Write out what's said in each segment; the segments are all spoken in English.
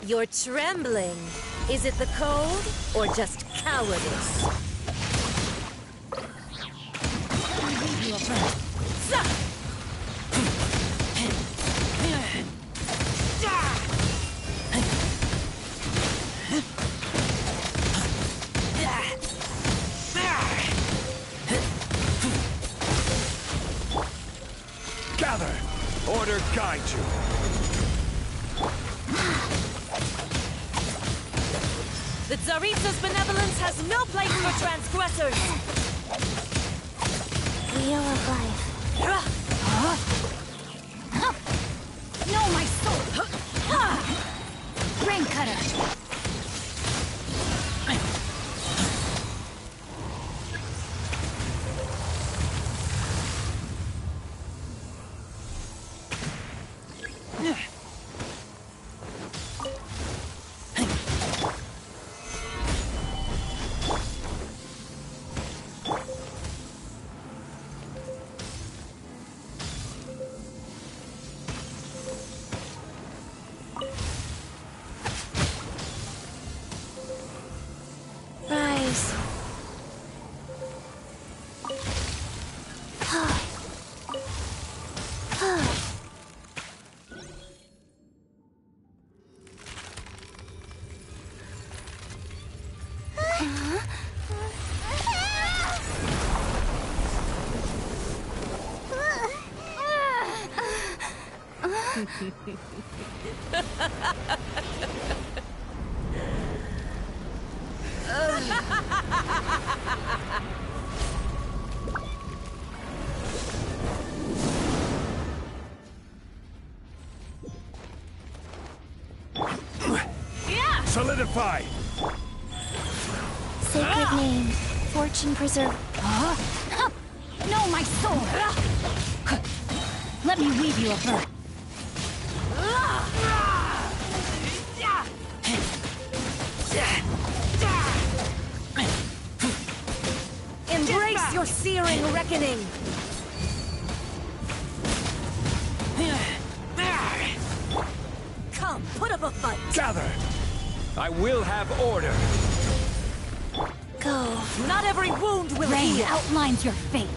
You're trembling. Is it the cold or just cowardice? Gather! Order guide you! The Tsaritsa's benevolence has no place for transgressors! Wheel of life. No, my soul! Rain cutter! Solidify! Sacred name, fortune preserve. No, my soul! Let me weave you a bird. Embrace your searing reckoning! Come, put up a fight! Gather! I will have order! Go. Not every wound will Rain heal! outlines your fate.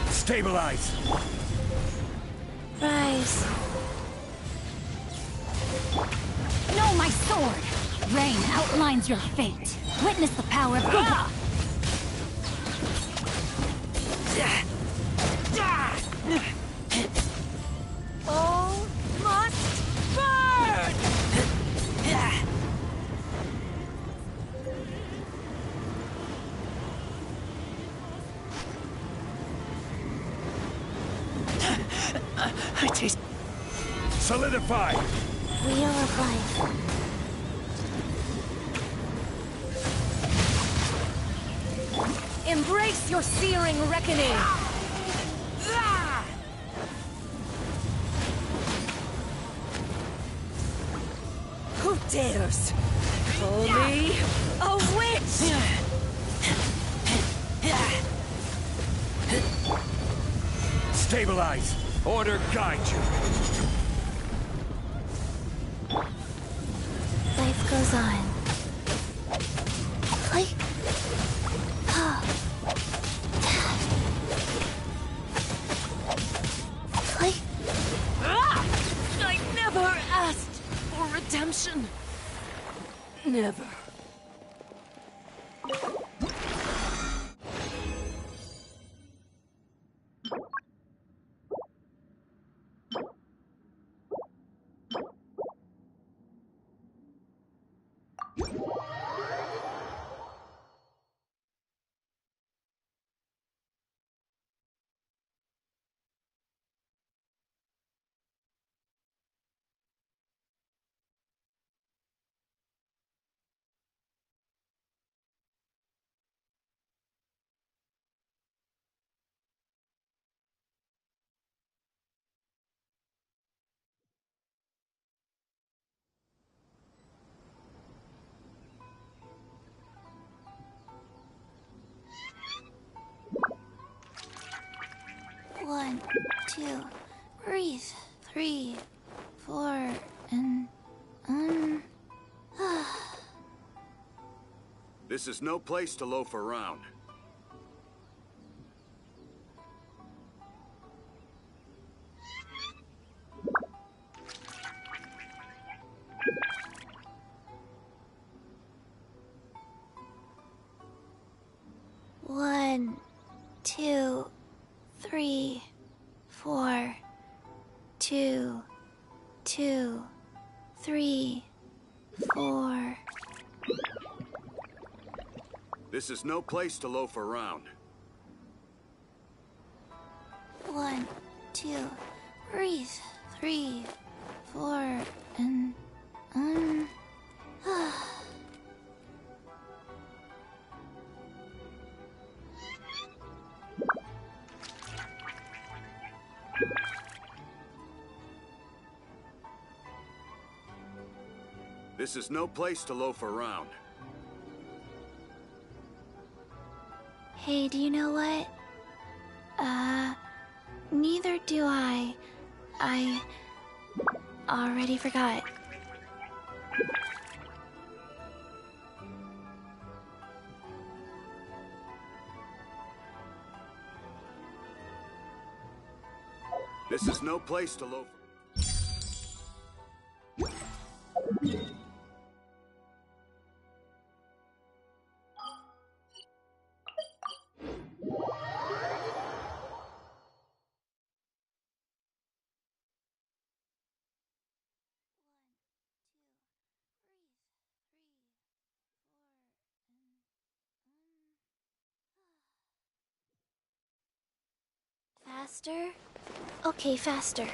Stabilize! Rise. No, my sword! Rain outlines your fate. Witness the power of good. All must burn! I taste... Solidify! Wheel of life. Embrace your searing reckoning! Who dares call me a witch? Stabilize! Order guide you! Life goes on. Like... Like... I never asked for redemption. Never. One, two, breathe. 3, 4, and... This is no place to loaf around. One, 2, 3, 4, 2, 2, 3, 4. This is no place to loaf around. 1, 2, breathe. 3, 4, and... This is no place to loaf around. Hey, do you know what? Neither do I. I already forgot. This is no place to loaf. Faster? Okay, faster.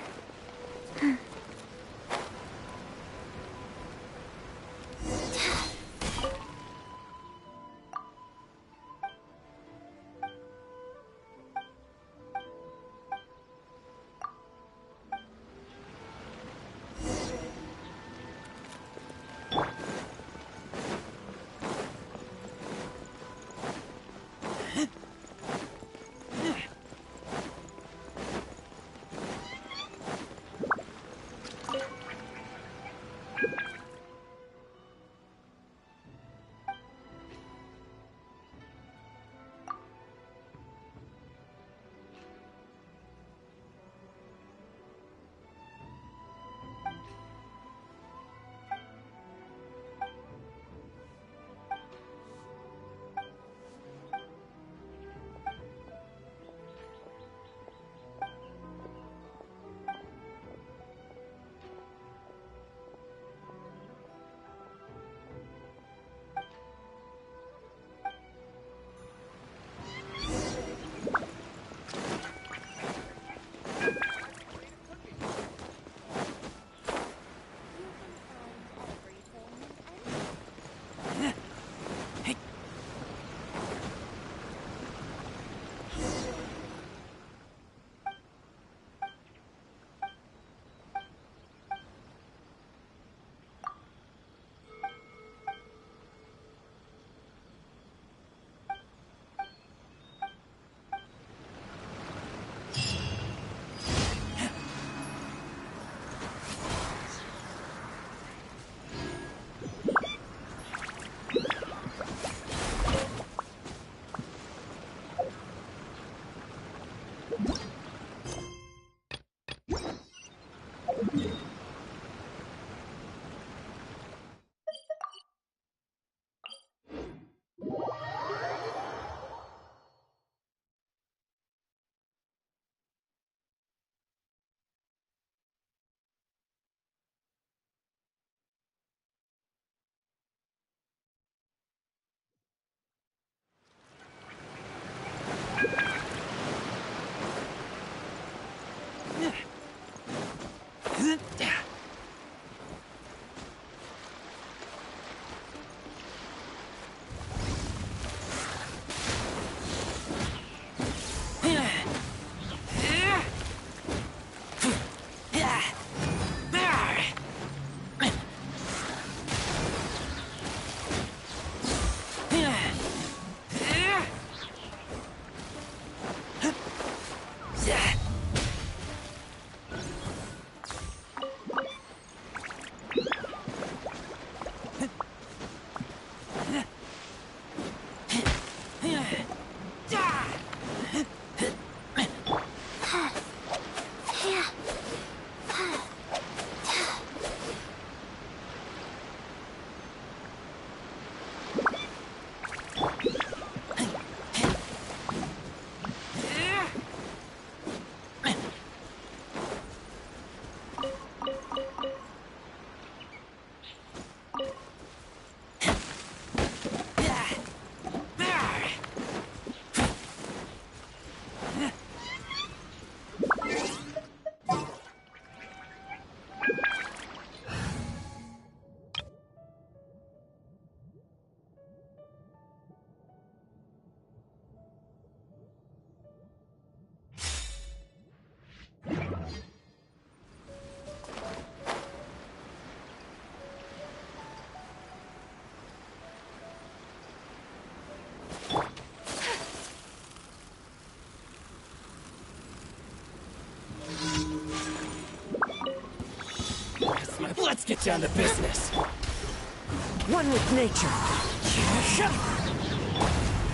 Let's get down to business. One with nature.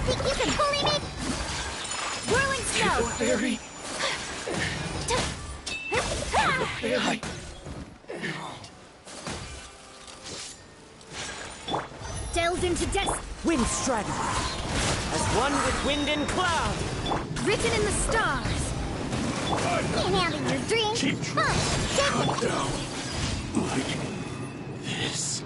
Think you can bully me? Whirling snow! Fairy. Delved into destiny. Wind strategy. As one with wind and cloud. Written in the stars. Can't handle your dreams. Keep Huh, down. Like this.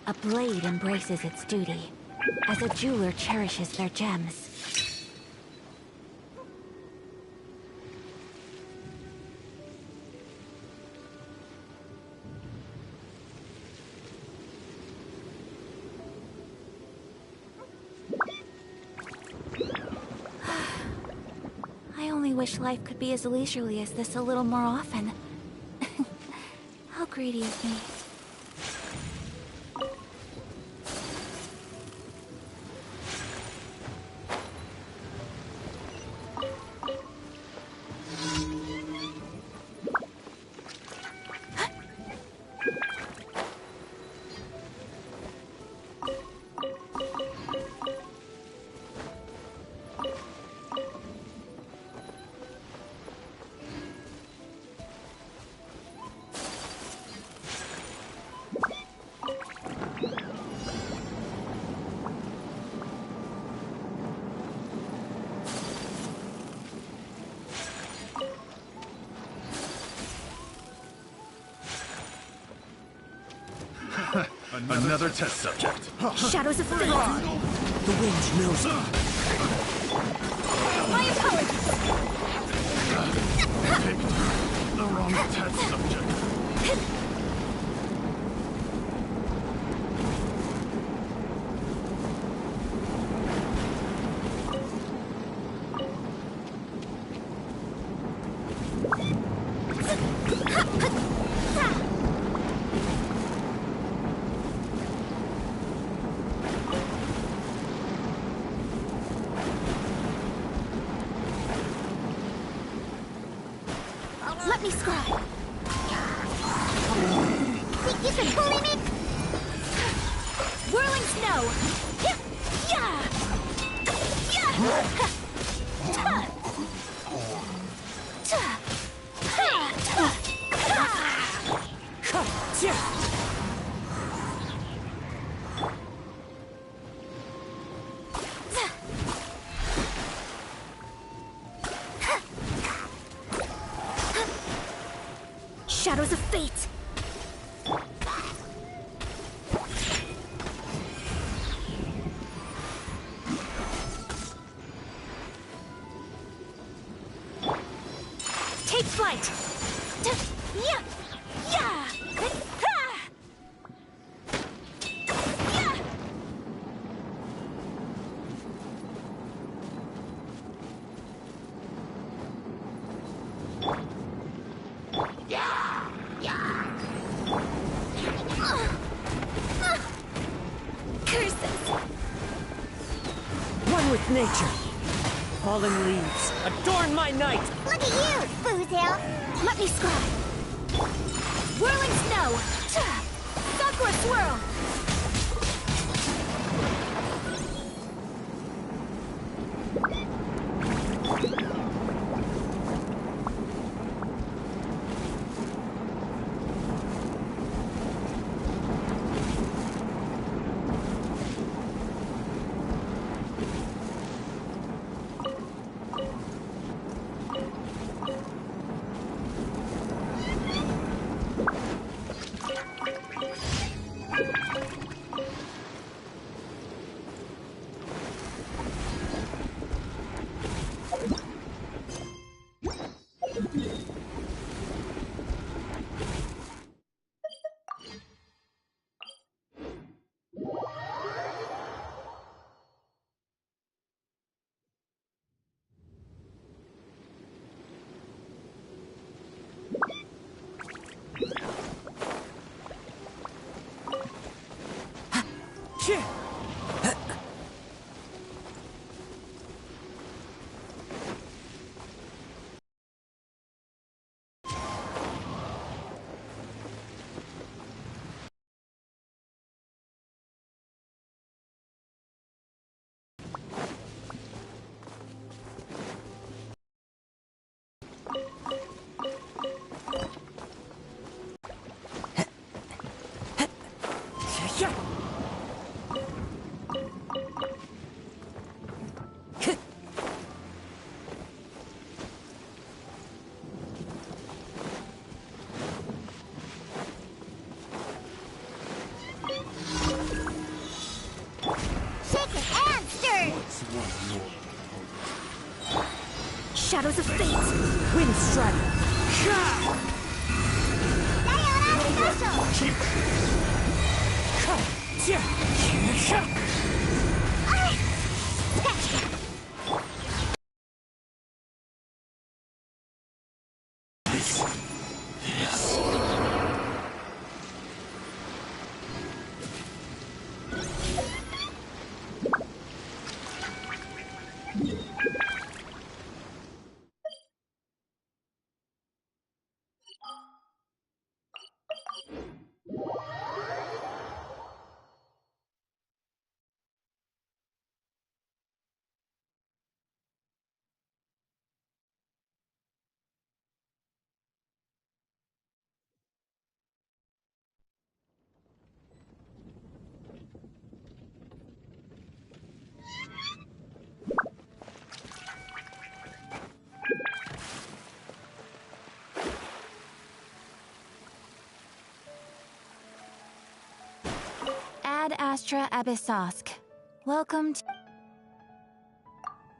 A blade embraces its duty, as a jeweler cherishes their gems. I only wish life could be as leisurely as this a little more often. How greedy of me. Another test subject. Shadows of fate! The wind knows me. My apologies! Picked the wrong test subject. Let me scry. Think you can bully me? Whirling snow! Yeah! Yeah! Shadows of fate! Take flight! Yeah! Yeah! Yeah! Curses! One with nature. Falling leaves, adorn my night! Look at you, Foozale! Let me scribe. Whirling snow! Sakura swirl! Shadows of fate! Wind strike! Ad Astra Abyssosk. Welcome to...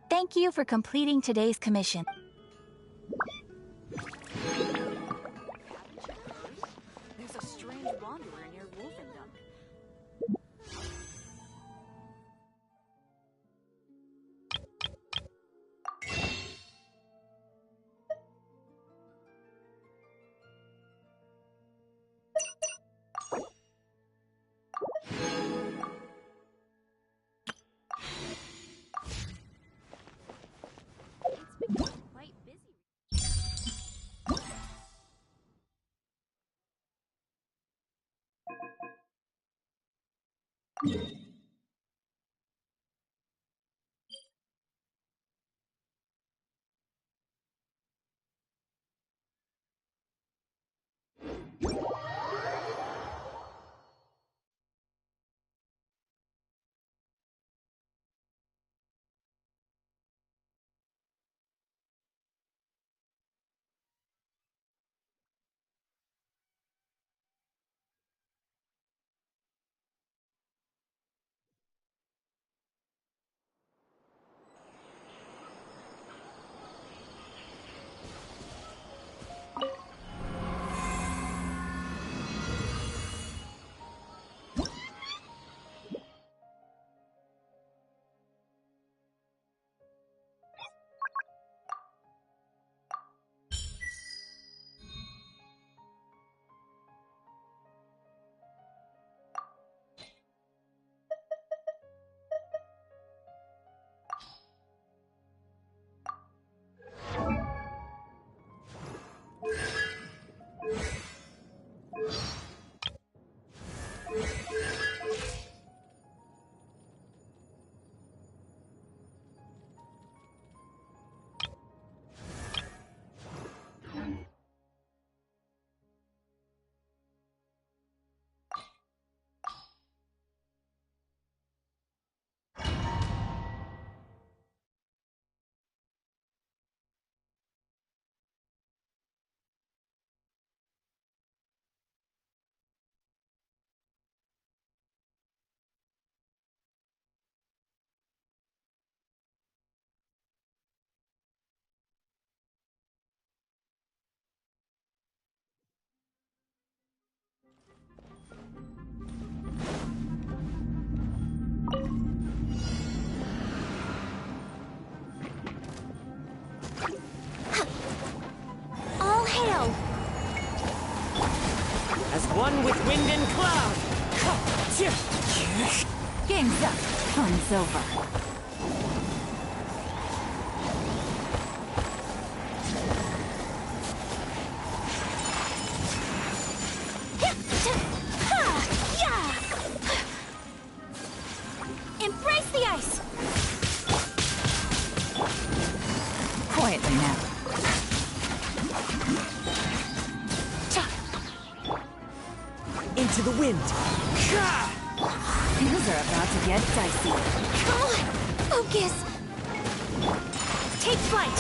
Thank you for completing today's commission. There's a strange wanderer near Wolfendom. All hail! As one with wind and cloud. Game's up. Fun's over. Embrace the ice! Quietly now. Into the wind. Things are about to get dicey. Come on! Focus! Take flight!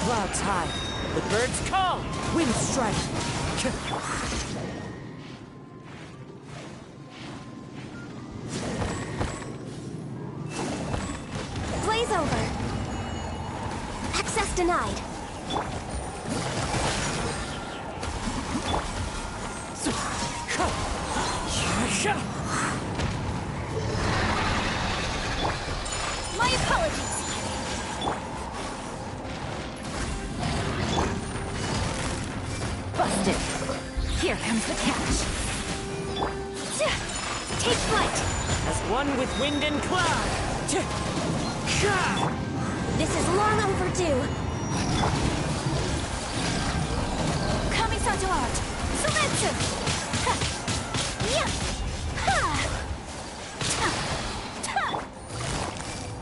Clouds high. The birds call. Wind strike. Blaze over. Access denied. My apologies. Busted. Here comes the catch. Take flight. As one with wind and cloud. This is long overdue. Kamisato out. Sumetsu.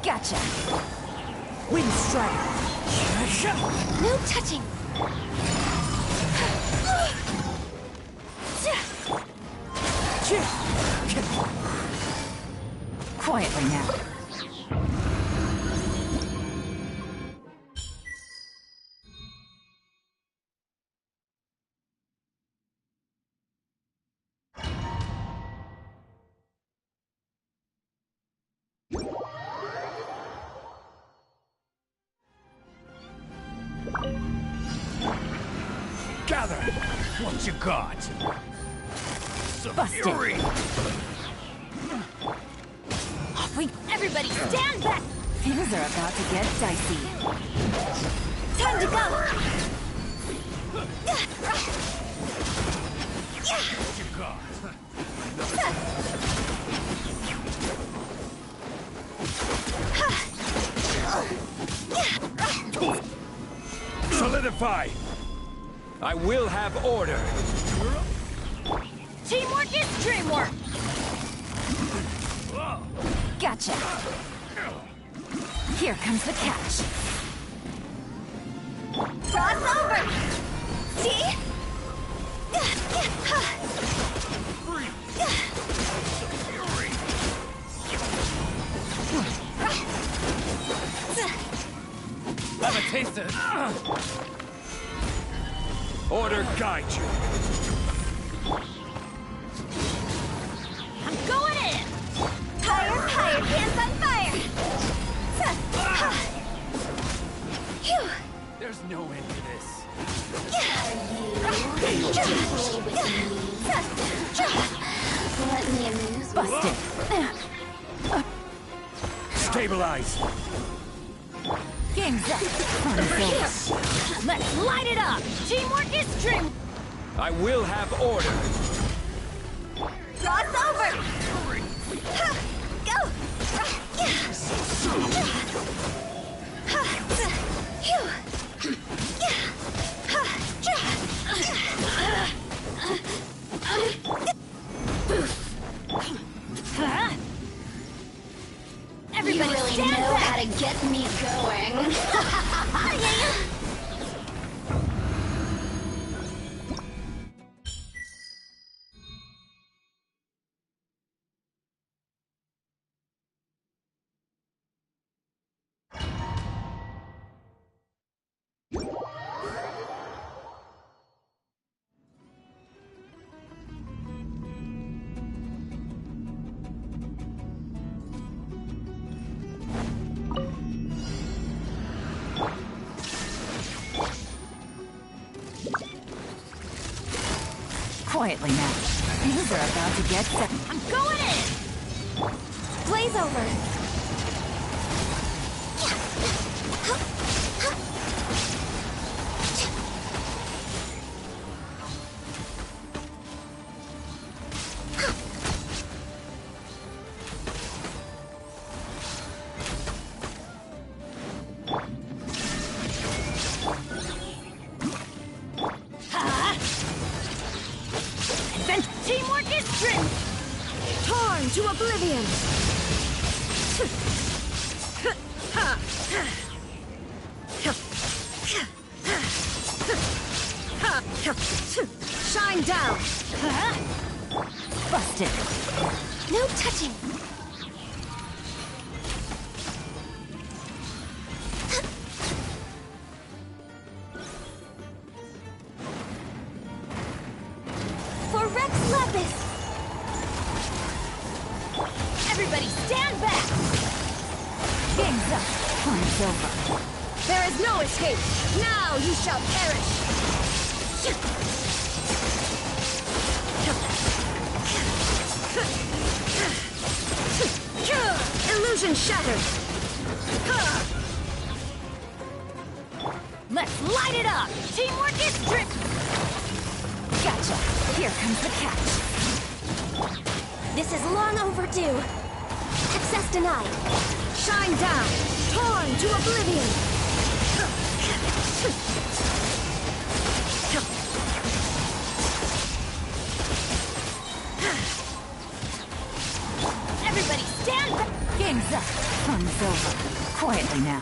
Gotcha. Wind strike. No touching. Quietly now. Gather! What you got? Some Busted. fury! Everybody stand back! Things are about to get dicey. Time to go! What you got? Solidify! I will have order! Teamwork is dreamwork! Gotcha. Here comes the catch. Cross over! See? Have a taste of order guide you. I'm going in! Higher, higher, pants on fire! Phew! There's no end to this. Busted! Stabilize. Game's up! Fun's over! Let's light it up! Teamwork is dream! I will have order. Cross over! Go! Everybody You really stand know back! how to get me going. Quietly now. Things are about to get set. I'm going in! Blaze over! Teamwork is strength! Torn to oblivion! Shine down! Busted! No touching! For Rex Lapis! Everybody stand back! Game's up. Fun's over. There is no escape! Now you shall perish! Illusion shattered! Let's light it up! Teamwork is strict! Gotcha! Here comes the catch. This is long overdue. Access denied. Shine down! Torn to oblivion! Everybody stand back! Game's up. Fun's over. Quietly now.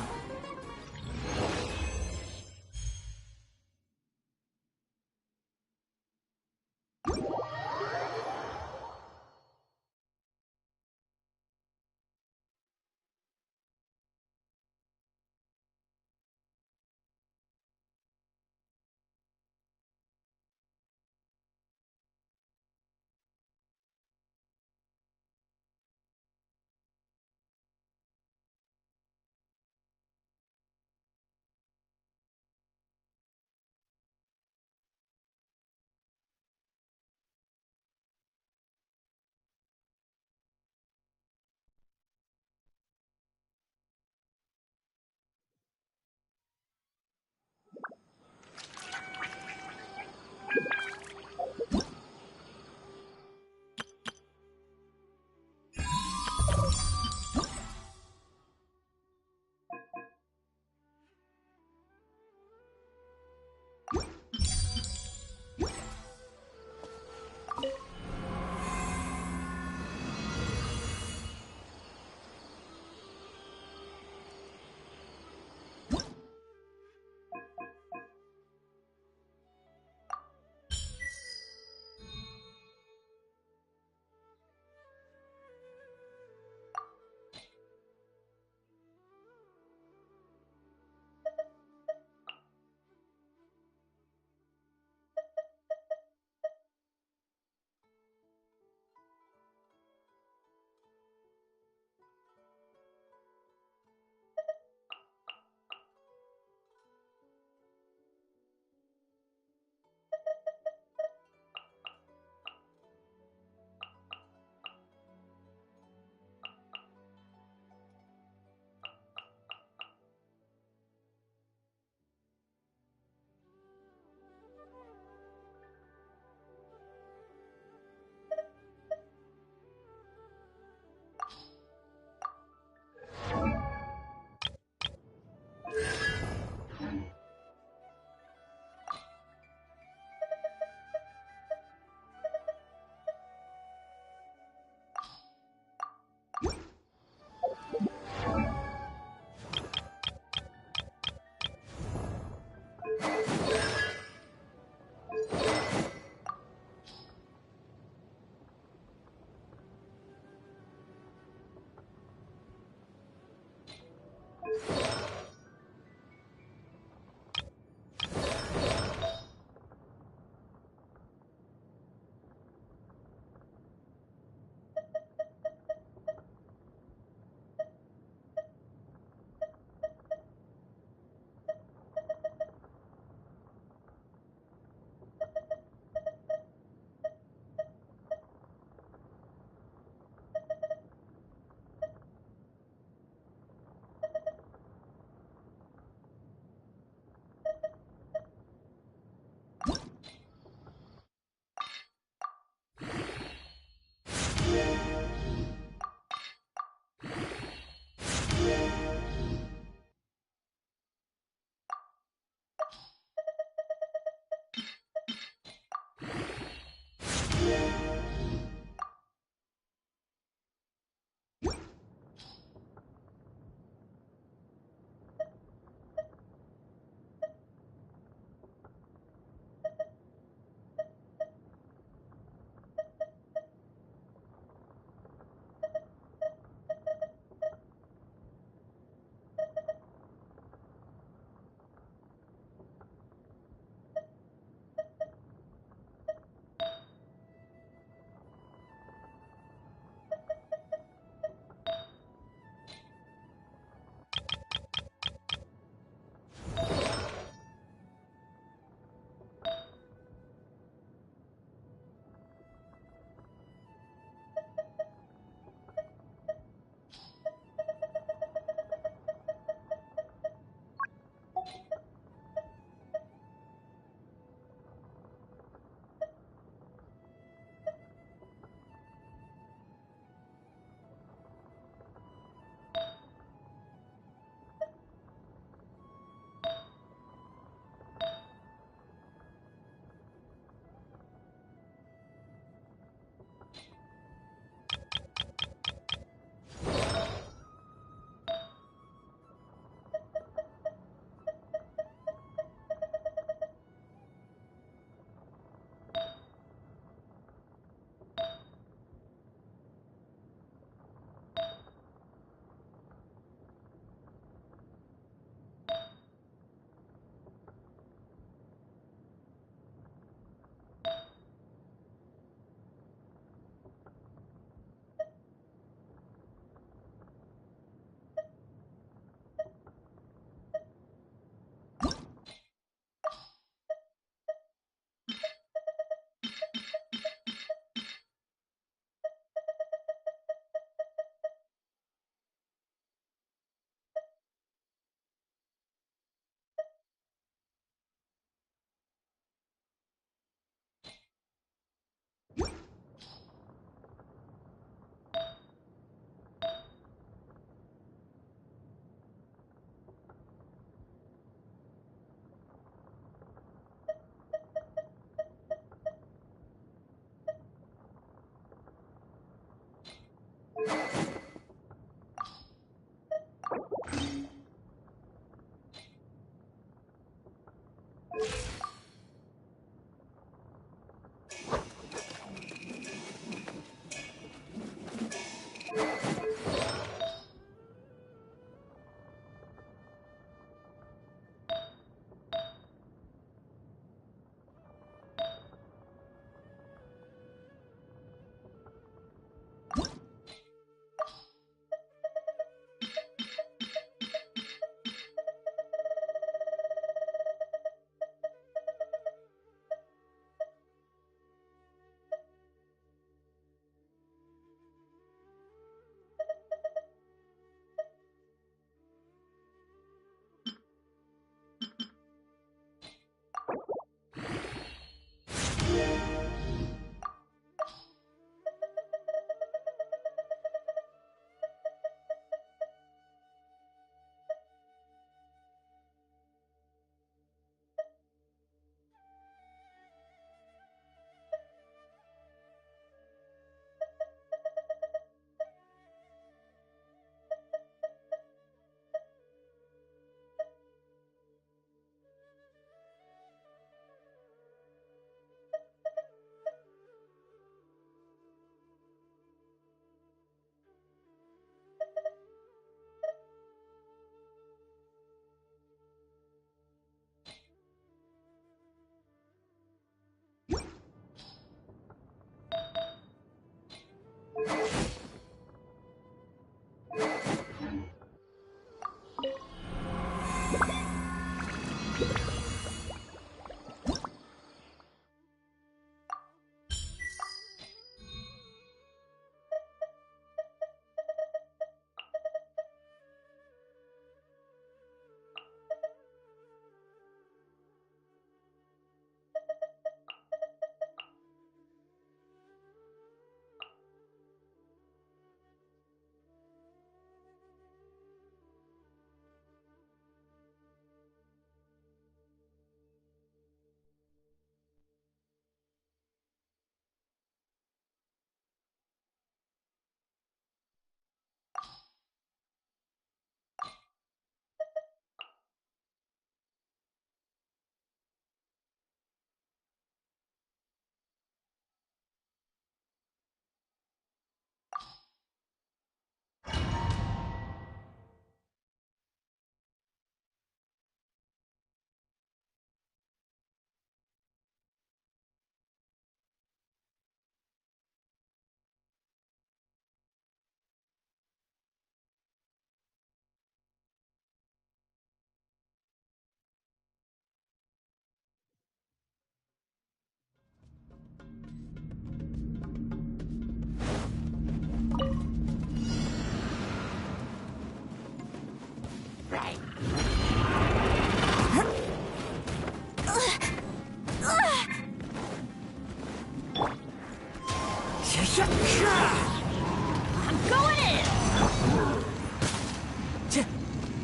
I'm going in!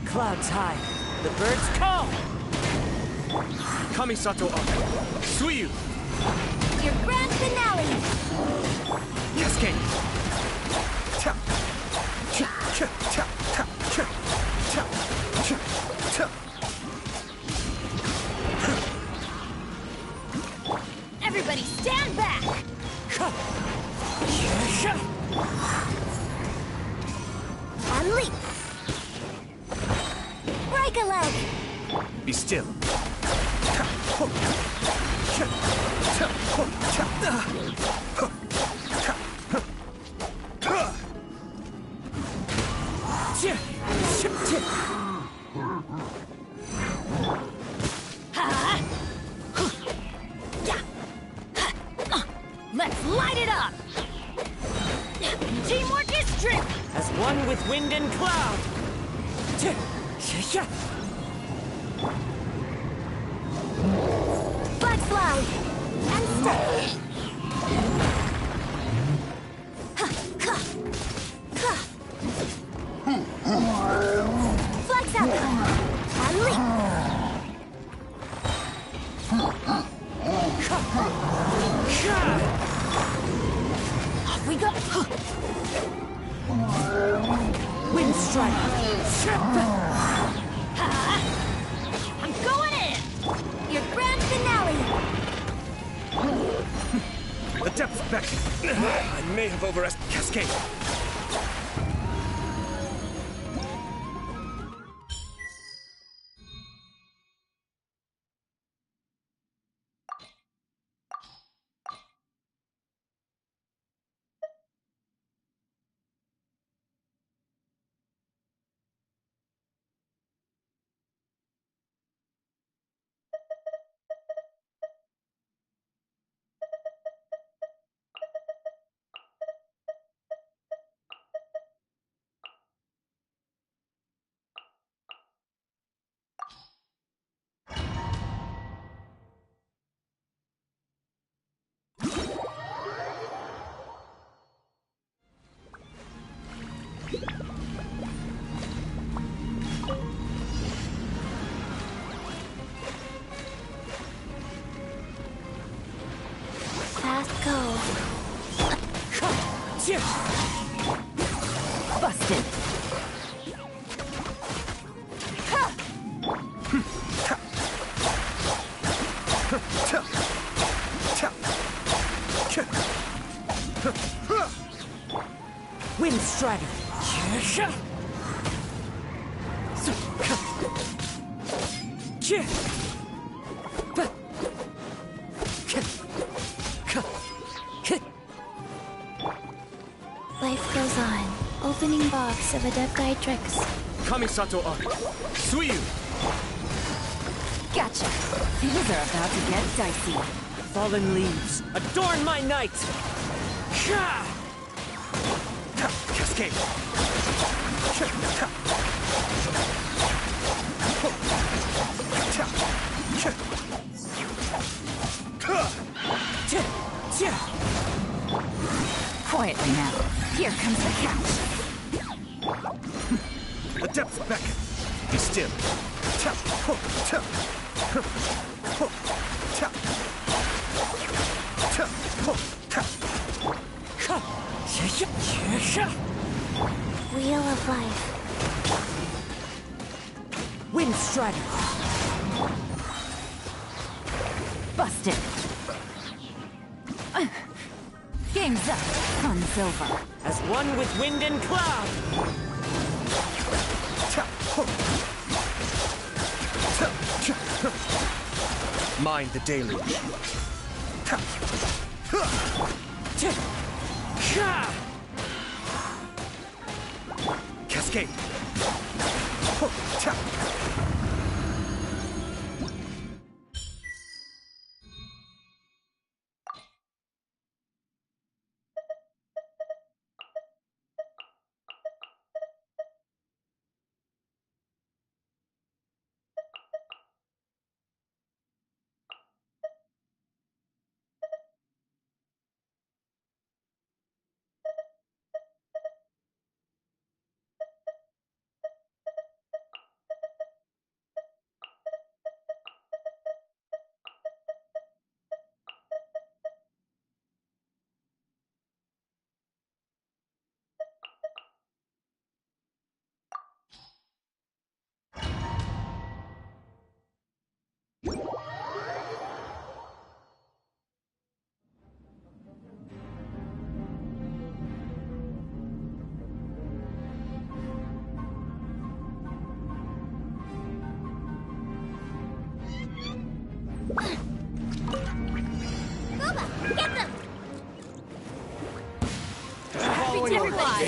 Clouds high. The birds call! Kamisato up. Suiyu! Your grand finale! Cascade! Cha! Cha! Cha! Cha! Cha! Cha! Cha! Cha! Everybody stand back! Unleash! Break a leg! Be still. Let's light it up! Teamwork is strength! As one with wind and cloud! Flag slide! And step! Flags up! And leap! Off we go! Wind strike! I'm going in! Your grand finale! The depths beckon. I may have overestimated. Cascade. Fast go. Busted. Wind Strider. Life goes on. Opening box of Adepti-Trix. Kamisato Arc. Suiyu. Gotcha. Things are about to get dicey. Fallen leaves, adorn my night! Cascade. Quietly now. Here comes the catch. The depths beckon. Be still. Wheel of Life. Wind Strider. Busted. Game's up. Fun's over. As one with wind and cloud! Mind the deluge. Cascade. Boba, get them!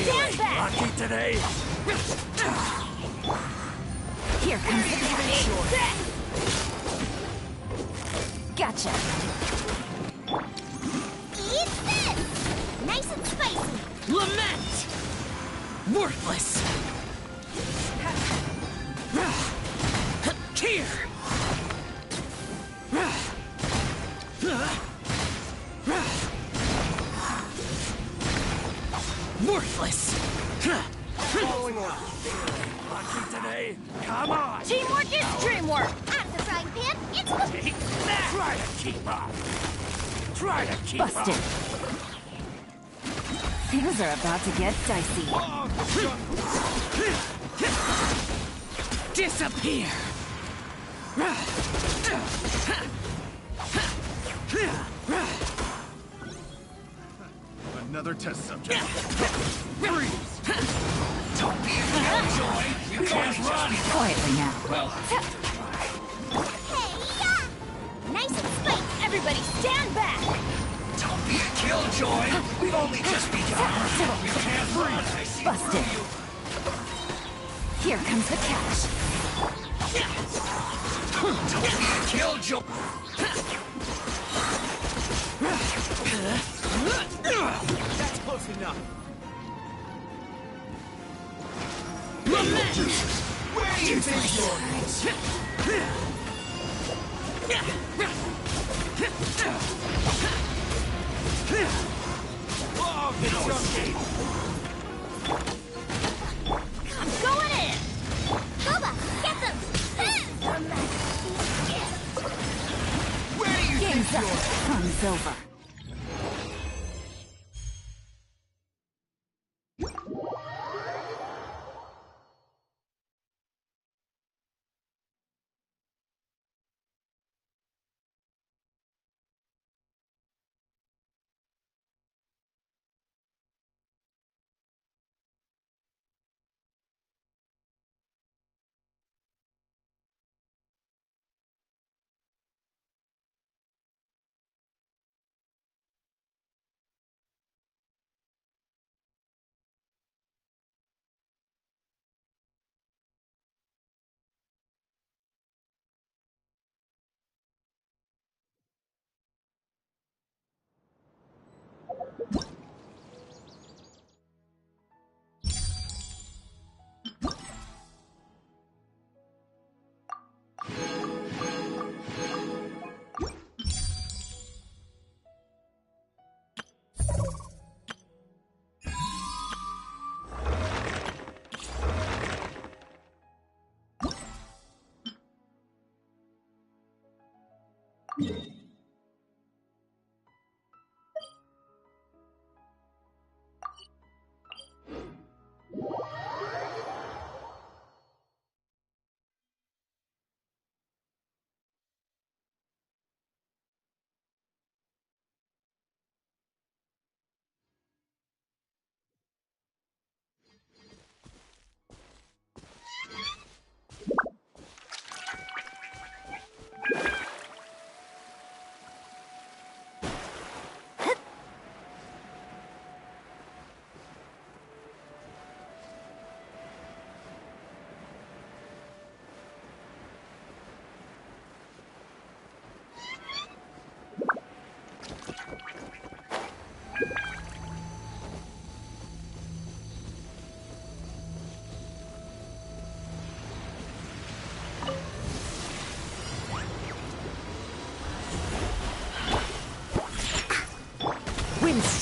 Stand back! Lucky today. Here comes the catch. Gotcha. Eat this! Nice and spicy. Lament! Worthless! Here! Worthless! Following orders. Lucky today. Come on. Teamwork is dreamwork. Out of the frying pan, it's the... Take that. Try to keep up. Try to keep Busted. up. Things are about to get dicey. Disappear! Another test subject. Freeze! Don't be a killjoy! You can't run! Quietly now. Well, Hey, yeah! Nice and spiked! Everybody stand back! don't be a killjoy! We've only just begun! You can't run! I see Busted. through you! Here comes the catch. Don't be a killjoy! That's close enough. Where do you think you're... Oh, the truncated. I'm going in! Boba, get them! Where do you Game's think up. you're... Fun's over.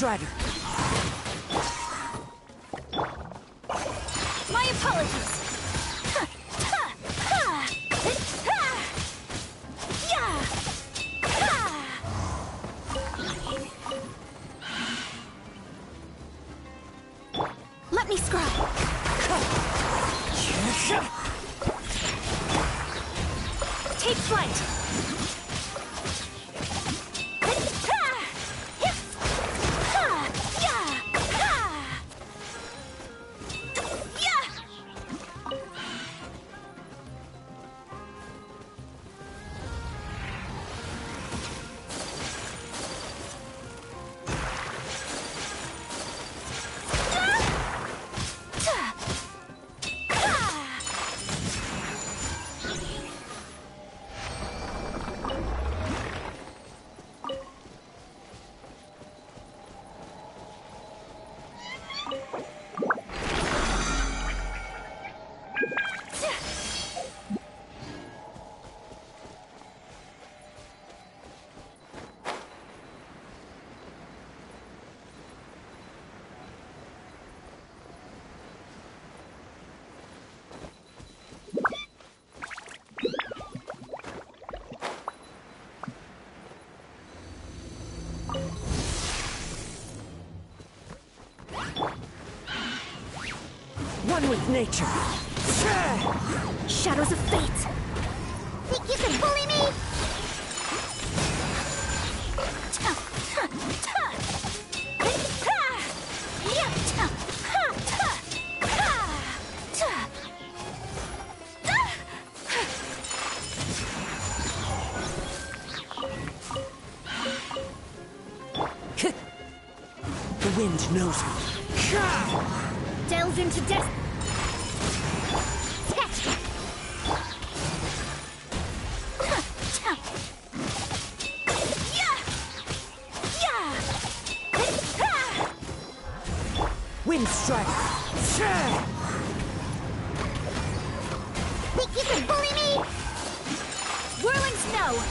Strider. My apologies! Let me scry! Take flight! One with nature. Shadows of fate! Think you can bully me? The wind knows me. Delve into death. Wind strike. Think you can bully me? Whirling snow.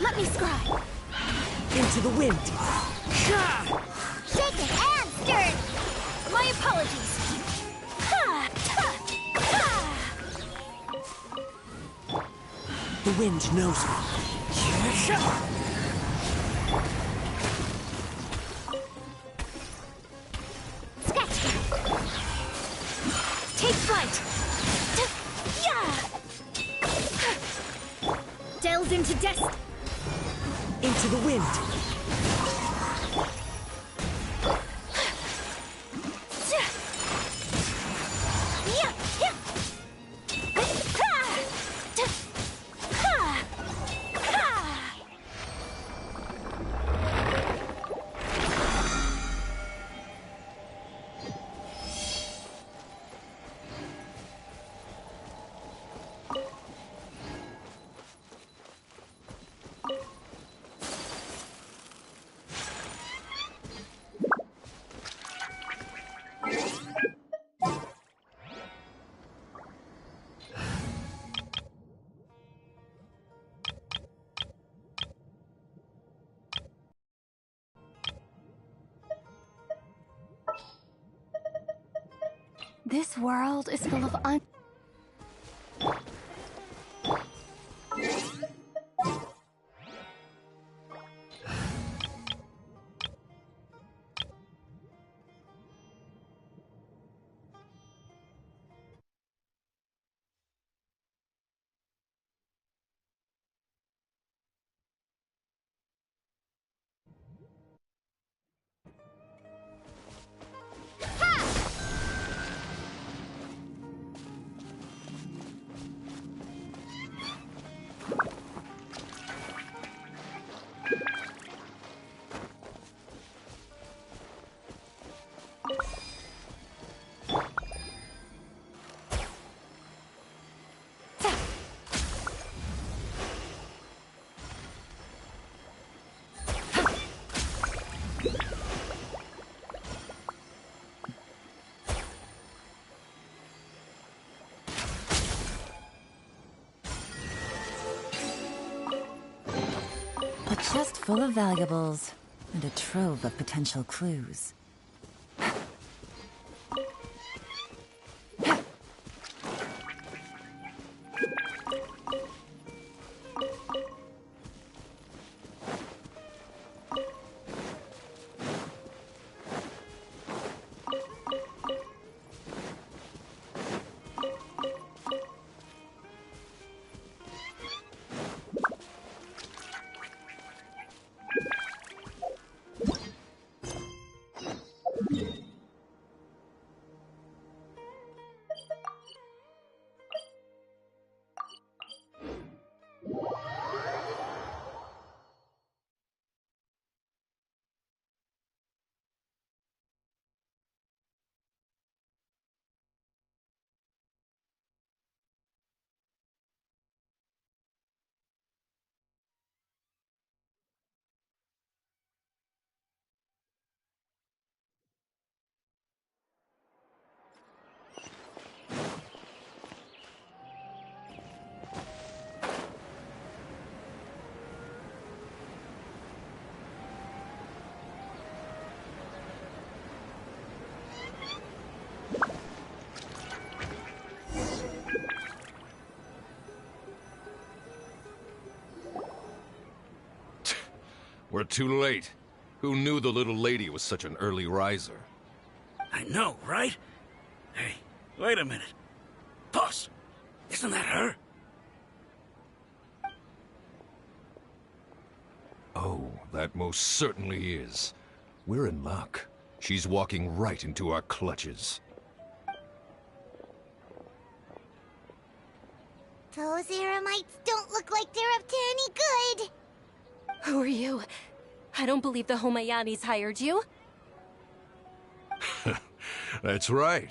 Let me scry. Into the wind. Shaken and stirred. My apologies. Ha! Ha! Ha! The wind knows me. Sketch. Take flight. Yeah. Delve into destiny. Into the wind. This world is full of A chest full of valuables and a trove of potential clues. We're too late. Who knew the little lady was such an early riser? I know, right? Hey, wait a minute. Boss, isn't that her? Oh, that most certainly is. We're in luck. She's walking right into our clutches. Those Eremites don't look like they're up to any good. Who are you? I don't believe the Homayanis hired you. That's right.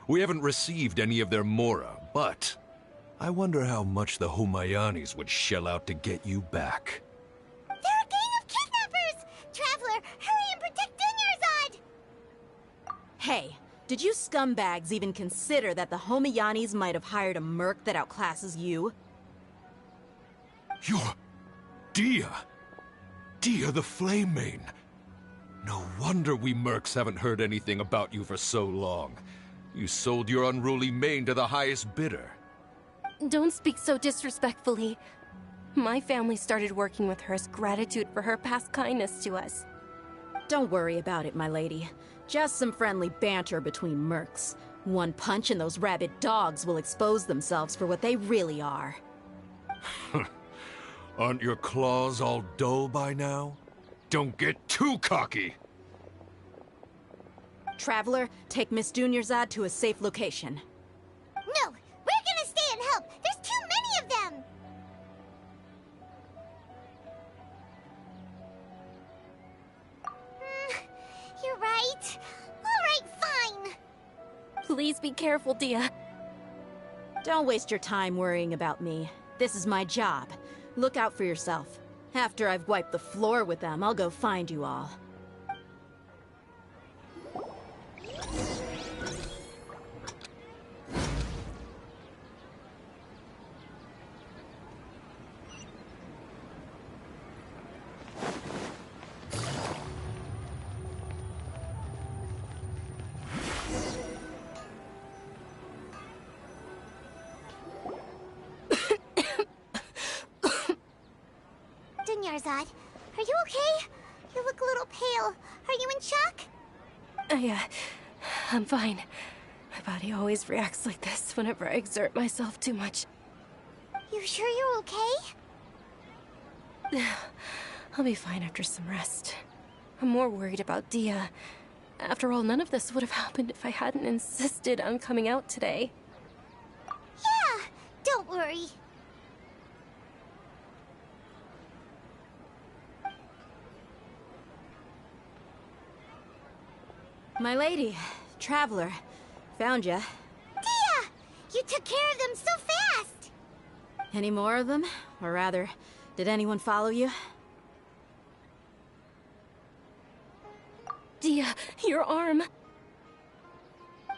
We haven't received any of their Mora, but I wonder how much the Homayanis would shell out to get you back. They're a gang of kidnappers! Traveler, hurry and protect Dunyarzad! Hey, did you scumbags even consider that the Homayanis might have hired a merc that outclasses you? You're... Dia! Dia the Flame Mane! No wonder we mercs haven't heard anything about you for so long. You sold your unruly mane to the highest bidder. Don't speak so disrespectfully. My family started working with her as gratitude for her past kindness to us. Don't worry about it, my lady. Just some friendly banter between mercs. One punch and those rabid dogs will expose themselves for what they really are. Aren't your claws all dull by now? Don't get too cocky! Traveler, take Miss Dunyarzad to a safe location. No, we're gonna stay and help. There's too many of them. You're right. All right, fine. Please be careful, Dia. Don't waste your time worrying about me. This is my job. Look out for yourself. After I've wiped the floor with them, I'll go find you all. Dunyarzad, are you okay? You look a little pale. Are you in shock? I'm fine. My body always reacts like this whenever I exert myself too much. You sure you're okay? I'll be fine after some rest. I'm more worried about Dia. After all, none of this would have happened if I hadn't insisted on coming out today. Yeah, don't worry. My lady, Traveler, found ya. Dia! You took care of them so fast! Any more of them? Or rather, did anyone follow you? Dia, your arm!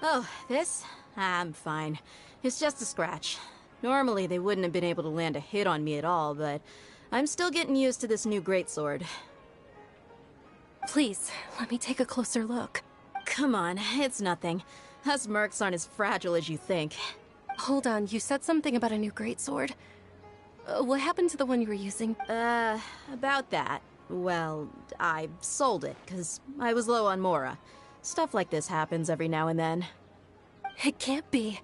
Oh, this? I'm fine. It's just a scratch. Normally, they wouldn't have been able to land a hit on me at all, but I'm still getting used to this new greatsword. Please, let me take a closer look. Come on, it's nothing. Us mercs aren't as fragile as you think. Hold on, you said something about a new greatsword. What happened to the one you were using? About that. Well, I sold it, because I was low on Mora. Stuff like this happens every now and then. It can't be.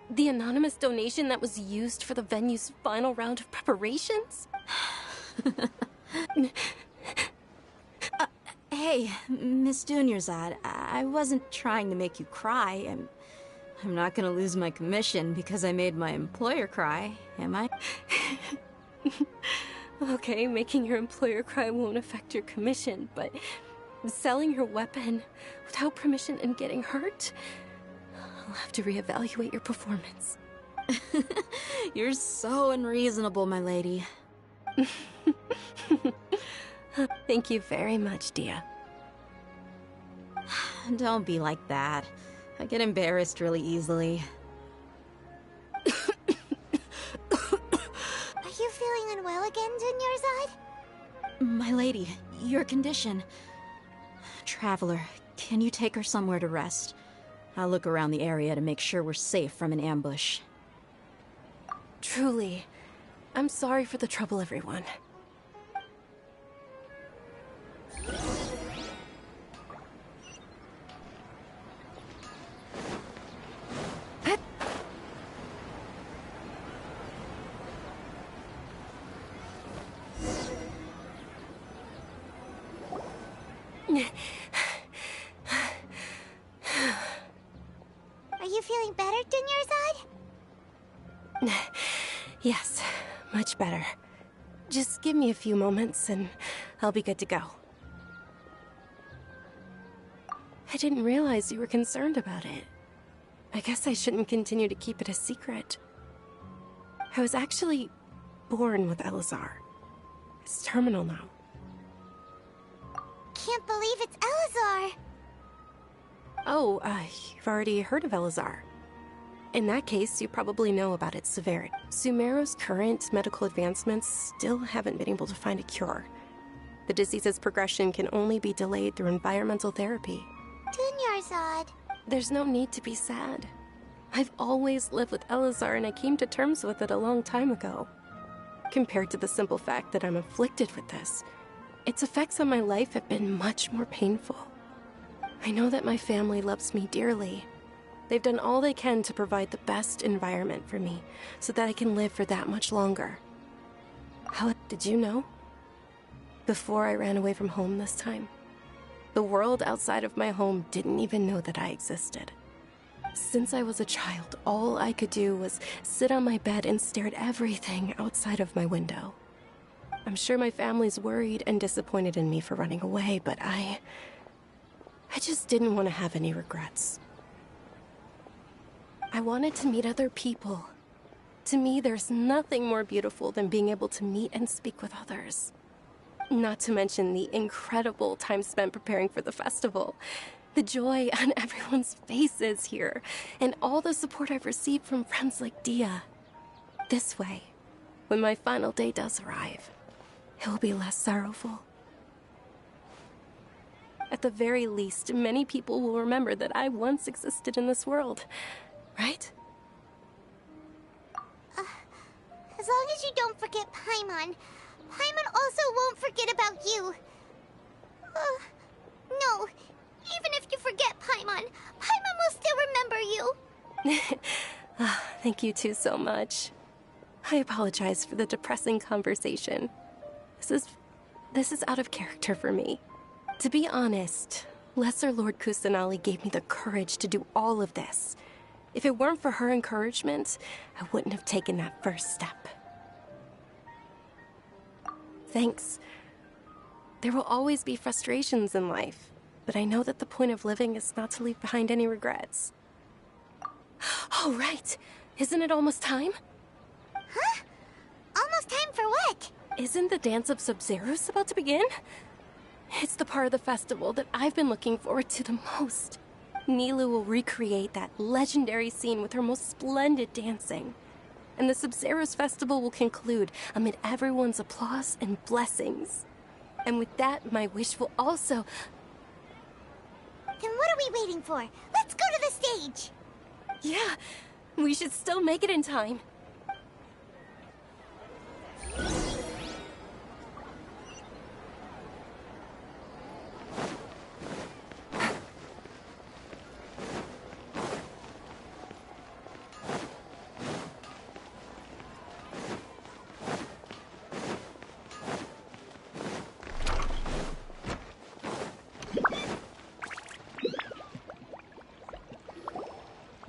The anonymous donation that was used for the venue's final round of preparations? Hey, Miss Dunyarzad, I wasn't trying to make you cry. I'm not gonna lose my commission because I made my employer cry, am I? Okay, making your employer cry won't affect your commission, but selling your weapon without permission and getting hurt? I'll have to reevaluate your performance. You're so unreasonable, my lady. Thank you very much, Dia. Don't be like that. I get embarrassed really easily. Are you feeling unwell again, Dunyarzad? My lady, your condition. Traveler, can you take her somewhere to rest? I'll look around the area to make sure we're safe from an ambush. Truly, I'm sorry for the trouble, everyone. Are you feeling better, Dunyarzad? Yes, much better. Just give me a few moments and I'll be good to go. I didn't realize you were concerned about it. I guess I shouldn't continue to keep it a secret. I was actually born with Elazar. It's terminal now. Can't believe it's Elazar! Oh, you've already heard of Elazar. In that case, you probably know about its severity. Sumeru's current medical advancements still haven't been able to find a cure. The disease's progression can only be delayed through environmental therapy. Dunyarzad. There's no need to be sad. I've always lived with Elazar and I came to terms with it a long time ago. Compared to the simple fact that I'm afflicted with this, its effects on my life have been much more painful. I know that my family loves me dearly. They've done all they can to provide the best environment for me so that I can live for that much longer. How did you know? Before I ran away from home this time, the world outside of my home didn't even know that I existed. Since I was a child, all I could do was sit on my bed and stare at everything outside of my window. I'm sure my family's worried and disappointed in me for running away, but I just didn't want to have any regrets. I wanted to meet other people. To me, there's nothing more beautiful than being able to meet and speak with others. Not to mention the incredible time spent preparing for the festival. The joy on everyone's faces here, and all the support I've received from friends like Dia. This way, when my final day does arrive, it will be less sorrowful. At the very least, many people will remember that I once existed in this world, right? As long as you don't forget Paimon. Paimon also won't forget about you. No. Even if you forget Paimon, Paimon will still remember you. Thank you two so much. I apologize for the depressing conversation. This is out of character for me. To be honest, Lesser Lord Kusanali gave me the courage to do all of this. If it weren't for her encouragement, I wouldn't have taken that first step. Thanks. There will always be frustrations in life, but I know that the point of living is not to leave behind any regrets. Oh, right. Isn't it almost time? Huh? Almost time for what? Isn't the Dance of Sub-Zeros about to begin? It's the part of the festival that I've been looking forward to the most. Nilu will recreate that legendary scene with her most splendid dancing. And the Sub-Zeros festival will conclude amid everyone's applause and blessings. And with that, my wish will also... Then what are we waiting for? Let's go to the stage! Yeah, we should still make it in time.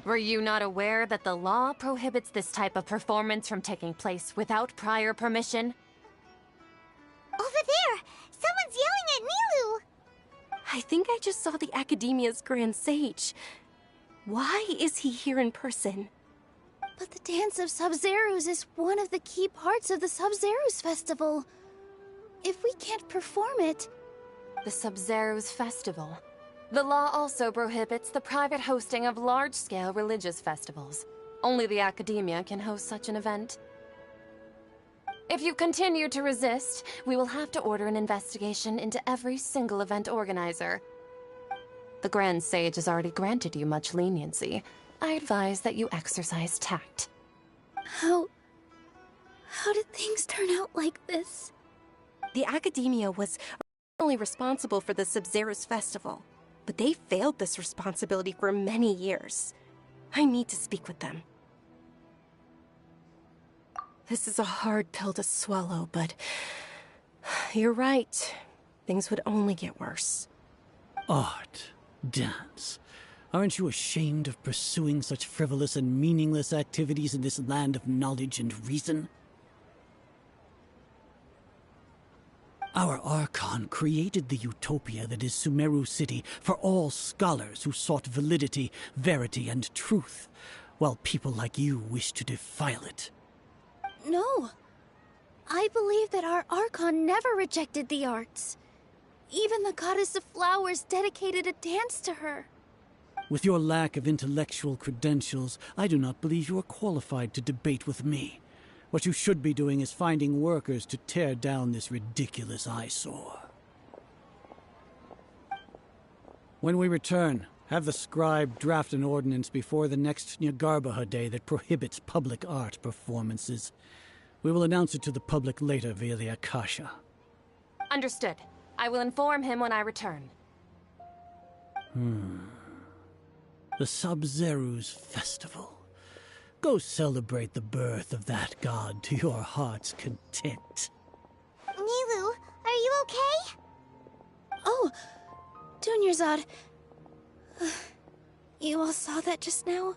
Were you not aware that the law prohibits this type of performance from taking place without prior permission? Over there! Someone's yelling at Nilu! I think I just saw the Academia's Grand Sage. Why is he here in person? But the Dance of Sub-Zeros is one of the key parts of the Sub-Zeros Festival. If we can't perform it... The Sub-Zeros Festival. The law also prohibits the private hosting of large-scale religious festivals. Only the Academia can host such an event. If you continue to resist, we will have to order an investigation into every single event organizer. The Grand Sage has already granted you much leniency. I advise that you exercise tact. How did things turn out like this? The Academia was originally responsible for the Sub-Zeros Festival, but they failed this responsibility for many years. I need to speak with them. This is a hard pill to swallow, but you're right. Things would only get worse. Art, dance. Aren't you ashamed of pursuing such frivolous and meaningless activities in this land of knowledge and reason? Our Archon created the utopia that is Sumeru City for all scholars who sought validity, verity, and truth, while people like you wish to defile it. No. I believe that our Archon never rejected the arts. Even the goddess of flowers dedicated a dance to her. With your lack of intellectual credentials, I do not believe you are qualified to debate with me. What you should be doing is finding workers to tear down this ridiculous eyesore. When we return, have the scribe draft an ordinance before the next Nyargarbaha Day that prohibits public art performances. We will announce it to the public later via the Akasha. Understood. I will inform him when I return. The Sub-Zeru's Festival. Go celebrate the birth of that god to your heart's content. Nilou, are you okay? Oh, Dunyarzad. You all saw that just now?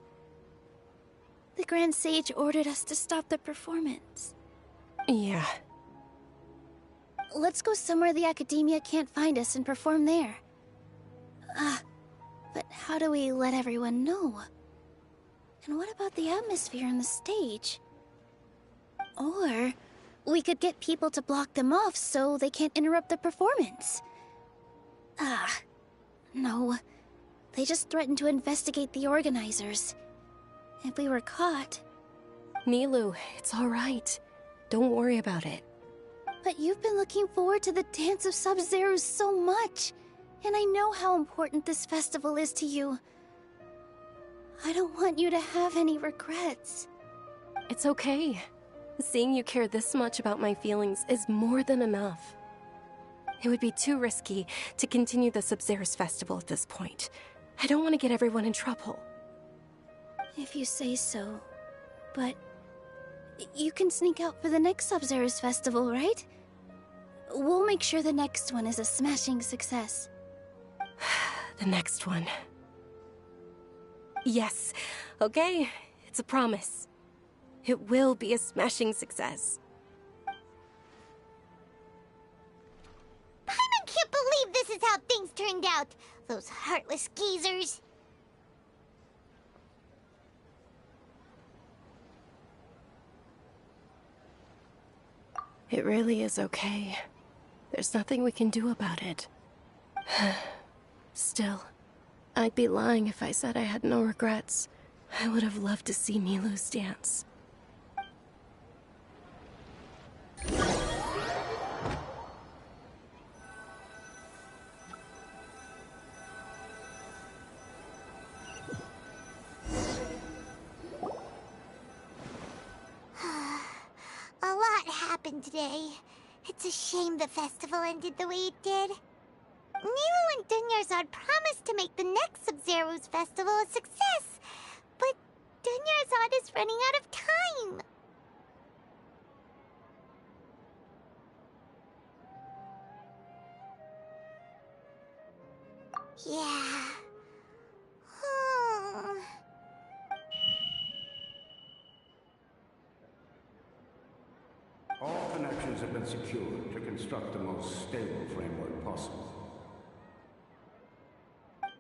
The Grand Sage ordered us to stop the performance. Yeah. Let's go somewhere the Academia can't find us and perform there. But how do we let everyone know? And what about the atmosphere on the stage? Or we could get people to block them off so they can't interrupt the performance. No. They just threatened to investigate the organizers. If we were caught... Nilou, it's all right. Don't worry about it. But you've been looking forward to the Dance of Sub-Zerus so much. And I know how important this festival is to you. I don't want you to have any regrets. It's okay. Seeing you care this much about my feelings is more than enough. It would be too risky to continue the Sub-Zerus festival at this point. I don't want to get everyone in trouble. If you say so. But you can sneak out for the next Sub-Zerus festival, right? We'll make sure the next one is a smashing success. The next one. Yes. Okay. It's a promise. It will be a smashing success. I can't believe this is how things turned out. Those heartless geezers. It really is okay. There's nothing we can do about it. Still, I'd be lying if I said I had no regrets. I would have loved to see Nilou's dance. A lot happened today. It's a shame the festival ended the way it did. Nilou and Dunyarzad promised to make the next Sub-Zeru's festival a success, but Dunyarzad is running out of time. Yeah. All connections have been secured to construct the most stable framework possible.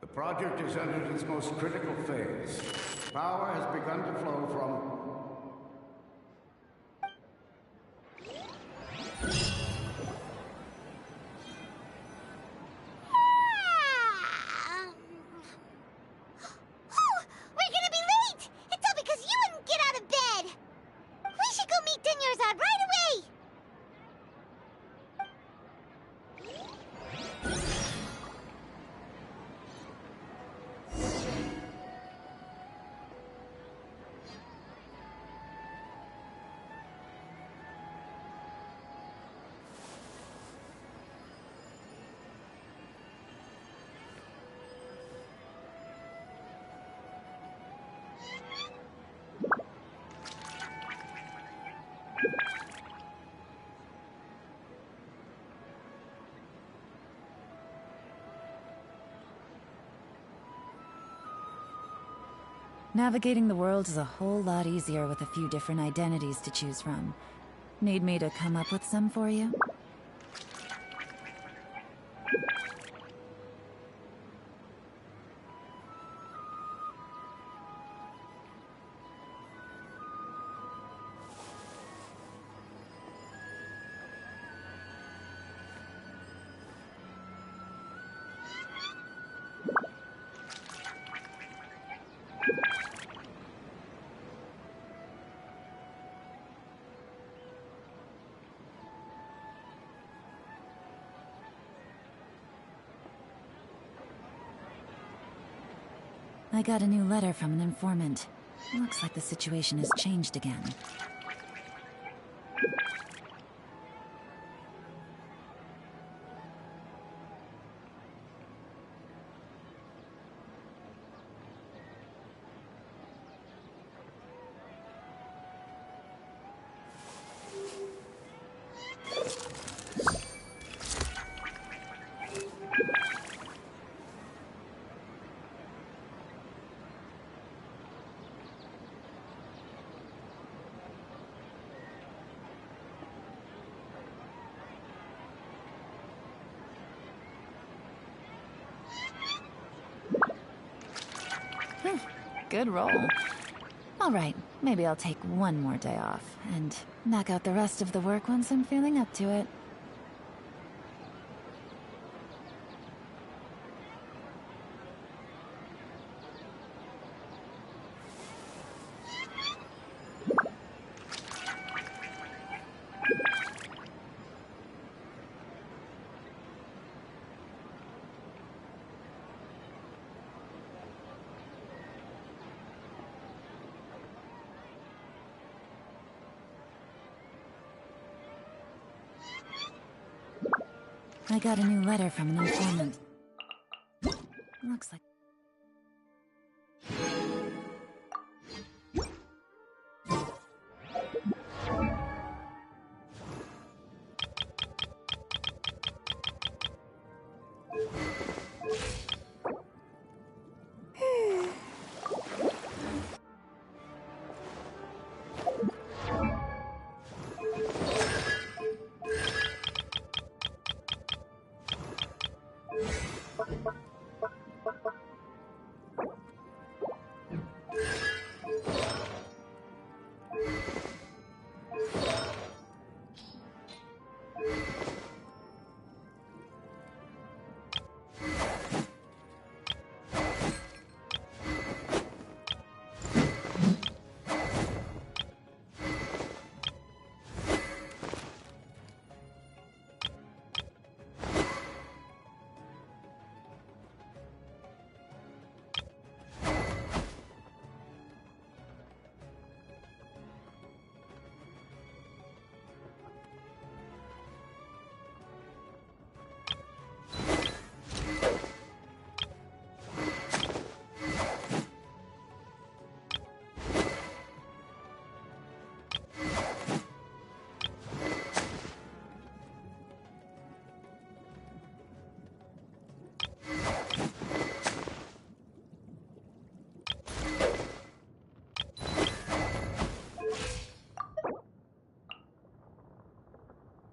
The project has entered its most critical phase. Power has begun to flow from... We're gonna be late! It's all because you wouldn't get out of bed! We should go meet Dunyarzad right away! Navigating the world is a whole lot easier with a few different identities to choose from. Need me to come up with some for you? I got a new letter from an informant. Looks like the situation has changed again. Good roll. All right, maybe I'll take one more day off, and knock out the rest of the work once I'm feeling up to it. I got a new letter from an informant. Looks like...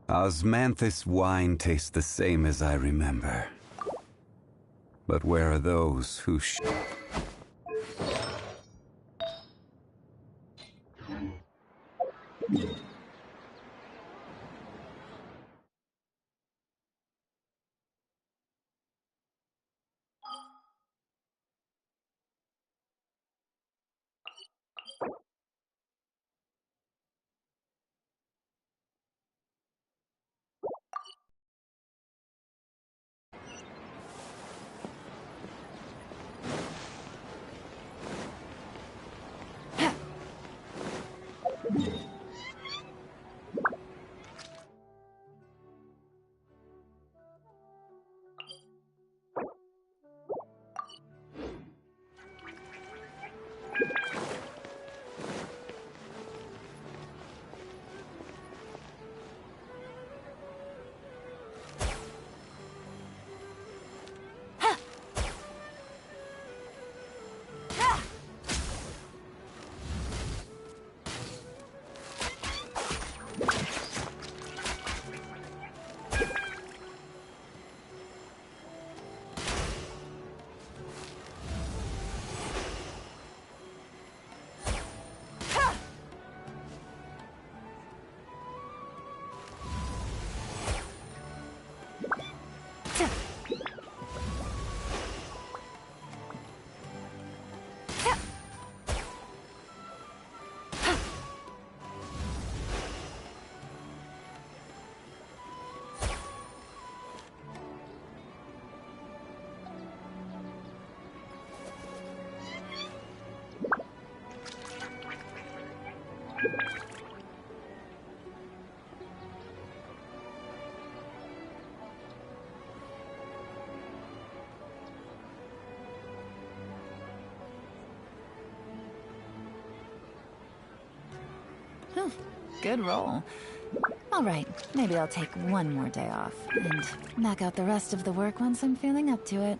Osmanthus wine tastes the same as I remember. But where are those who Good roll. All right, maybe I'll take one more day off and knock out the rest of the work once I'm feeling up to it.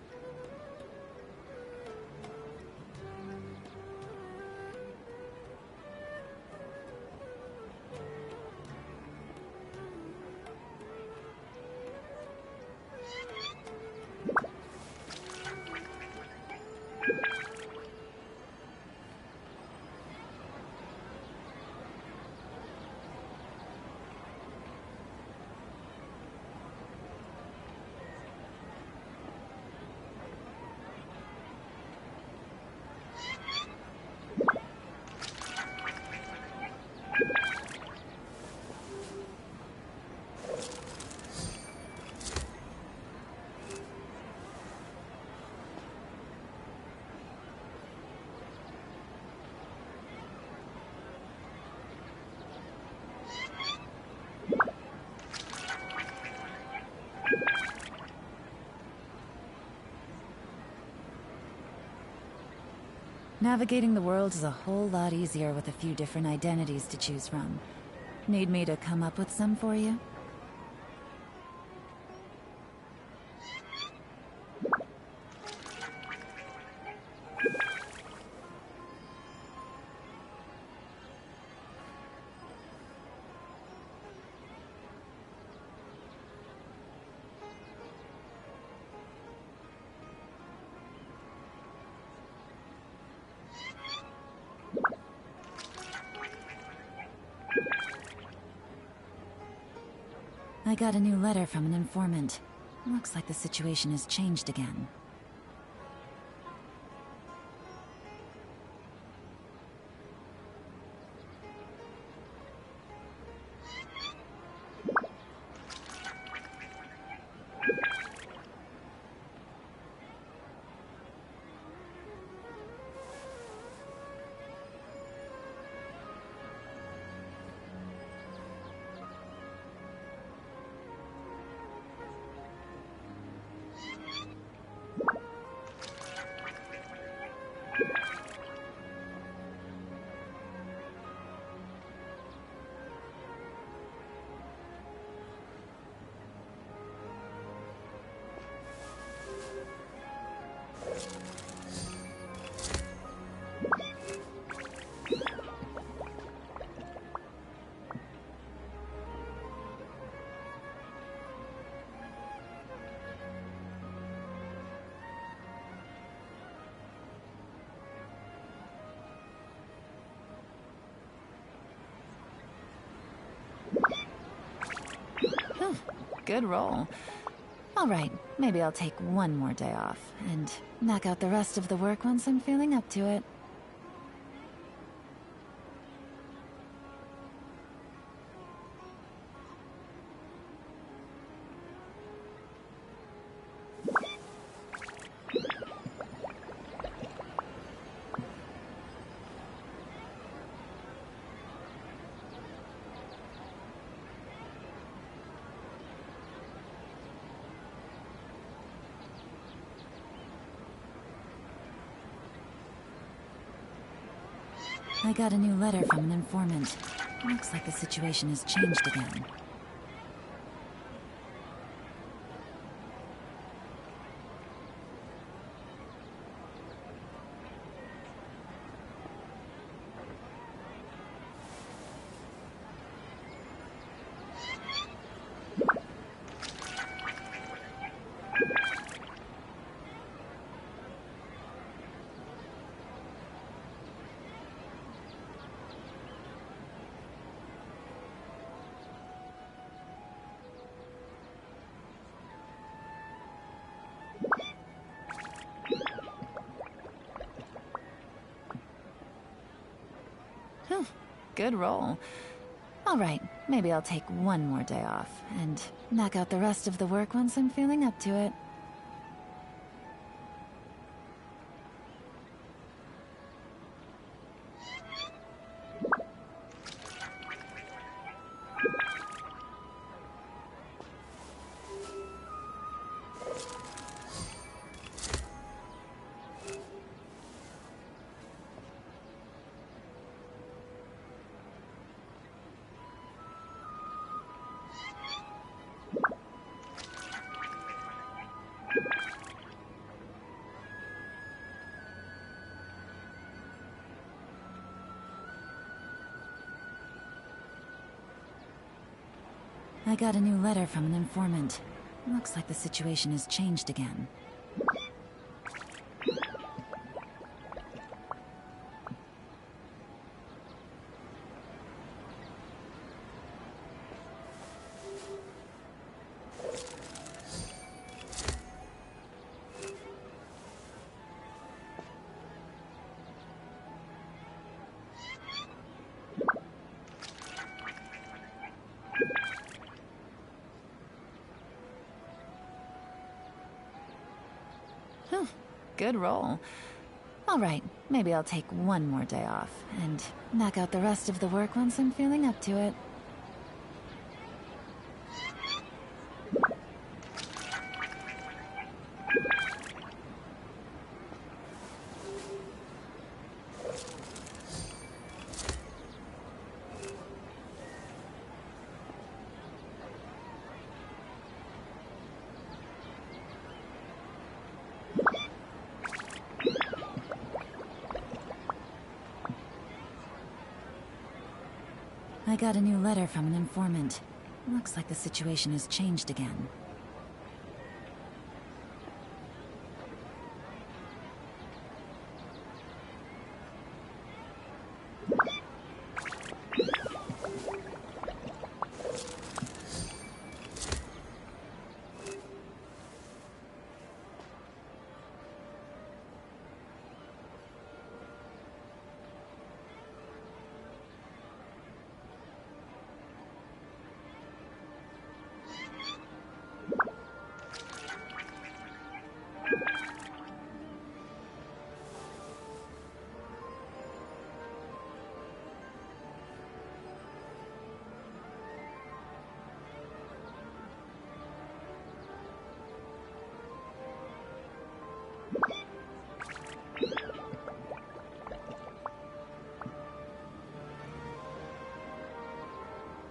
Navigating the world is a whole lot easier with a few different identities to choose from. Need me to come up with some for you? I got a new letter from an informant. Looks like the situation has changed again. Good roll. All right, maybe I'll take one more day off and knock out the rest of the work once I'm feeling up to it. I got a new letter from an informant. Looks like the situation has changed again. good roll. All right, maybe I'll take one more day off and knock out the rest of the work once I'm feeling up to it. I got a new letter from an informant. Looks like the situation has changed again. Good roll. All right, maybe I'll take one more day off and knock out the rest of the work once I'm feeling up to it. I got a new letter from an informant. Looks like the situation has changed again.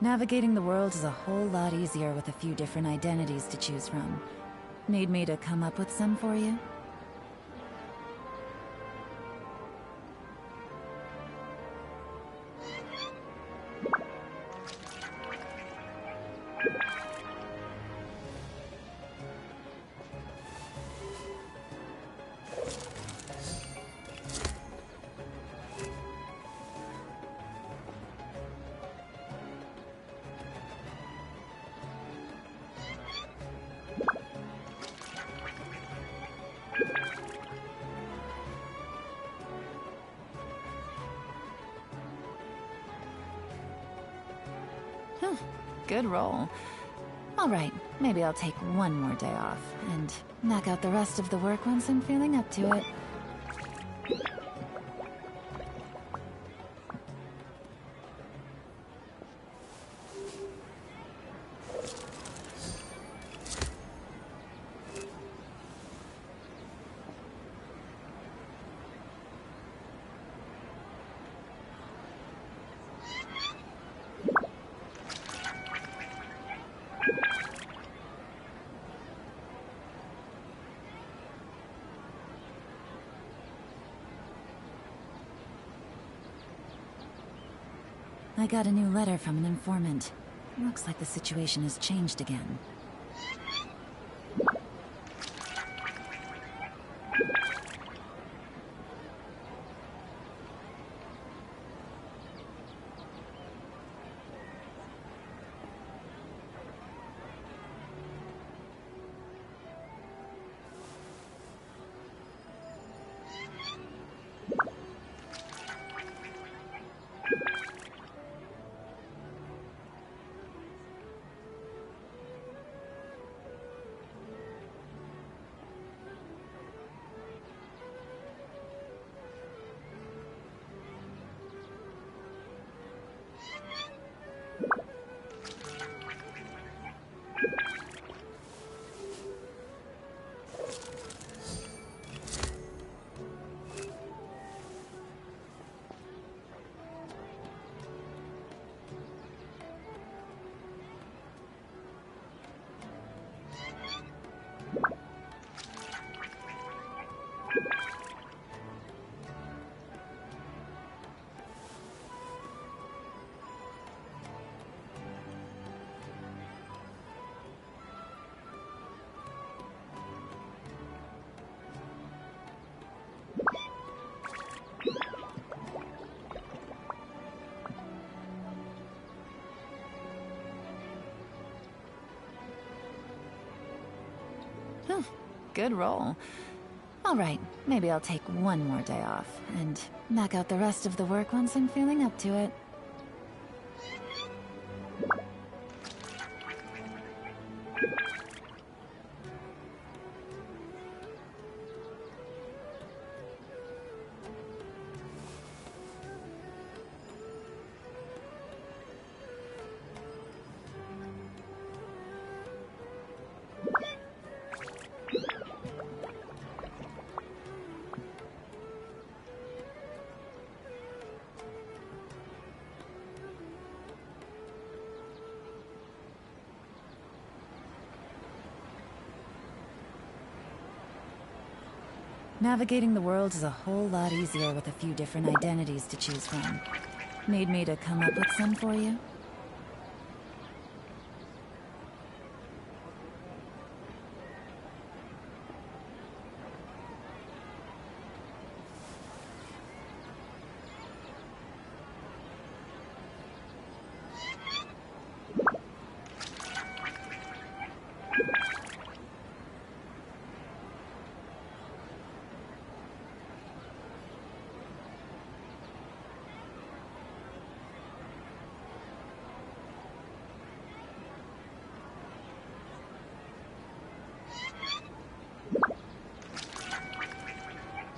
Navigating the world is a whole lot easier with a few different identities to choose from. Need me to come up with some for you? Good roll. All right, maybe I'll take one more day off and knock out the rest of the work once I'm feeling up to it. I got a new letter from an informant. Looks like the situation has changed again. Whew, good roll. All right, maybe I'll take one more day off, and knock out the rest of the work once I'm feeling up to it. Navigating the world is a whole lot easier with a few different identities to choose from. Need me to come up with some for you?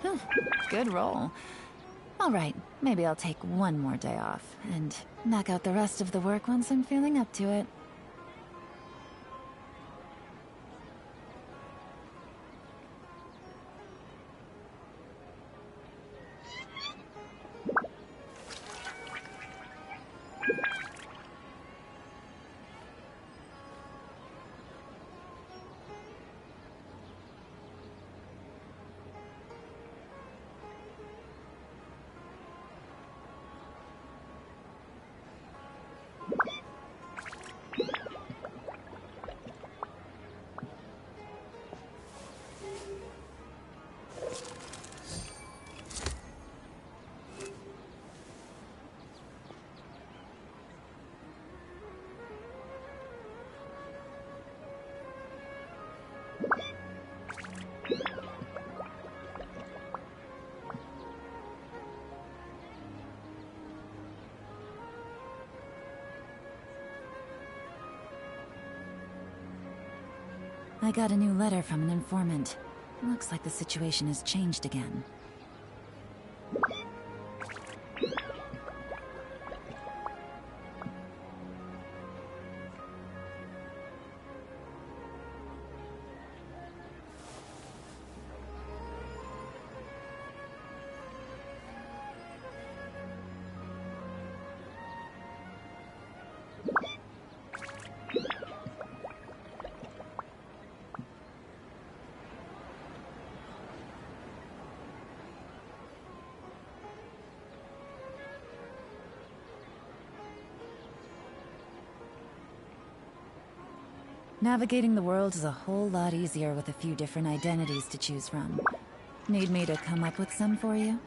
Whew, good roll. All right, maybe I'll take one more day off, and knock out the rest of the work once I'm feeling up to it. I got a new letter from an informant. Looks like the situation has changed again. Navigating the world is a whole lot easier with a few different identities to choose from. Need me to come up with some for you?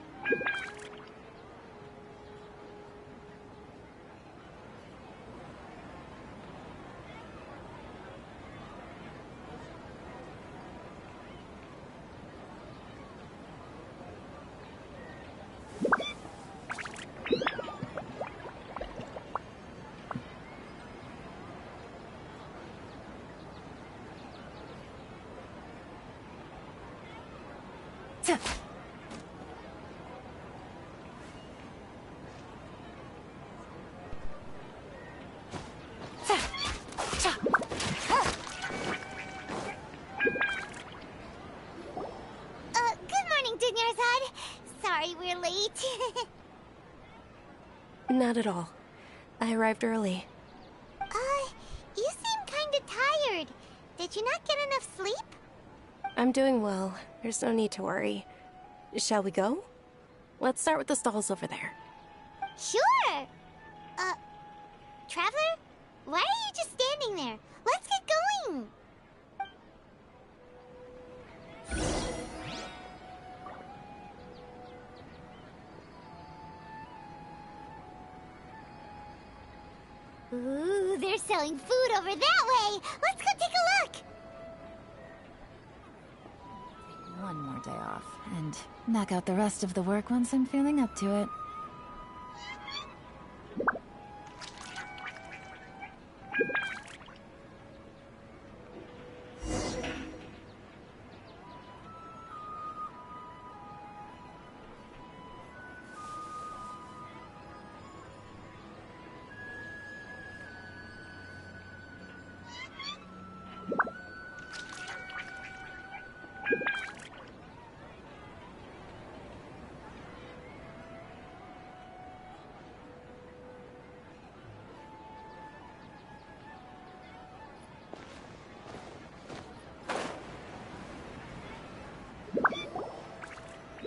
Not at all. I arrived early. You seem kinda tired. Did you not get enough sleep? I'm doing well. There's no need to worry. Shall we go? Let's start with the stalls over there. Sure! Traveler? Why are you just standing there? Let's get going! Ooh, they're selling food over that way! Let's go take a look! off, and knock out the rest of the work once I'm feeling up to it.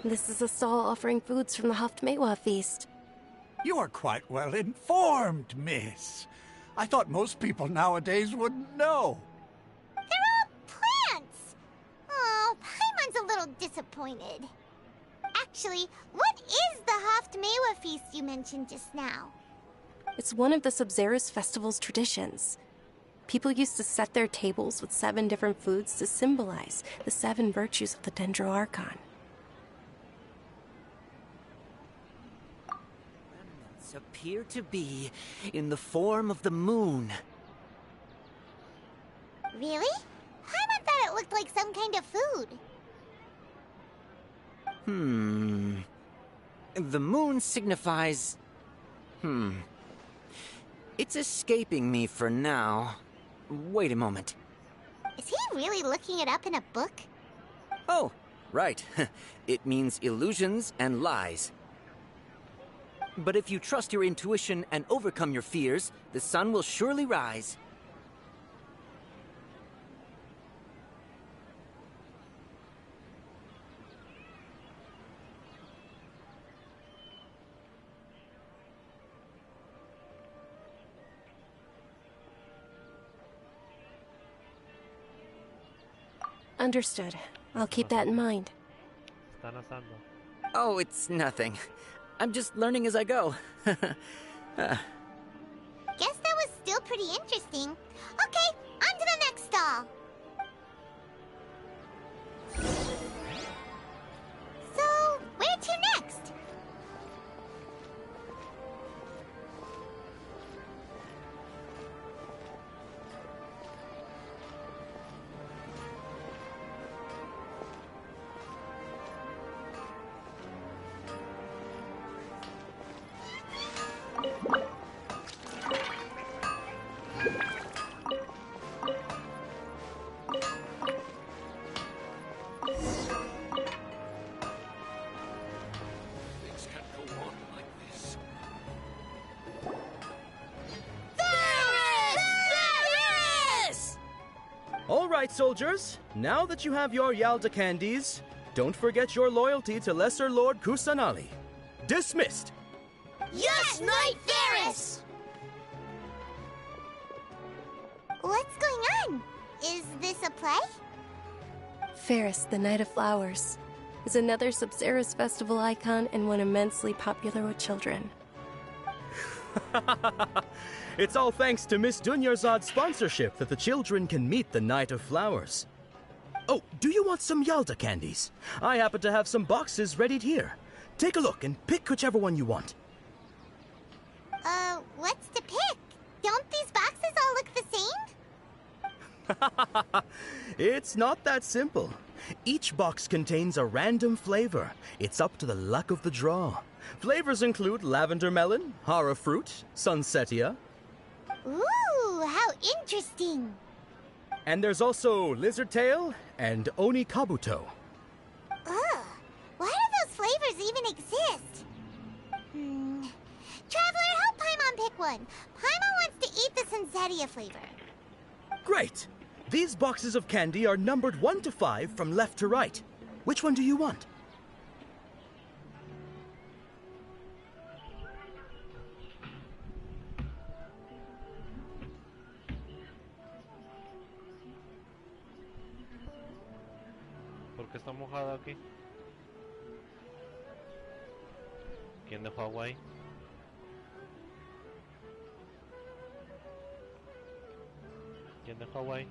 This is a stall offering foods from the Haftmewa feast. You are quite well informed, miss. I thought most people nowadays wouldn't know. They're all plants! Oh, Paimon's a little disappointed. Actually, what is the Haftmewa feast you mentioned just now? It's one of the Sub-Zerus festival's traditions. People used to set their tables with 7 different foods to symbolize the 7 virtues of the Dendroarchon. Appear to be in the form of the moon. Really? Paimon thought it looked like some kind of food. The moon signifies... It's escaping me for now. Wait a moment. Is he really looking it up in a book? Oh, right. It means illusions and lies. But if you trust your intuition and overcome your fears, the sun will surely rise. Understood. I'll keep that in mind. Oh, it's nothing. I'm just learning as I go. Guess that was still pretty interesting. Okay, on to the next stall. So, where to next? All right, soldiers. Now that you have your Yalda candies, don't forget your loyalty to Lesser Lord Kusanali. Dismissed! Yes, Knight Varys! What's going on? Is this a play? Ferris, the Knight of Flowers, is another Sub-Zerus festival icon and one immensely popular with children. It's all thanks to Miss Dunyarzad's sponsorship that the children can meet the Knight of Flowers. Oh, do you want some Yalda candies? I happen to have some boxes ready here. Take a look and pick whichever one you want. What's to pick? Don't these boxes all look the same? It's not that simple. Each box contains a random flavor. It's up to the luck of the draw. Flavors include lavender melon, hara fruit, sunsetia. Ooh, how interesting. And there's also lizard tail and oni kabuto. Ugh, why do those flavors even exist? Traveler, help Paimon pick one. Paimon wants to eat the sunsetia flavor. Great! These boxes of candy are numbered 1 to 5 from left to right. Which one do you want? ¿Por qué está mojada aquí? ¿Quién dejó agua ahí? ¿Quién dejó agua ahí?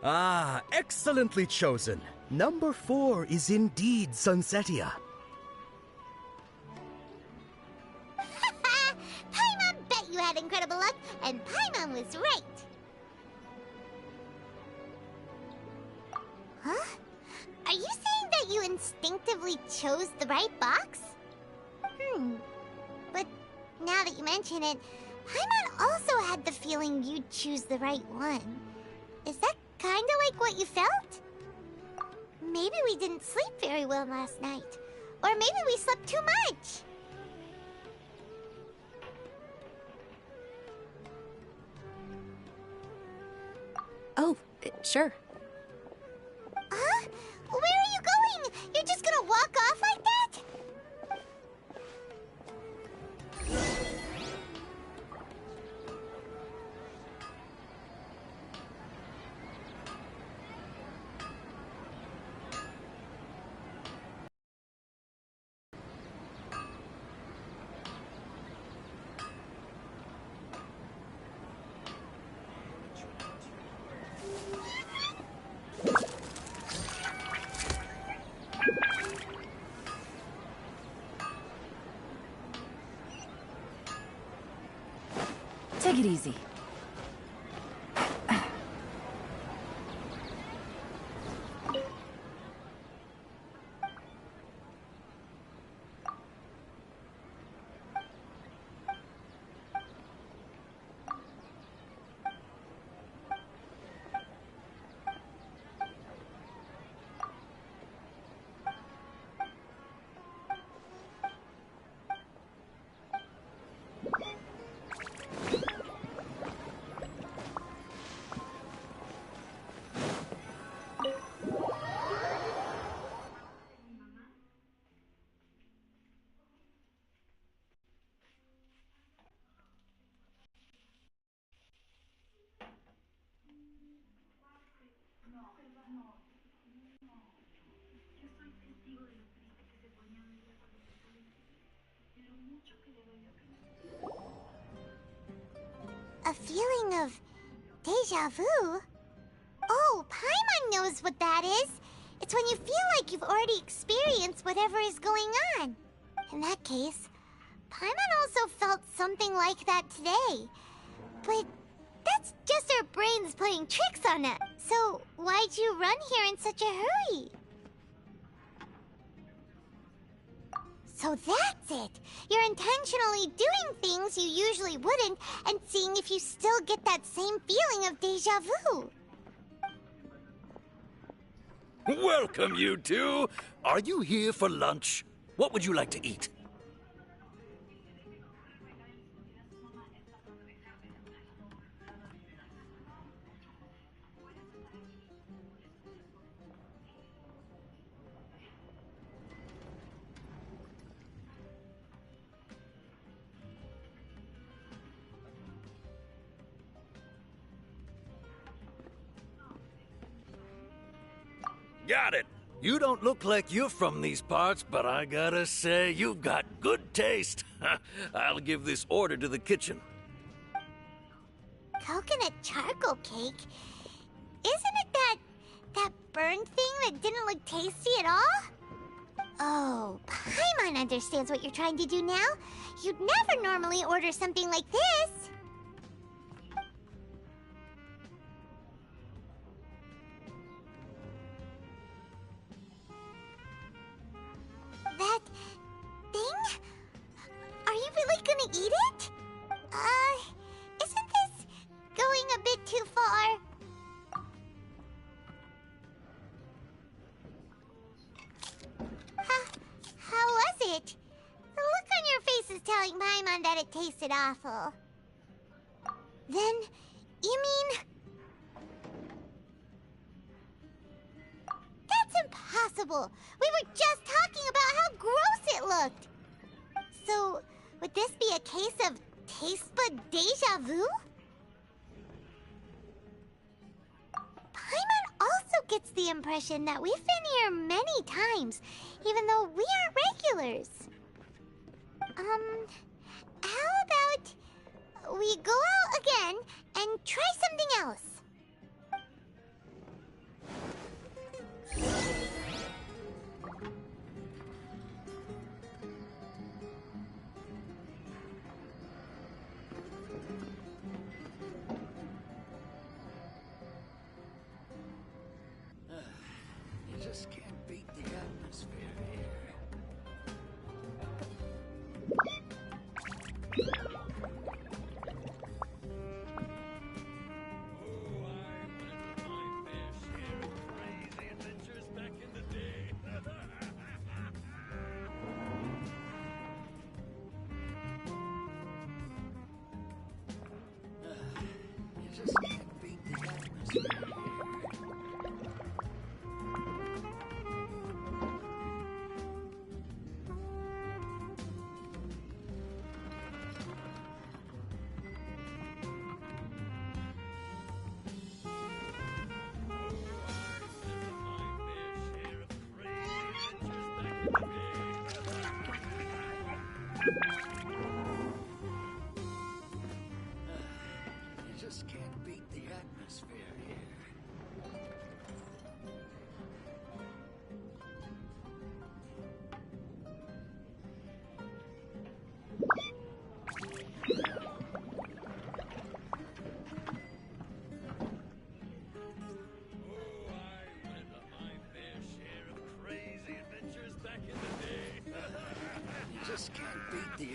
Ah, excellently chosen. Number 4 is indeed Sunsetia. Paimon bet you had incredible luck, and Paimon was right. Huh? Are you saying that you instinctively chose the right box? But now that you mention it, Paimon also had the feeling you'd choose the right one. Is that kinda like what you felt? Maybe we didn't sleep very well last night. Or maybe we slept too much. Oh, sure. Huh? Where are you going? You're just gonna walk off like that? Take it easy. A feeling of deja vu? Oh, Paimon knows what that is. It's when you feel like you've already experienced whatever is going on. In that case, Paimon also felt something like that today. But that's just our brains playing tricks on us. So why'd you run here in such a hurry? So that's it. You're intentionally doing things you usually wouldn't and seeing if you still get that same feeling of deja vu. Welcome, you two. Are you here for lunch? What would you like to eat? Got it. You don't look like you're from these parts, but I gotta say, you've got good taste. I'll give this order to the kitchen. Coconut charcoal cake? Isn't it that burned thing that didn't look tasty at all? Oh, Paimon understands what you're trying to do now. You'd never normally order something like this. That thing? Are you really gonna eat it? Isn't this going a bit too far? How was it? The look on your face is telling Paimon that it tasted awful. Then, you mean... That's impossible! We were just talking about how gross it looked! So, would this be a case of taste bud deja vu? Paimon also gets the impression that we've been here many times, even though we aren't regulars. How about we go out again and try something else?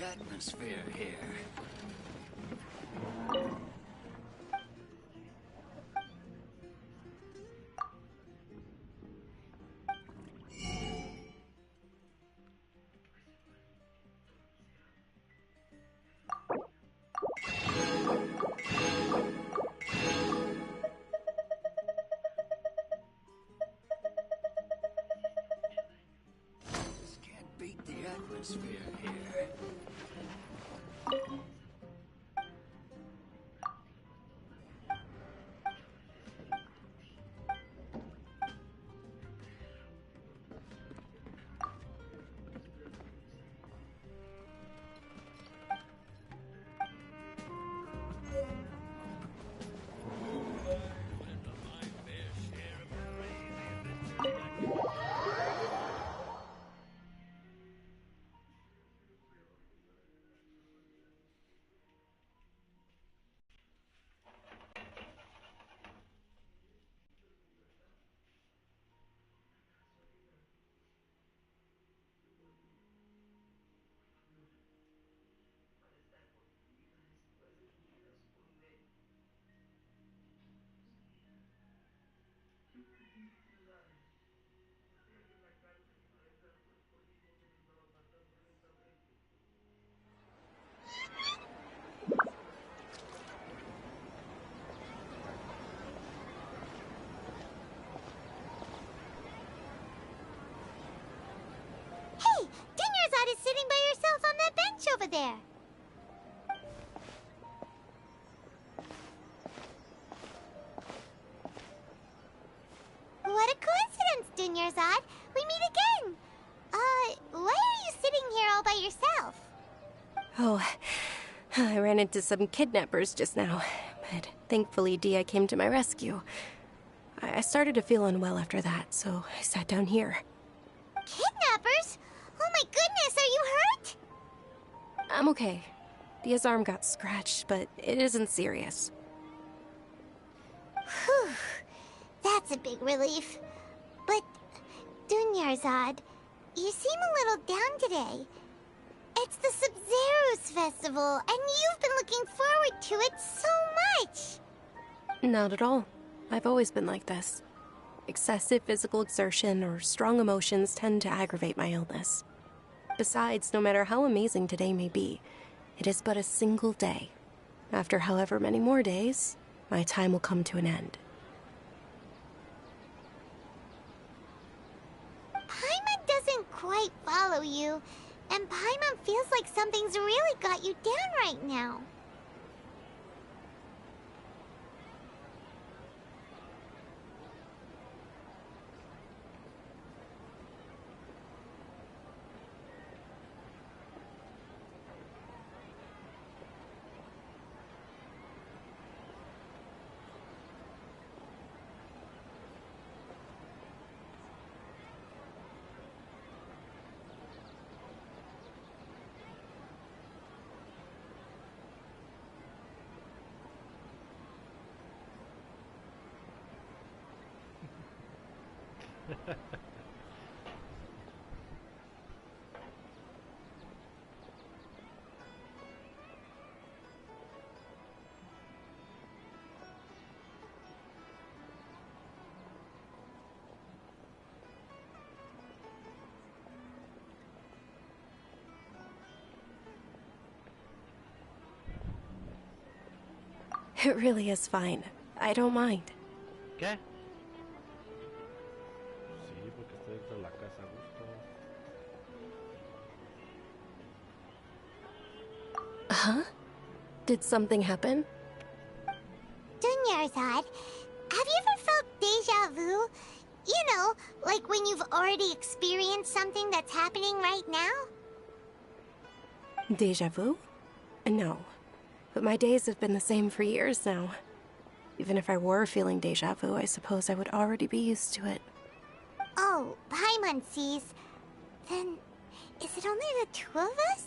atmosphere here. Just can't beat the atmosphere here. Hey, Dinnerzad is sitting by herself on that bench over there. What a coincidence, Dinnerzad. We meet again. Why are you sitting here all by yourself? Oh, I ran into some kidnappers just now, but thankfully Dia came to my rescue. I started to feel unwell after that, so I sat down here. Kidnappers? Oh my goodness, are you hurt? I'm okay. Dia's arm got scratched, but it isn't serious. Whew. That's a big relief. But, Dunyarzad, you seem a little down today. It's the Sub-Zero's festival, and you've been looking forward to it so much. Not at all. I've always been like this. Excessive physical exertion or strong emotions tend to aggravate my illness. Besides, no matter how amazing today may be, it is but a single day. After however many more days, my time will come to an end. Paimon doesn't quite follow you, and Paimon feels like something's really got you down right now. It really is fine. I don't mind. ¿Qué? Sí, porque estoy dentro de la casa a gusto. Huh? Did something happen? Dunyarzad, have you ever felt deja vu? You know, like when you've already experienced something that's happening right now? Deja vu? No. But my days have been the same for years now. Even if I were feeling deja vu, I suppose I would already be used to it. Oh, Paimon sees. Then, is it only the two of us?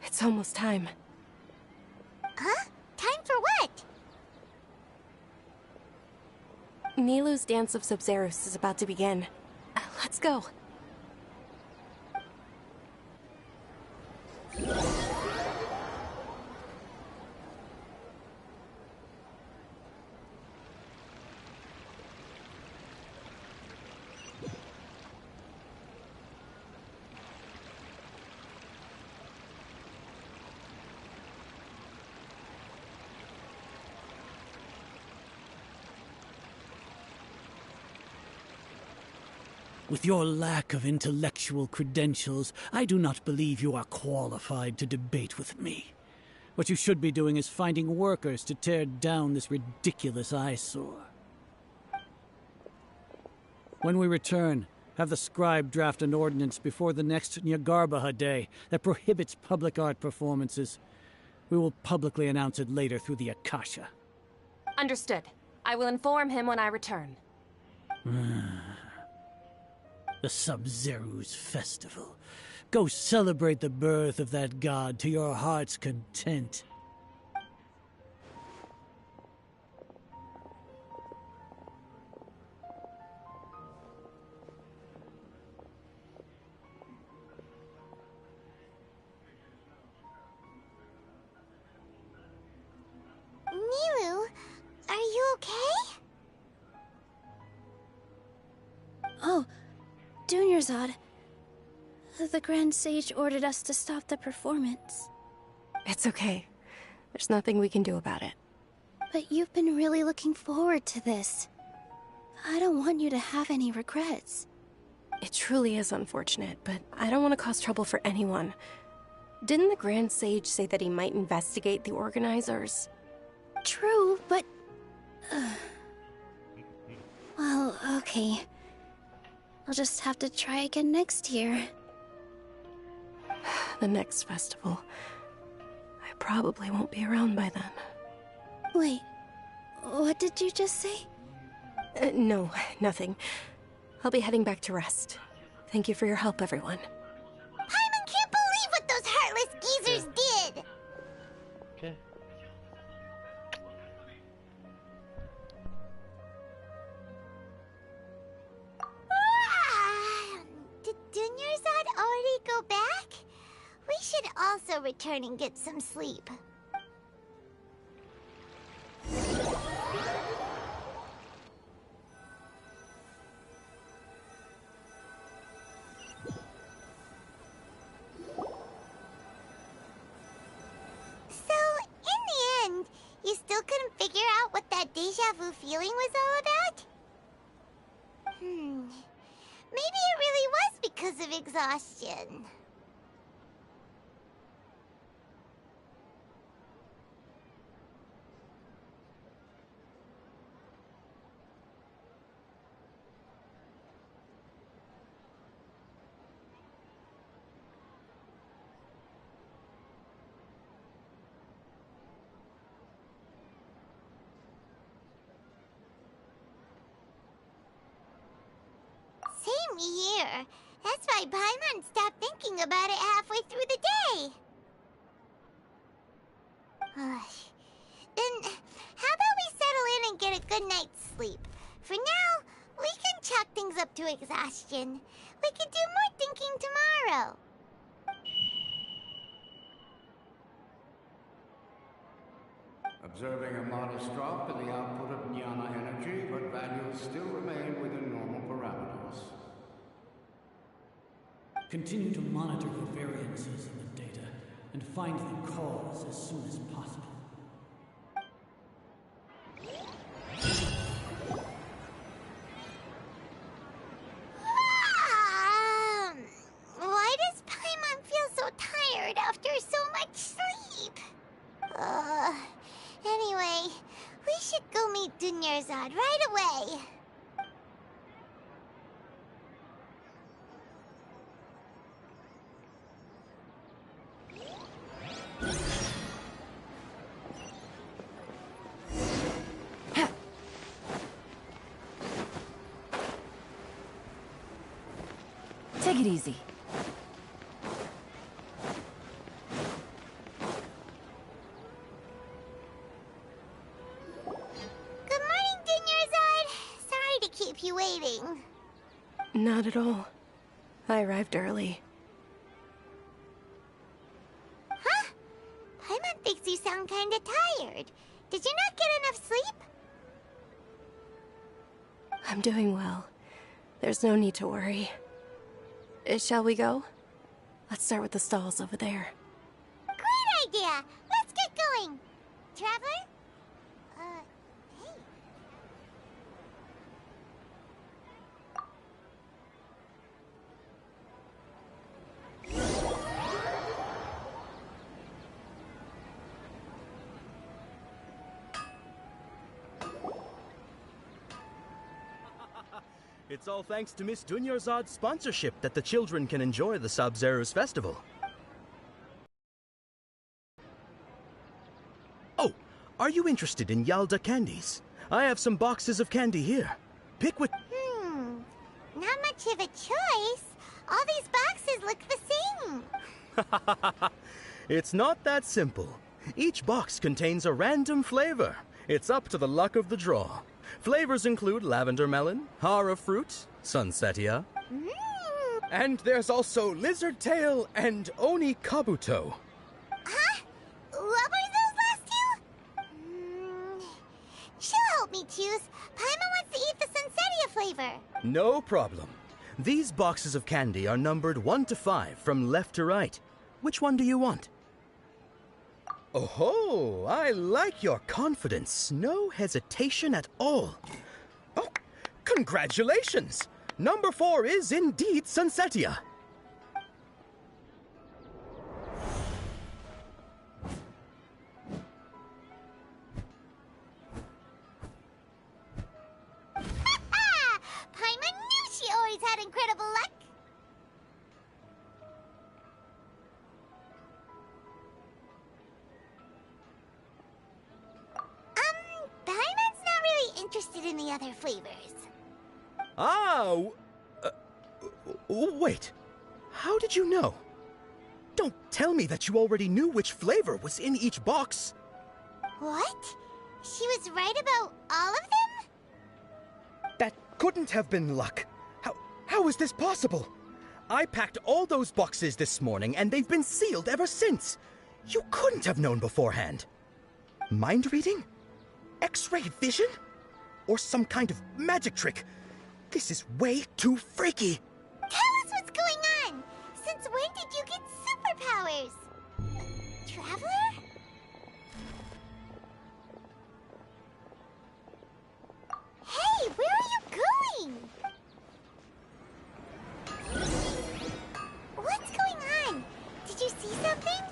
It's almost time. Huh? Time for what? Nilou's Dance of Sub-Zeros is about to begin. Let's go. With your lack of intellectual credentials, I do not believe you are qualified to debate with me. What you should be doing is finding workers to tear down this ridiculous eyesore. When we return, have the scribe draft an ordinance before the next Nyagarbha Day that prohibits public art performances. We will publicly announce it later through the Akasha. Understood. I will inform him when I return. The Sub-Zeru's festival. Go celebrate the birth of that god to your heart's content. Niru, are you okay? Oh, Dunyarzad. The Grand Sage ordered us to stop the performance. It's okay. There's nothing we can do about it. But you've been really looking forward to this. I don't want you to have any regrets. It truly is unfortunate, but I don't want to cause trouble for anyone. Didn't the Grand Sage say that he might investigate the organizers? True, but... Well, okay. I'll just have to try again next year. The next festival. I probably won't be around by then. Wait, what did you just say? No, nothing. I'll be heading back to rest. Thank you for your help, everyone. Paimon can't believe what those heartless geezers did! Okay. Did Dunyarzad already go back? We should also return and get some sleep. So, in the end, you still couldn't figure out what that deja vu feeling was all about? Maybe it really was because of exhaustion. Same here. That's why Paimon stopped thinking about it halfway through the day. Then, how about we settle in and get a good night's sleep? For now, we can chalk things up to exhaustion. We can do more thinking tomorrow. Observing a modest drop in the output of jnana energy, but values still remain within normal parameters. Continue to monitor for variances in the data and find the cause as soon as possible. Why does Paimon feel so tired after so much sleep? Anyway, we should go meet Dunyarzad right away. Take it easy. Good morning, Dunyarzad. Sorry to keep you waiting. Not at all. I arrived early. Huh? Paimon thinks you sound kinda tired. Did you not get enough sleep? I'm doing well. There's no need to worry. Shall we go? Let's start with the stalls over there. Great idea! Let's get going! Traveler? Hey. It's all thanks to Miss Dunyarzad's sponsorship that the children can enjoy the Sub-Zero's festival. Oh, are you interested in Yalda candies? I have some boxes of candy here. Pick what... Not much of a choice. All these boxes look the same. It's not that simple. Each box contains a random flavor. It's up to the luck of the draw. Flavors include lavender melon, hara fruit, sunsetia, and there's also lizard tail and oni kabuto. Huh? What were those last two? She'll help me choose. Paimon wants to eat the sunsetia flavor. No problem. These boxes of candy are numbered 1 to 5 from left to right. Which one do you want? Oh, I like your confidence. No hesitation at all. Oh, congratulations! Number 4 is indeed Sunsetia. Paimon knew she always had incredible luck. Paimon's not really interested in the other flavors. Wait. How did you know? Don't tell me that you already knew which flavor was in each box. What? She was right about all of them? That couldn't have been luck. How is this possible? I packed all those boxes this morning and they've been sealed ever since. You couldn't have known beforehand. Mind reading? X-ray vision? Or some kind of magic trick? This is way too freaky. Tell us what's going on. Since when did you get superpowers? Traveler? Hey, where are you going? What's going on? Did you see something?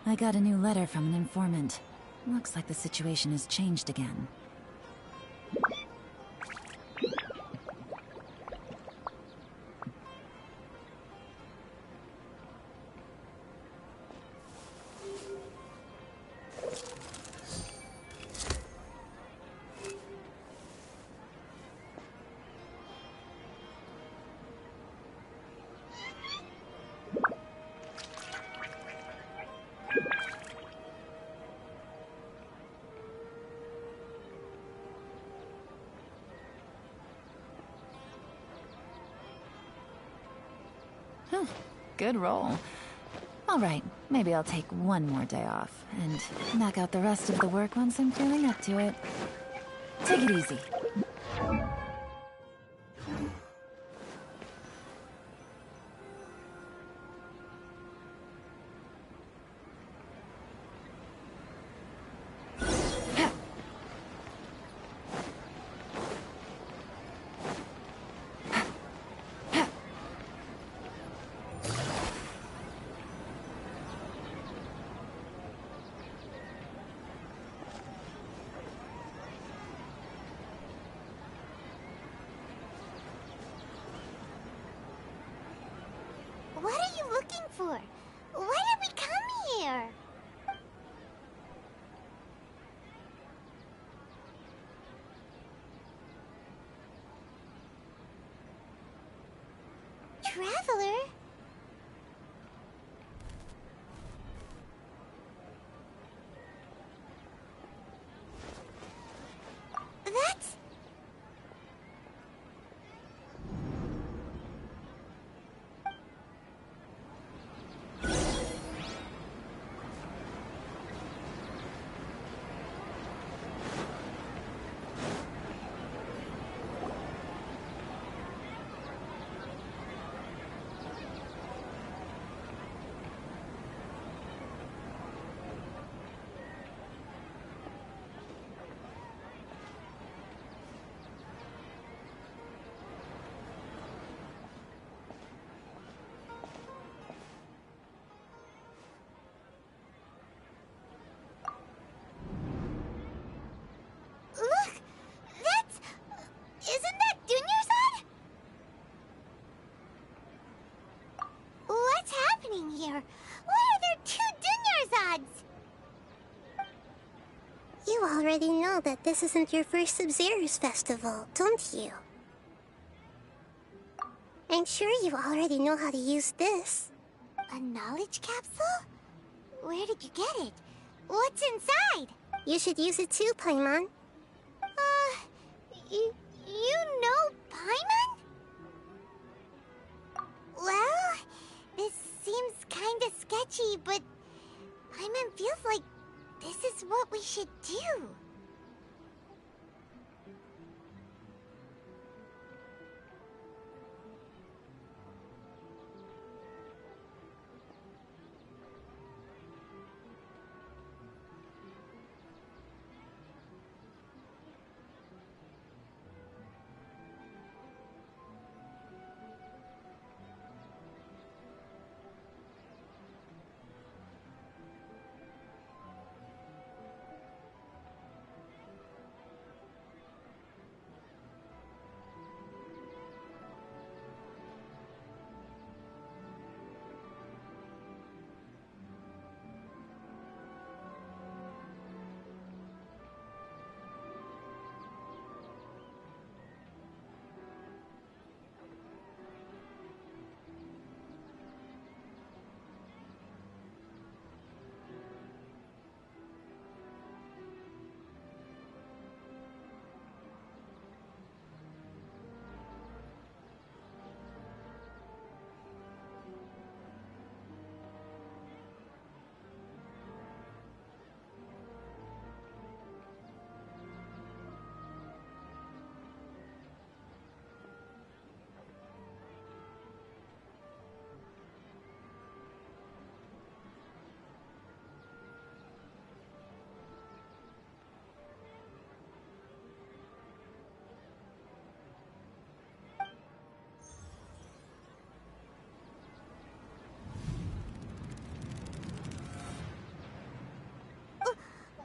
I got a new letter from an informant. Looks like the situation has changed again. Good roll. All right, maybe I'll take one more day off and knock out the rest of the work once I'm feeling up to it. Take it easy. What are you looking for? Why did we come here? traveler. That's... Look! That's... Isn't that Dunyarzad? What's happening here? Why are there two Dunyarzads? You already know that this isn't your first Sub-Zero's festival, don't you? I'm sure you already know how to use this. A knowledge capsule? Where did you get it? What's inside? You should use it too, Paimon. You know Paimon? Well, this seems kinda sketchy, but Paimon feels like this is what we should do.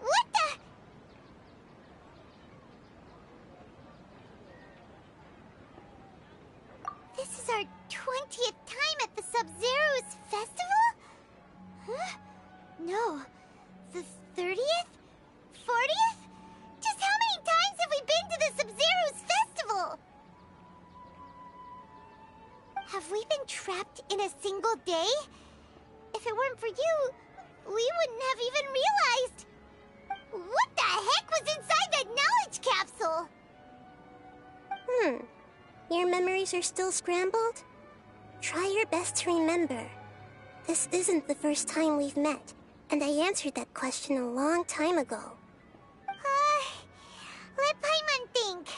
What the? This is our 20th time at the Sub-Zero's festival? Huh? No. The 30th? 40th? Just how many times have we been to the Sub-Zero's festival? Have we been trapped in a single day? If it weren't for you, we wouldn't have even realized. What the heck was inside that knowledge capsule? Your memories are still scrambled? Try your best to remember. This isn't the first time we've met, and I answered that question a long time ago. Let Paimon think.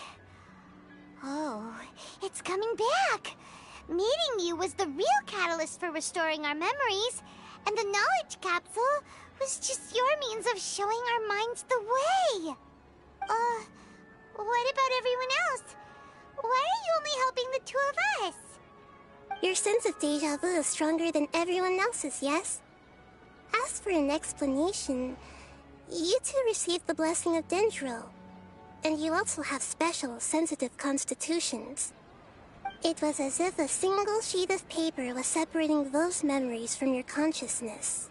Oh, it's coming back. Meeting you was the real catalyst for restoring our memories, and the knowledge capsule was just your means of showing our minds the way. What about everyone else? Why are you only helping the two of us? Your sense of deja vu is stronger than everyone else's, yes? As for an explanation, you two received the blessing of Dendro, and you also have special, sensitive constitutions. It was as if a single sheet of paper was separating those memories from your consciousness.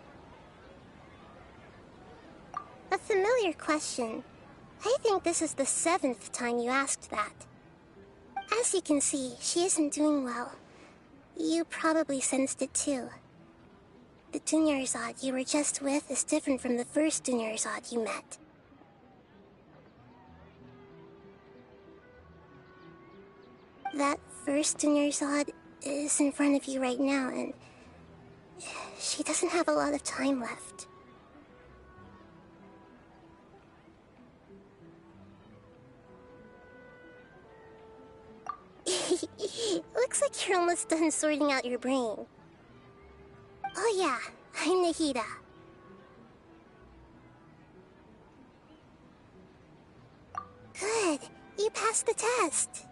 A familiar question. I think this is the 7th time you asked that. As you can see, she isn't doing well. You probably sensed it too. The Dunyarzad you were just with is different from the first Dunyarzad you met. That first Dunyarzad is in front of you right now, and she doesn't have a lot of time left. Looks like you're almost done sorting out your brain. Oh yeah, I'm Nahida. Good, you passed the test.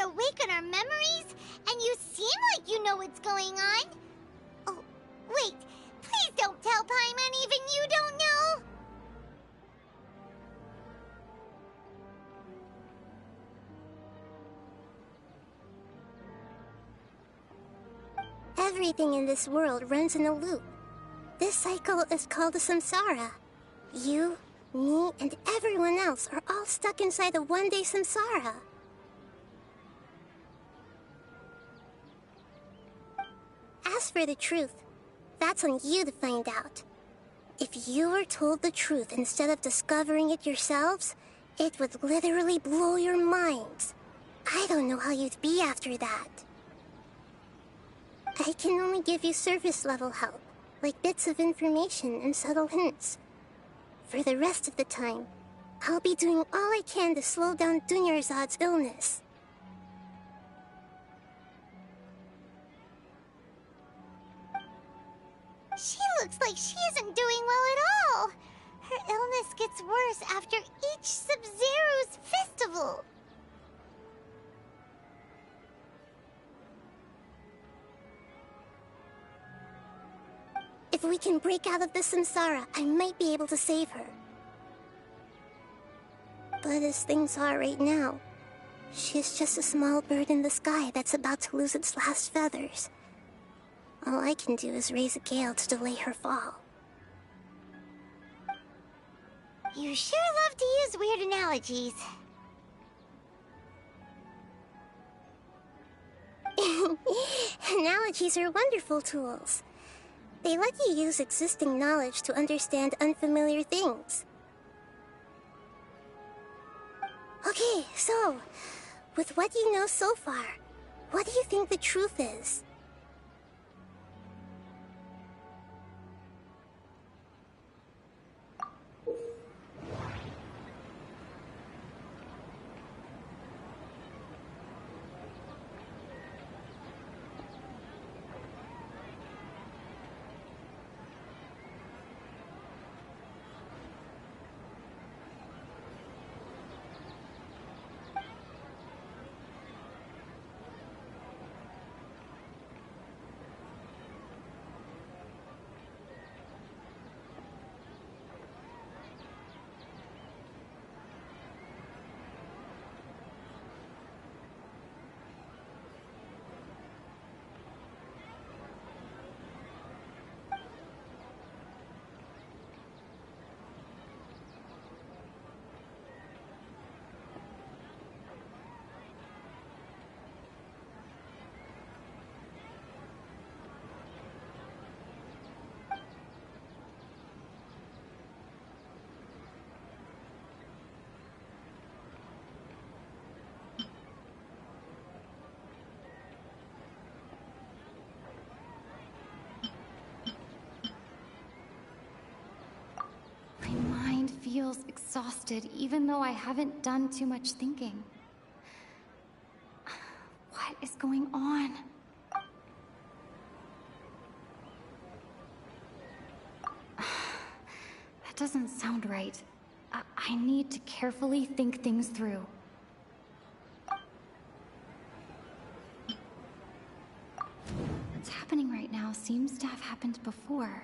to awaken our memories? And you seem like you know what's going on. Oh, wait. Please don't tell Paimon even you don't know. Everything in this world runs in a loop. This cycle is called the samsara. You, me, and everyone else are all stuck inside the one-day samsara. As for the truth, that's on you to find out. If you were told the truth instead of discovering it yourselves, it would literally blow your minds. I don't know how you'd be after that. I can only give you surface-level help, like bits of information and subtle hints. For the rest of the time, I'll be doing all I can to slow down Dunyarzad's illness. She looks like she isn't doing well at all. Her illness gets worse after each Sub-Zero's festival. If we can break out of the samsara, I might be able to save her. But as things are right now, she's just a small bird in the sky that's about to lose its last feathers. All I can do is raise a gale to delay her fall. You sure love to use weird analogies. Analogies are wonderful tools. They let you use existing knowledge to understand unfamiliar things. Okay, so, with what you know so far, what do you think the truth is? Feels exhausted, even though I haven't done too much thinking. What is going on? That doesn't sound right. I need to carefully think things through. What's happening right now seems to have happened before.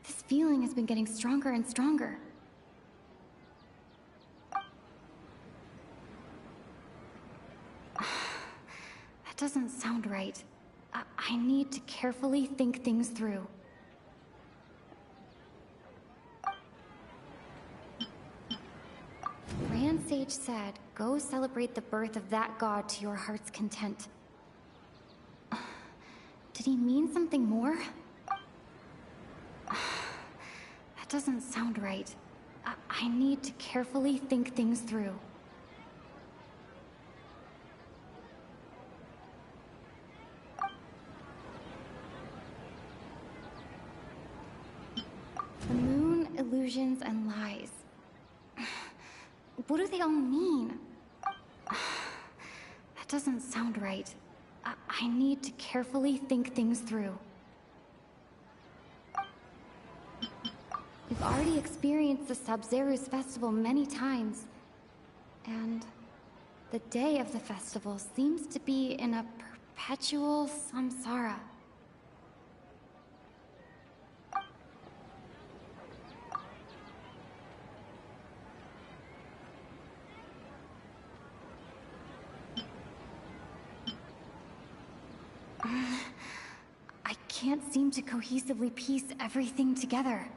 This feeling has been getting stronger and stronger. That doesn't sound right. I need to carefully think things through. Grand Sage said, go celebrate the birth of that god to your heart's content. Did he mean something more? That doesn't sound right. I need to carefully think things through. The moon, illusions, and lies. What do they all mean? That doesn't sound right. I need to carefully think things through. We've already experienced the Sub-Zero's festival many times. And The day of the festival seems to be in a perpetual samsara. I can't seem to cohesively piece everything together.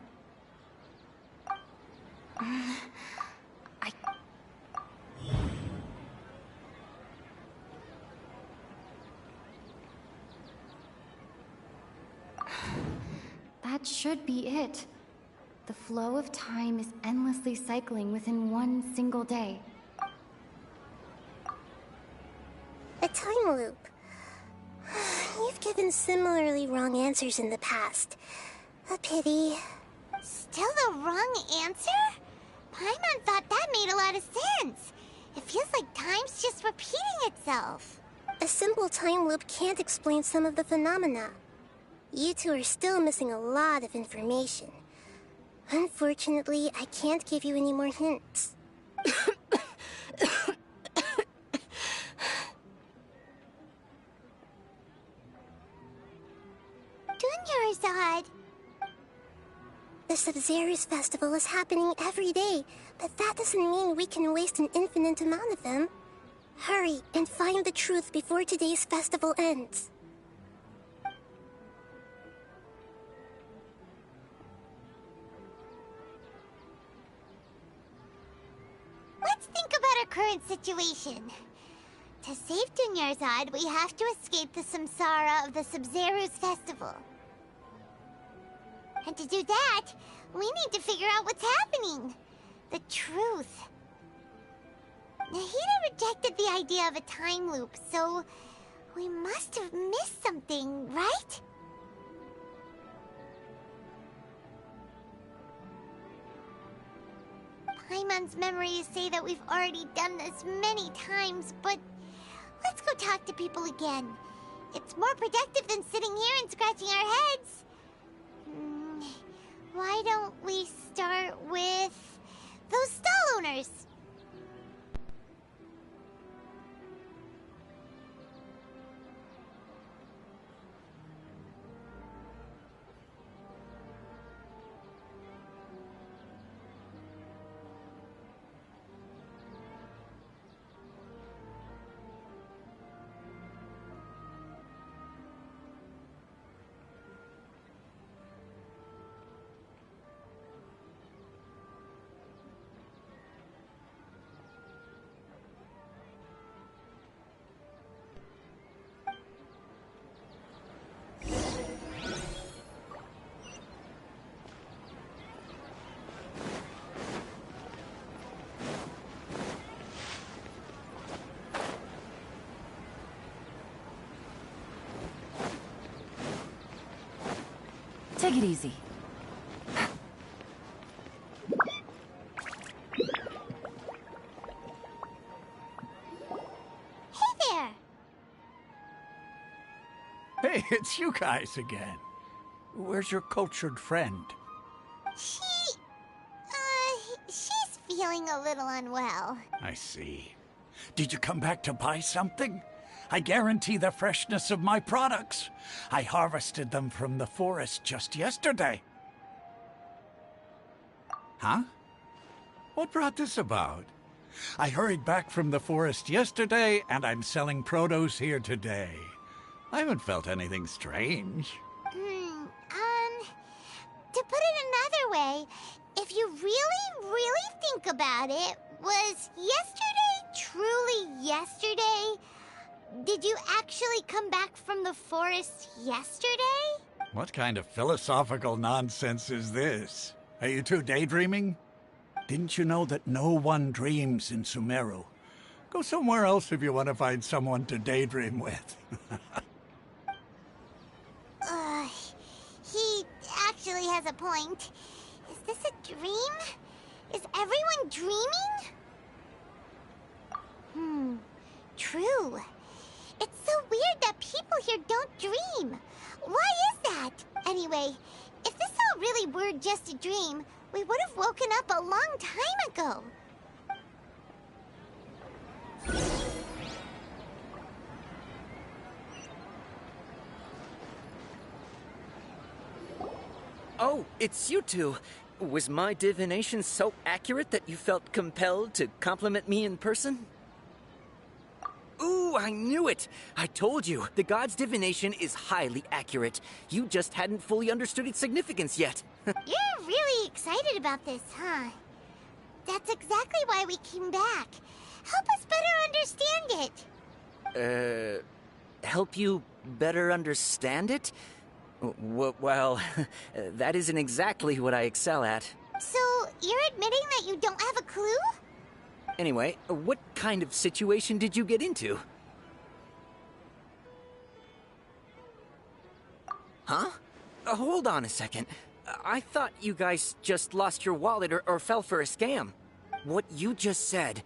That should be it. The flow of time is endlessly cycling within one single day. A time loop. You've given similarly wrong answers in the past. A pity. Still the wrong answer? Paimon thought that made a lot of sense. It feels like time's just repeating itself. A simple time loop can't explain some of the phenomena. You two are still missing a lot of information. Unfortunately, I can't give you any more hints. Dunyarzad! The Sub-Zero's festival is happening every day, but that doesn't mean we can waste an infinite amount of them. Hurry and find the truth before today's festival ends. Let's think about our current situation. To save Dunyarzad, we have to escape the samsara of the Sub-Zero's festival. And to do that, we need to figure out what's happening. The truth. Nahida rejected the idea of a time loop, so we must have missed something, right? Paimon's memories say that we've already done this many times, but let's go talk to people again. It's more productive than sitting here and scratching our heads. Why don't we start with those stall owners? Take it easy. Hey there! Hey, it's you guys again. Where's your cultured friend? She's feeling a little unwell. I see. Did you come back to buy something? I guarantee the freshness of my products. I harvested them from the forest just yesterday. Huh? What brought this about? I hurried back from the forest yesterday, and I'm selling produce here today. I haven't felt anything strange. To put it another way, if you really think about it, was yesterday truly yesterday? Did you actually come back from the forest yesterday? What kind of philosophical nonsense is this? Are you two daydreaming? Didn't you know that no one dreams in Sumeru? Go somewhere else if you want to find someone to daydream with. He actually has a point. Is this a dream? Is everyone dreaming? True. It's so weird that people here don't dream. Why is that? Anyway, if this all really were just a dream, we would have woken up a long time ago. Oh, it's you two. Was my divination so accurate that you felt compelled to compliment me in person? Ooh, I knew it! I told you, the god's divination is highly accurate. You just hadn't fully understood its significance yet. You're really excited about this, huh? That's exactly why we came back. Help us better understand it. Help you better understand it? Well, that isn't exactly what I excel at. So, you're admitting that you don't have a clue? Anyway, what kind of situation did you get into? Huh? Hold on a second. I thought you guys just lost your wallet or fell for a scam. What you just said...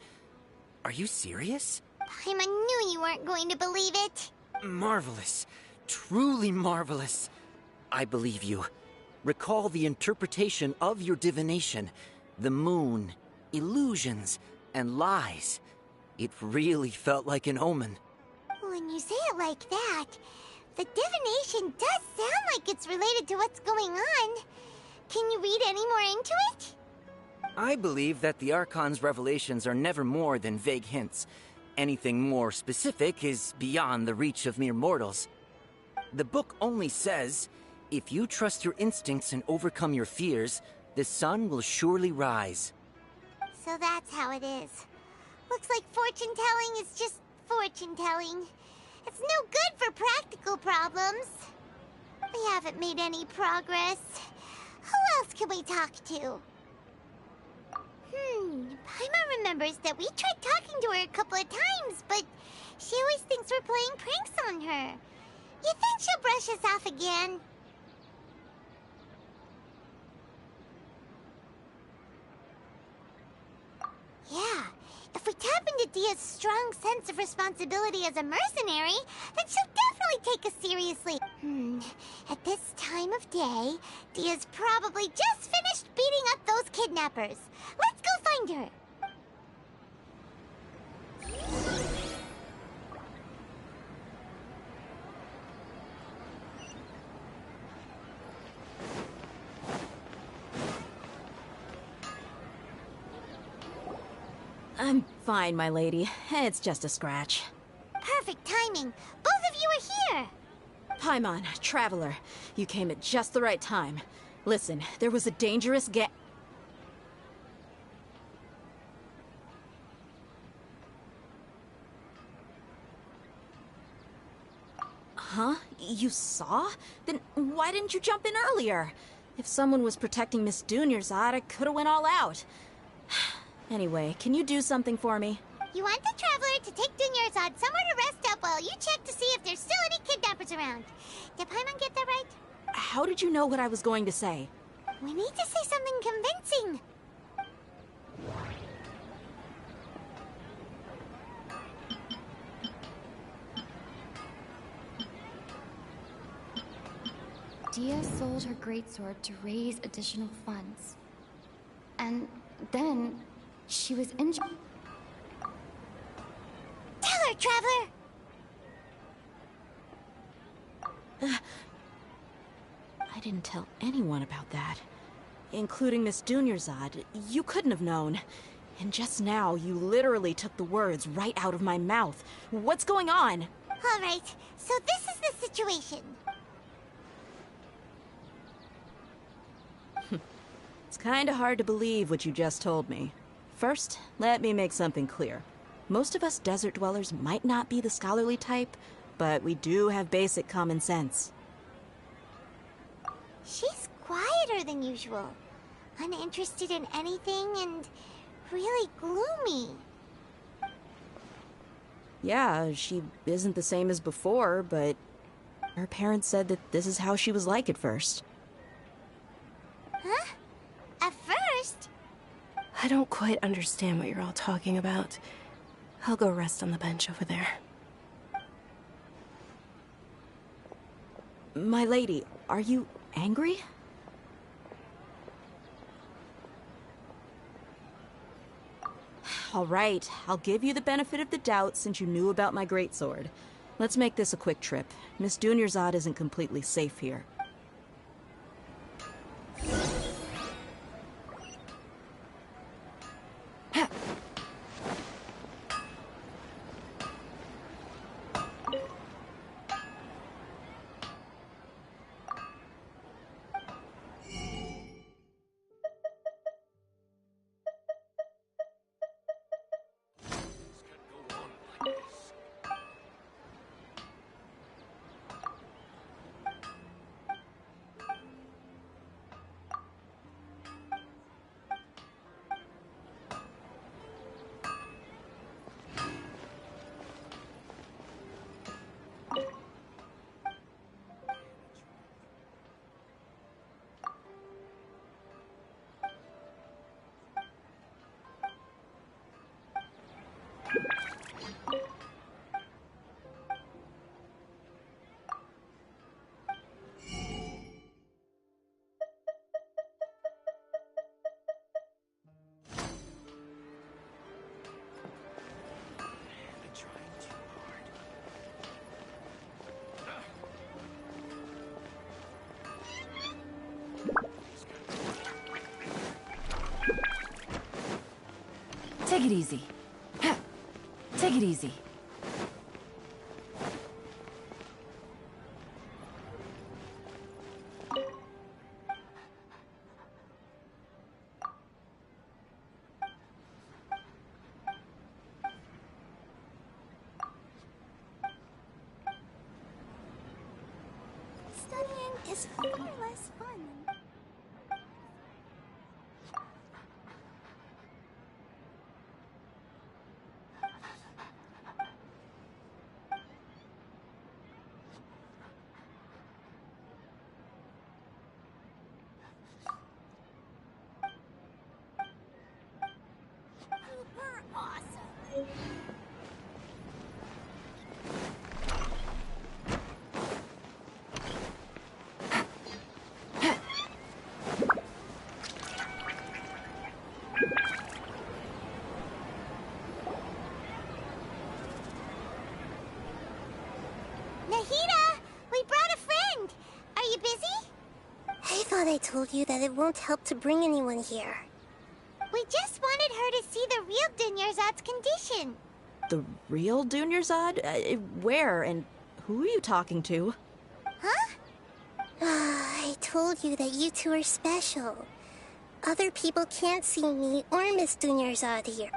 Are you serious? Paimon knew you weren't going to believe it. Marvelous. Truly marvelous. I believe you. Recall the interpretation of your divination. The moon, illusions, and lies. It really felt like an omen. When you say it like that, the divination does sound like it's related to what's going on. Can you read any more into it? I believe that the Archon's revelations are never more than vague hints. Anything more specific is beyond the reach of mere mortals. The book only says, if you trust your instincts and overcome your fears, the sun will surely rise. So that's how it is. Looks like fortune-telling is just fortune-telling. It's no good for practical problems. We haven't made any progress. Who else can we talk to? Paimon remembers that we tried talking to her a couple of times, but she always thinks we're playing pranks on her. You think she'll brush us off again? Yeah, if we tap into Dia's strong sense of responsibility as a mercenary, then she'll definitely take us seriously. At this time of day, Dia's probably just finished beating up those kidnappers. Let's go find her. I'm fine, my lady. It's just a scratch. Perfect timing. Both of you are here. Paimon, Traveler, you came at just the right time. Listen, there was a dangerous Huh? You saw? Then why didn't you jump in earlier? If someone was protecting Miss Dunyarzad, I could have went all out. Anyway, can you do something for me? You want the Traveler to take Dunyarzad somewhere to rest up while you check to see if there's still any kidnappers around. Did Paimon get that right? How did you know what I was going to say? We need to say something convincing. Dia sold her greatsword to raise additional funds. And then she was injured. Tell her, Traveler! I didn't tell anyone about that. Including Miss Dunyarzad. You couldn't have known. And just now, you literally took the words right out of my mouth. What's going on? All right, so this is the situation. It's kinda hard to believe what you just told me. First, let me make something clear. Most of us desert dwellers might not be the scholarly type, but we do have basic common sense. She's quieter than usual. Uninterested in anything and really gloomy. Yeah, she isn't the same as before, but her parents said that this is how she was like at first. Huh? At first? I don't quite understand what you're all talking about. I'll go rest on the bench over there. My lady, are you angry? All right, I'll give you the benefit of the doubt since you knew about my greatsword. Let's make this a quick trip. Miss Dunyarzad isn't completely safe here. Take it easy. Take it easy. Studying is far less fun. Super awesome. Nahida, we brought a friend. Are you busy? I thought I told you that it won't help to bring anyone here. We just wanted her to see the real Dunyarzad's condition. The real Dunyarzad? Where and who are you talking to? Huh? I told you that you two are special. Other people can't see me or Miss Dunyarzad here.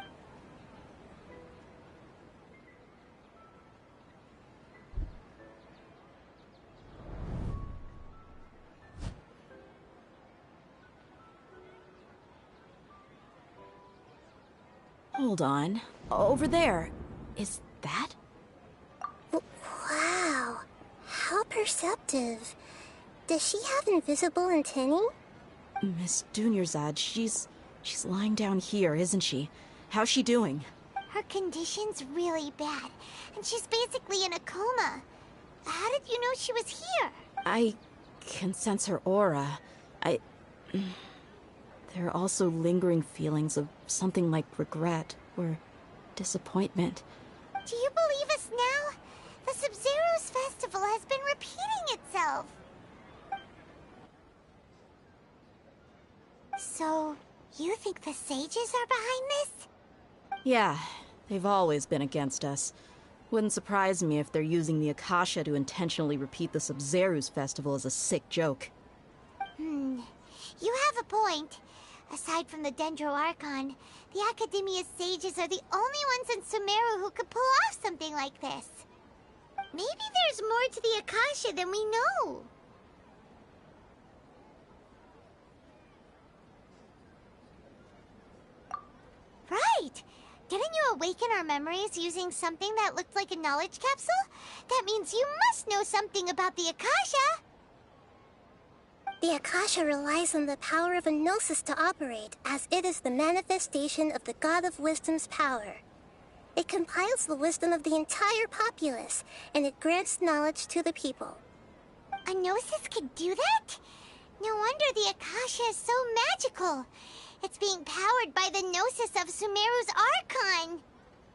Hold on. Over there. Is that? Wow. How perceptive. Does she have invisible antennae? Miss Dunyarzad, she's lying down here, isn't she? How's she doing? Her condition's really bad, and she's basically in a coma. How did you know she was here? I can sense her aura. There are also lingering feelings of something like regret or disappointment. Do you believe us now? The Sub-Zero's festival has been repeating itself. So, you think the sages are behind this? Yeah, they've always been against us. Wouldn't surprise me if they're using the Akasha to intentionally repeat the Sub-Zero's festival as a sick joke. You have a point. Aside from the Dendro Archon, the Academia's sages are the only ones in Sumeru who could pull off something like this. Maybe there's more to the Akasha than we know. Right! Didn't you awaken our memories using something that looked like a knowledge capsule? That means you must know something about the Akasha! The Akasha relies on the power of a gnosis to operate, as it is the manifestation of the God of Wisdom's power. It compiles the wisdom of the entire populace, and it grants knowledge to the people. A gnosis could do that? No wonder the Akasha is so magical. It's being powered by the gnosis of Sumeru's Archon.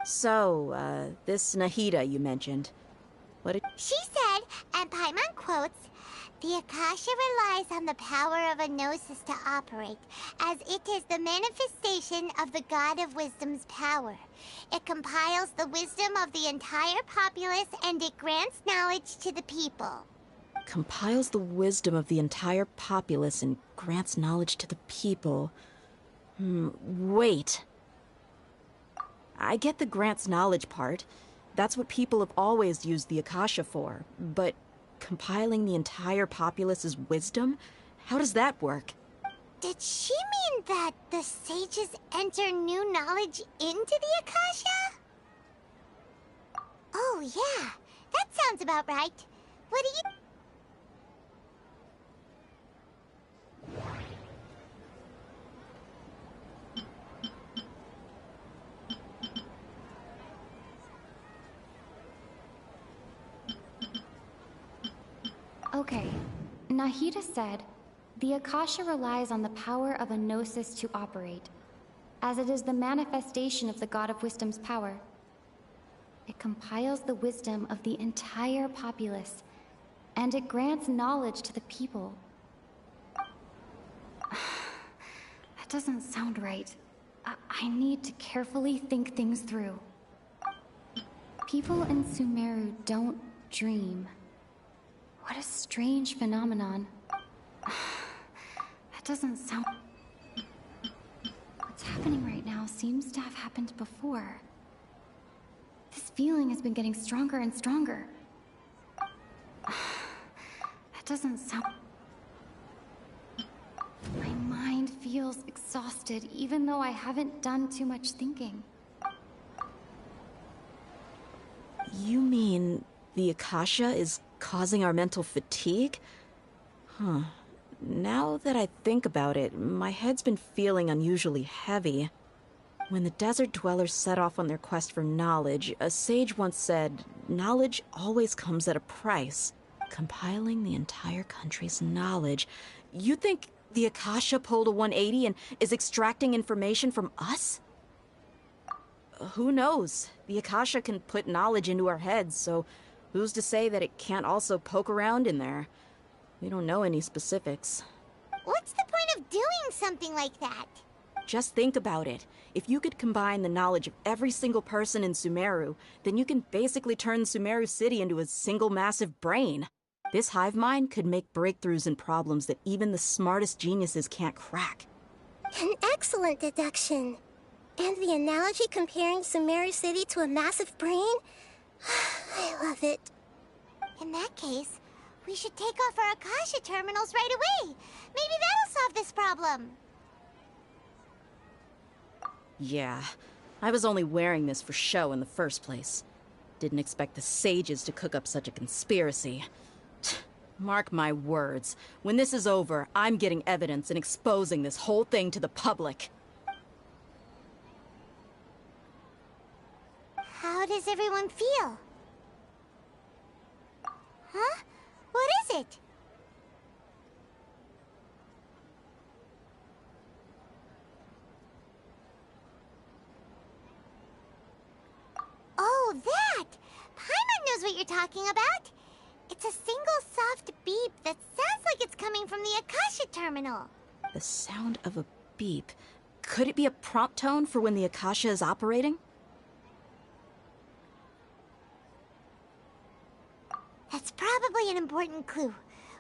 So, this Nahida you mentioned. What did... She said, and Paimon quotes, "The Akasha relies on the power of a gnosis to operate, as it is the manifestation of the God of Wisdom's power. It compiles the wisdom of the entire populace, and it grants knowledge to the people." Compiles the wisdom of the entire populace and grants knowledge to the people. Wait. I get the grants knowledge part. That's what people have always used the Akasha for. But compiling the entire populace's wisdom? How does that work? Did she mean that the sages enter new knowledge into the Akasha? Oh, yeah. That sounds about right. What do you... Okay, Nahida said, the Akasha relies on the power of a gnosis to operate, as it is the manifestation of the God of Wisdom's power. It compiles the wisdom of the entire populace, and it grants knowledge to the people. That doesn't sound right. I need to carefully think things through. People in Sumeru don't dream. What a strange phenomenon. That doesn't sound... What's happening right now seems to have happened before. This feeling has been getting stronger and stronger. That doesn't sound... My mind feels exhausted, even though I haven't done too much thinking. You mean the Akasha is causing our mental fatigue? Huh. Now that I think about it, my head's been feeling unusually heavy. When the desert dwellers set off on their quest for knowledge, a sage once said, knowledge always comes at a price. Compiling the entire country's knowledge. You think the Akasha pulled a 180 and is extracting information from us? Who knows? The Akasha can put knowledge into our heads, so who's to say that it can't also poke around in there? We don't know any specifics. What's the point of doing something like that? Just think about it. If you could combine the knowledge of every single person in Sumeru, then you can basically turn Sumeru City into a single massive brain. This hive mind could make breakthroughs in problems that even the smartest geniuses can't crack. An excellent deduction. And the analogy comparing Sumeru City to a massive brain? I love it. In that case, we should take off our Akasha terminals right away. Maybe that'll solve this problem. Yeah, I was only wearing this for show in the first place. Didn't expect the sages to cook up such a conspiracy. Mark my words, when this is over, I'm getting evidence and exposing this whole thing to the public. How does everyone feel? Huh? What is it? Oh, that! Paimon knows what you're talking about. It's a single soft beep that sounds like it's coming from the Akasha terminal. The sound of a beep. Could it be a prompt tone for when the Akasha is operating? That's probably an important clue.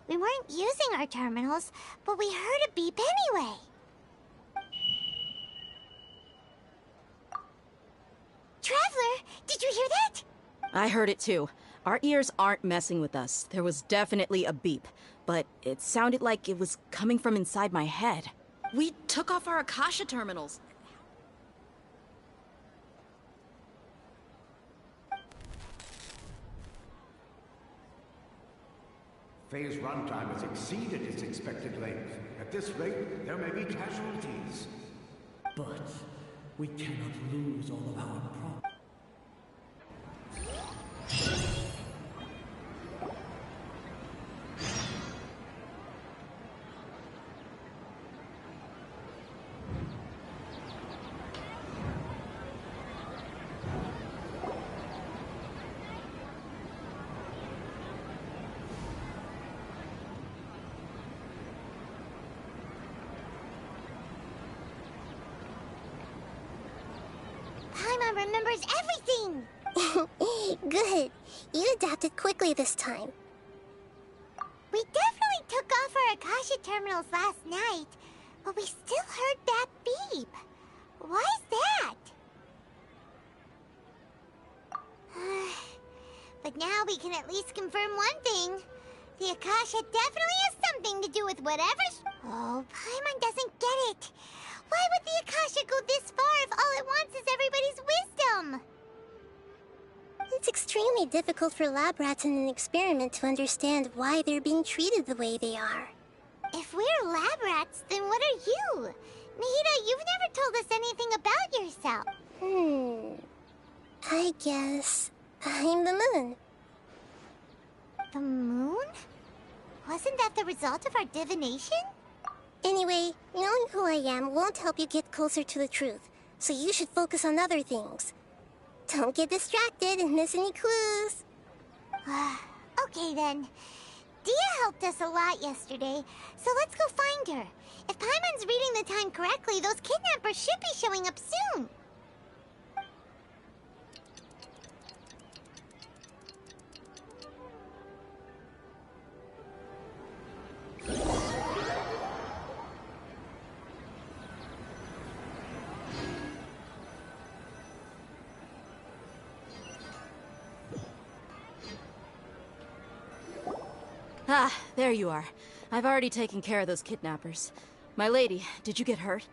We weren't using our terminals, but we heard a beep anyway. Traveler, did you hear that? I heard it too. Our ears aren't messing with us. There was definitely a beep, but it sounded like it was coming from inside my head. We took off our Akasha terminals. Phase runtime has exceeded its expected length. At this rate, there may be casualties. But we cannot lose all of our progress. Paimon remembers everything! Good. You adapted quickly this time. We definitely took off our Akasha terminals last night, but we still heard that beep. Why is that? But now we can at least confirm one thing. The Akasha definitely has something to do with whatever's... Oh, Paimon doesn't get it. Why would the Akasha go this far if all it wants is everybody's wisdom? It's extremely difficult for lab rats in an experiment to understand why they're being treated the way they are. If we're lab rats, then what are you? Nahida, you've never told us anything about yourself. I guess I'm the moon. The moon? Wasn't that the result of our divination? Anyway, knowing who I am won't help you get closer to the truth, so you should focus on other things. Don't get distracted and miss any clues. Okay then. Dia helped us a lot yesterday, so let's go find her. If Paimon's reading the time correctly, those kidnappers should be showing up soon. Ah, there you are. I've already taken care of those kidnappers. My lady, did you get hurt?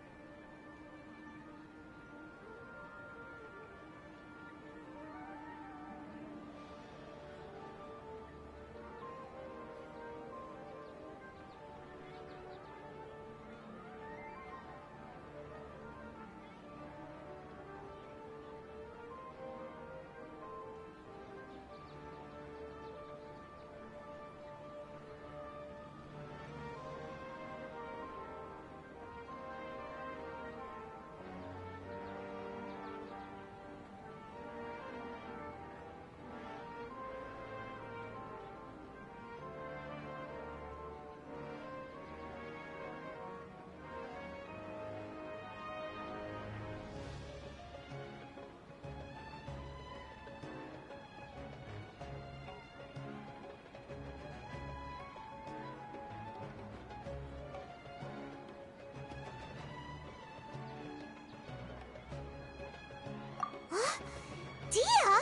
Dia?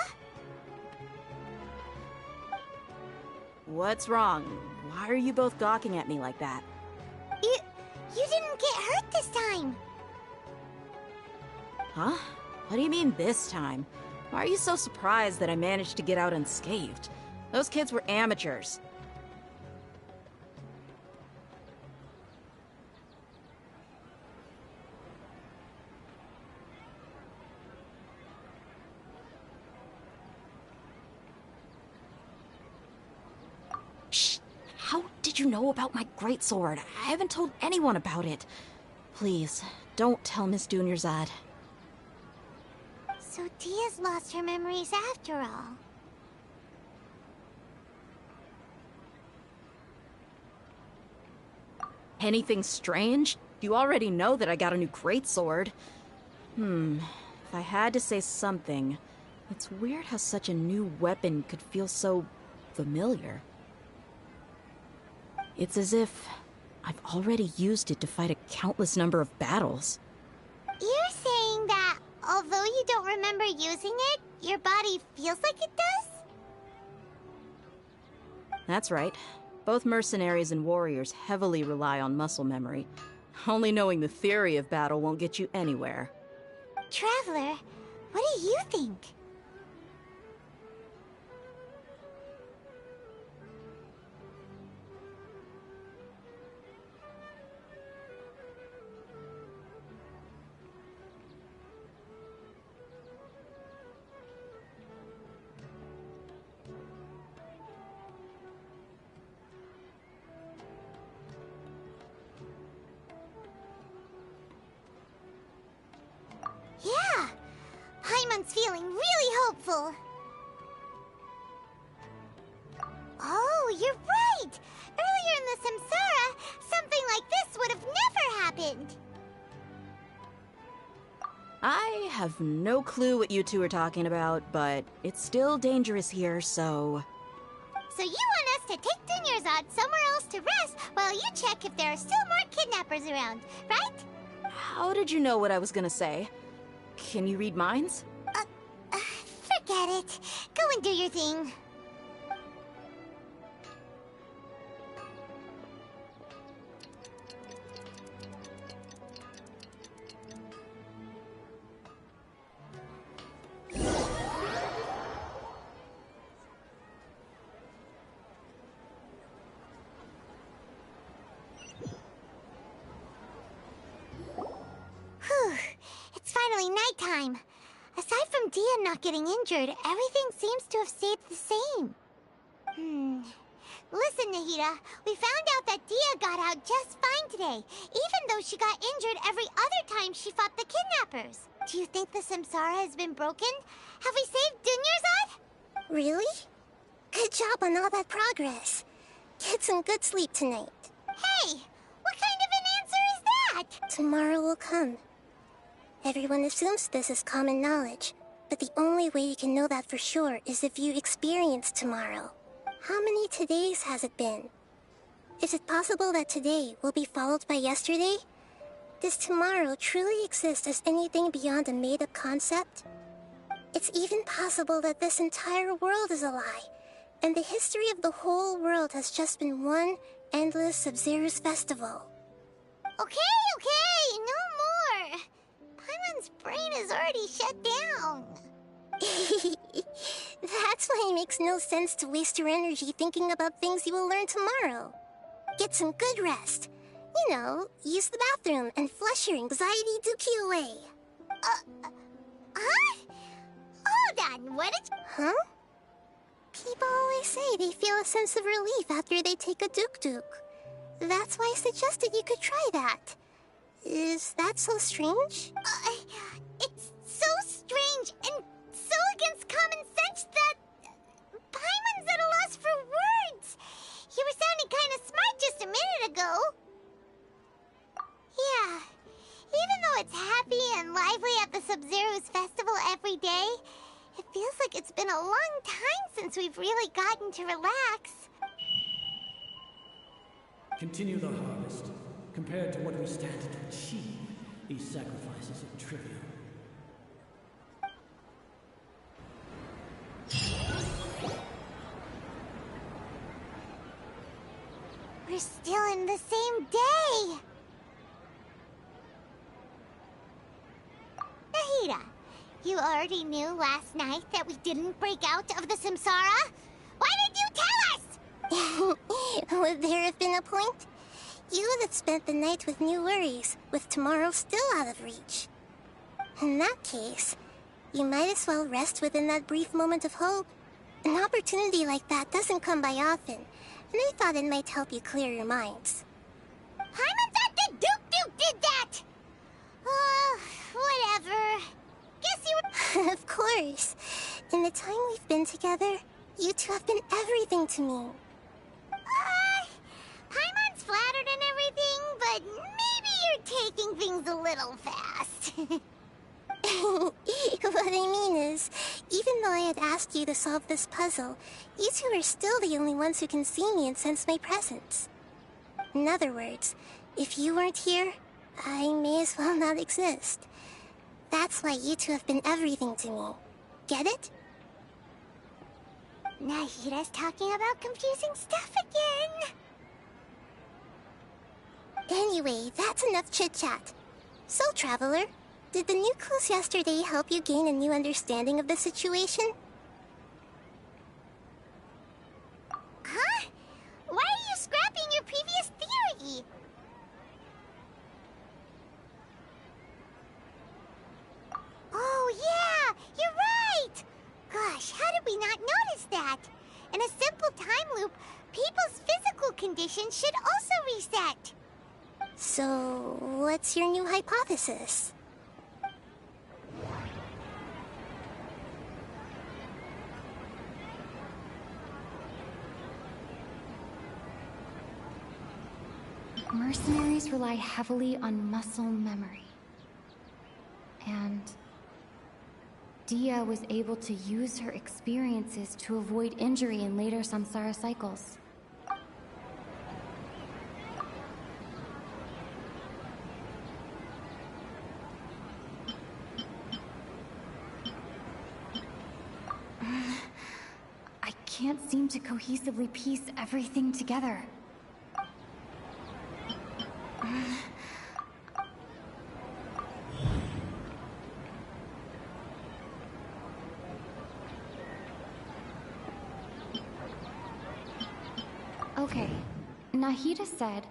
What's wrong? Why are you both gawking at me like that? You didn't get hurt this time. Huh? What do you mean this time? Why are you so surprised that I managed to get out unscathed? Those kids were amateurs. Shh! How did you know about my greatsword? I haven't told anyone about it. Please, don't tell Miss Dunyarzad. So Dia's lost her memories after all. Anything strange? You already know that I got a new greatsword. If I had to say something, it's weird how such a new weapon could feel so familiar. It's as if I've already used it to fight a countless number of battles. You're saying that although you don't remember using it, your body feels like it does? That's right. Both mercenaries and warriors heavily rely on muscle memory. Only knowing the theory of battle won't get you anywhere. Traveler, what do you think? Yeah! Paimon's feeling really hopeful. Oh, you're right! Earlier in the Samsara, something like this would have never happened. I have no clue what you two are talking about, but it's still dangerous here, so... So you want us to take Dunyarzad somewhere else to rest while you check if there are still more kidnappers around, right? How did you know what I was gonna say? Can you read minds? Forget it. Go and do your thing. Whew. It's finally nighttime. Aside from Dia not getting injured, everything seems to have stayed the same. Listen, Nahida, we found out that Dia got out just fine today, even though she got injured every other time she fought the kidnappers. Do you think the Samsara has been broken? Have we saved Dunyarzad? Really? Good job on all that progress. Get some good sleep tonight. Hey, what kind of an answer is tomorrow will come. Everyone assumes this is common knowledge, but the only way you can know that for sure is if you experience tomorrow. How many todays has it been? Is it possible that today will be followed by yesterday? Does tomorrow truly exist as anything beyond a made-up concept? It's even possible that this entire world is a lie, and the history of the whole world has just been one endless Sub-Zero's festival. Okay, no more! Paimon's brain is already shut down. That's why it makes no sense to waste your energy thinking about things you will learn tomorrow. Get some good rest. You know, use the bathroom and flush your anxiety dookie away. Huh? Hold on, what did you... Huh? People always say they feel a sense of relief after they take a duk-duk. That's why I suggested you could try that. Is that so strange? It's so strange and so against common sense that... Paimon's at a loss for words. You were sounding kind of smart just a minute ago. Yeah, even though it's happy and lively at the Sub-Zero's festival every day, it feels like it's been a long time since we've really gotten to relax. Continue the harvest. Compared to what we stand to achieve, these sacrifices are trivial. We're still in the same day. Nahida, you already knew last night that we didn't break out of the Samsara? Why did you tell us? Would there have been a point? You would have spent the night with new worries, with tomorrow still out of reach. In that case, you might as well rest within that brief moment of hope. An opportunity like that doesn't come by often, and I thought it might help you clear your minds. Paimon thought the Duke did that! Whatever. Guess you were... Of course. In the time we've been together, you two have been everything to me. Paimon's flattered and everything, but maybe you're taking things a little fast. What I mean is, even though I had asked you to solve this puzzle, you two are still the only ones who can see me and sense my presence. In other words, if you weren't here, I may as well not exist. That's why you two have been everything to me. Get it? Nahida's talking about confusing stuff again. Anyway, that's enough chit-chat. So, Traveler, did the new clues yesterday help you gain a new understanding of the situation? Huh? Why are you scrapping your previous theory? Oh, yeah! You're right! Gosh, how did we not notice that? In a simple time loop, people's physical conditions should also reset. So, what's your new hypothesis? Mercenaries rely heavily on muscle memory. And Dia was able to use her experiences to avoid injury in later samsara cycles. I can't seem to cohesively piece everything together. Okay, Nahida said,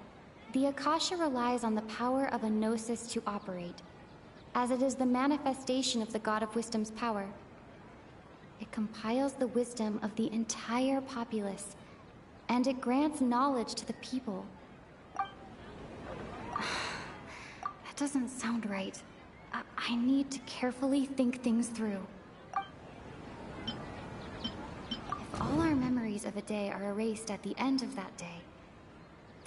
the Akasha relies on the power of a gnosis to operate, as it is the manifestation of the God of Wisdom's power. It compiles the wisdom of the entire populace, and it grants knowledge to the people. That doesn't sound right. I need to carefully think things through. If all our memories of a day are erased at the end of that day,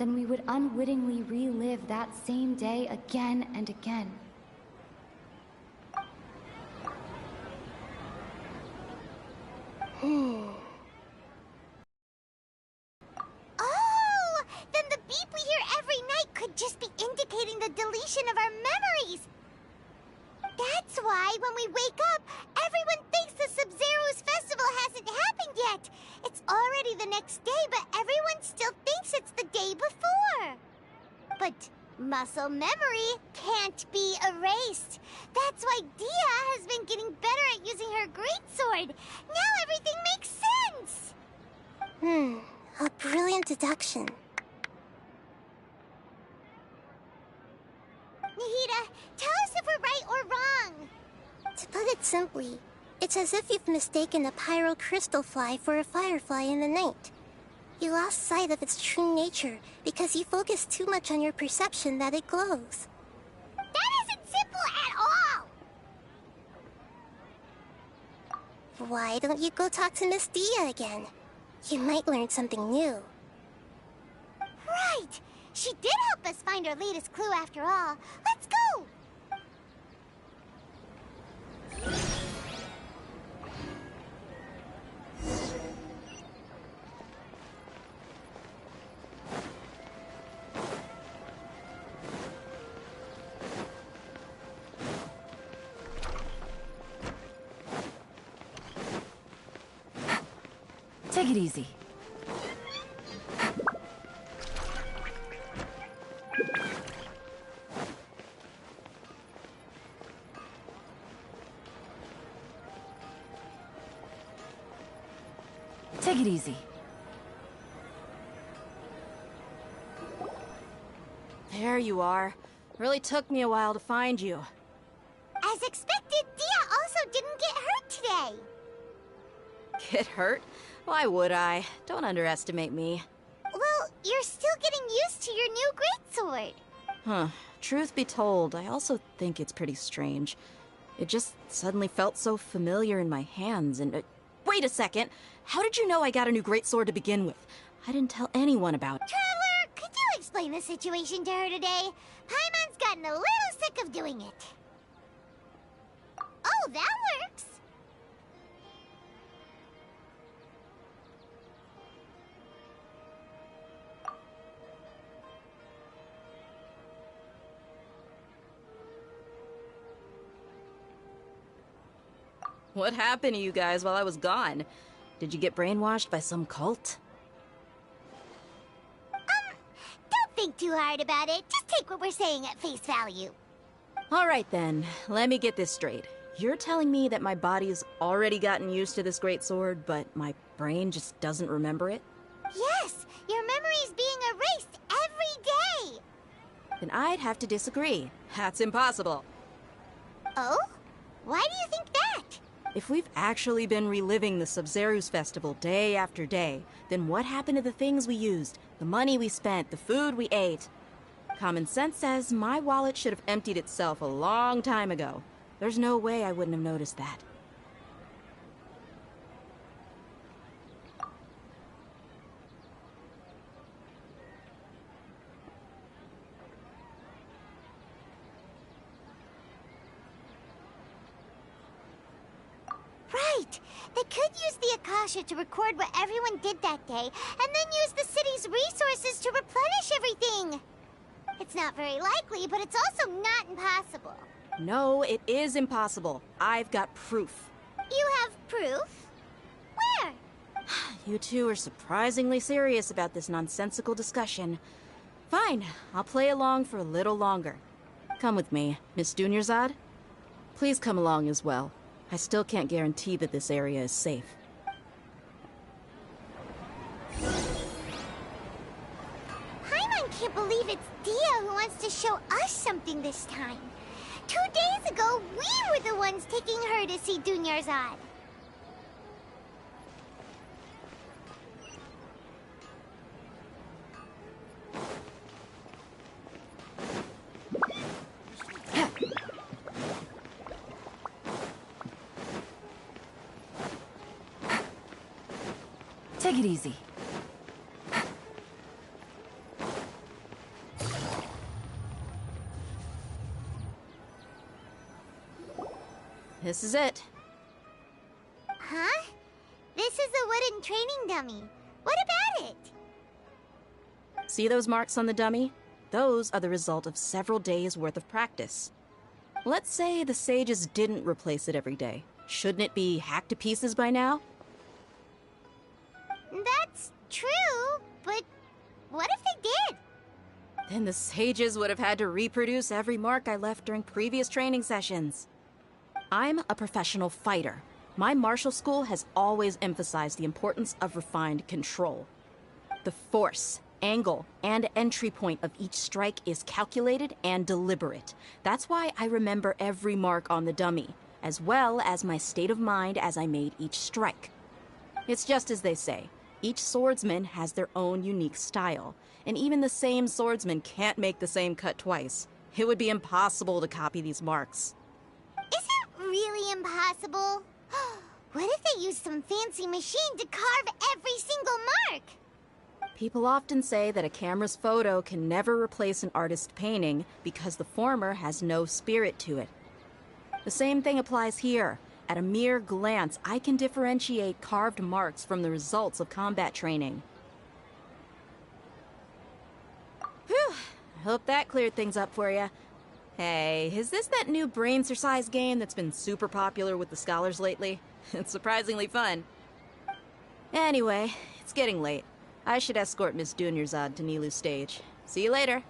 then we would unwittingly relive that same day again and again. Oh! Then the beep we hear every night could just be indicating the deletion of our memories! That's why when we wake up, everyone thinks the Sub-Zero's festival hasn't happened yet! It's already the next day, but everyone still thinks it's the day before! But muscle memory can't be erased. That's why Dia has been getting better at using her greatsword. Now everything makes sense! A brilliant deduction. Nahida, tell us if we're right or wrong. To put it simply, it's as if you've mistaken a pyro crystal fly for a firefly in the night. You lost sight of its true nature because you focused too much on your perception that it glows. That isn't simple at all! Why don't you go talk to Miss Dia again? You might learn something new. Right! She did help us find our latest clue after all. Let's go! Take it easy. Take it easy. There you are. Really took me a while to find you. As expected, Dia also didn't get hurt today. Get hurt? Why would I? Don't underestimate me. Well, you're still getting used to your new greatsword. Huh. Truth be told, I also think it's pretty strange. It just suddenly felt so familiar in my hands and... wait a second! How did you know I got a new greatsword to begin with? I didn't tell anyone about it. Traveler, could you explain the situation to her today? Paimon's gotten a little sick of doing it. Oh, that works! What happened to you guys while I was gone? Did you get brainwashed by some cult? Don't think too hard about it. Just take what we're saying at face value. Alright then, let me get this straight. You're telling me that my body's already gotten used to this greatsword, but my brain just doesn't remember it? Yes, your memory's being erased every day. Then I'd have to disagree. That's impossible. Oh? Why do you think that? If we've actually been reliving the Sub-Zero's festival day after day, then what happened to the things we used, the money we spent, the food we ate? Common sense says my wallet should have emptied itself a long time ago. There's no way I wouldn't have noticed that. Right! They could use the Akasha to record what everyone did that day, and then use the city's resources to replenish everything! It's not very likely, but it's also not impossible. No, it is impossible. I've got proof. You have proof? Where? You two are surprisingly serious about this nonsensical discussion. Fine, I'll play along for a little longer. Come with me, Miss Dunyarzad. Please come along as well. I still can't guarantee that this area is safe. Paimon can't believe it's Dia who wants to show us something this time. 2 days ago, we were the ones taking her to see Dunyarzad. Take it easy. This is it. Huh? This is a wooden training dummy. What about it? See those marks on the dummy? Those are the result of several days' worth of practice. Let's say the sages didn't replace it every day. Shouldn't it be hacked to pieces by now? That's true, but what if they did? Then the sages would have had to reproduce every mark I left during previous training sessions. I'm a professional fighter. My martial school has always emphasized the importance of refined control. The force, angle, and entry point of each strike is calculated and deliberate. That's why I remember every mark on the dummy, as well as my state of mind as I made each strike. It's just as they say, each swordsman has their own unique style, and even the same swordsman can't make the same cut twice. It would be impossible to copy these marks. Is it really impossible? What if they used some fancy machine to carve every single mark? People often say that a camera's photo can never replace an artist's painting because the former has no spirit to it. The same thing applies here. At a mere glance, I can differentiate carved marks from the results of combat training. Whew, I hope that cleared things up for you. Hey, is this that new brain-exercise game that's been super popular with the scholars lately? It's surprisingly fun. Anyway, it's getting late. I should escort Miss Dunyarzad to Nilu's stage. See you later.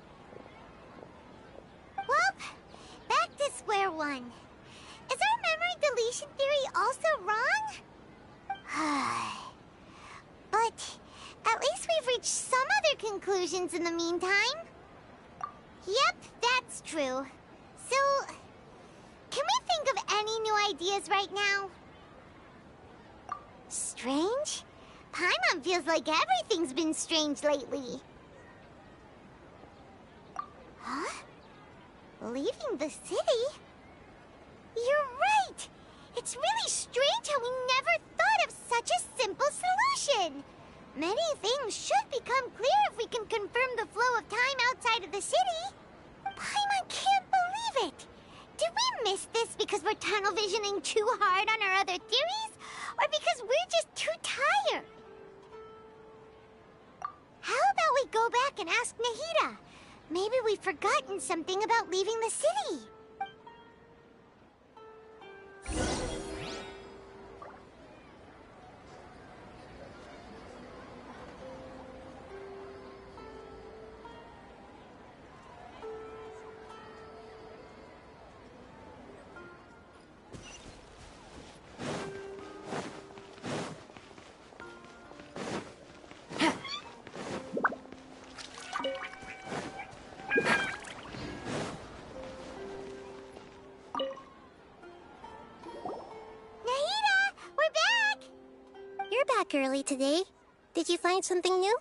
Well, back to square one. Is our memory deletion theory also wrong? But at least we've reached some other conclusions in the meantime. Yep, that's true. So, can we think of any new ideas right now? Strange? Paimon feels like everything's been strange lately. Huh? Leaving the city? You're right! It's really strange how we never thought of such a simple solution! Many things should become clear if we can confirm the flow of time outside of the city. Paimon can't believe it! Did we miss this because we're tunnel visioning too hard on our other theories? Or because we're just too tired? How about we go back and ask Nahida? Maybe we've forgotten something about leaving the city. Early today. Did you find something new?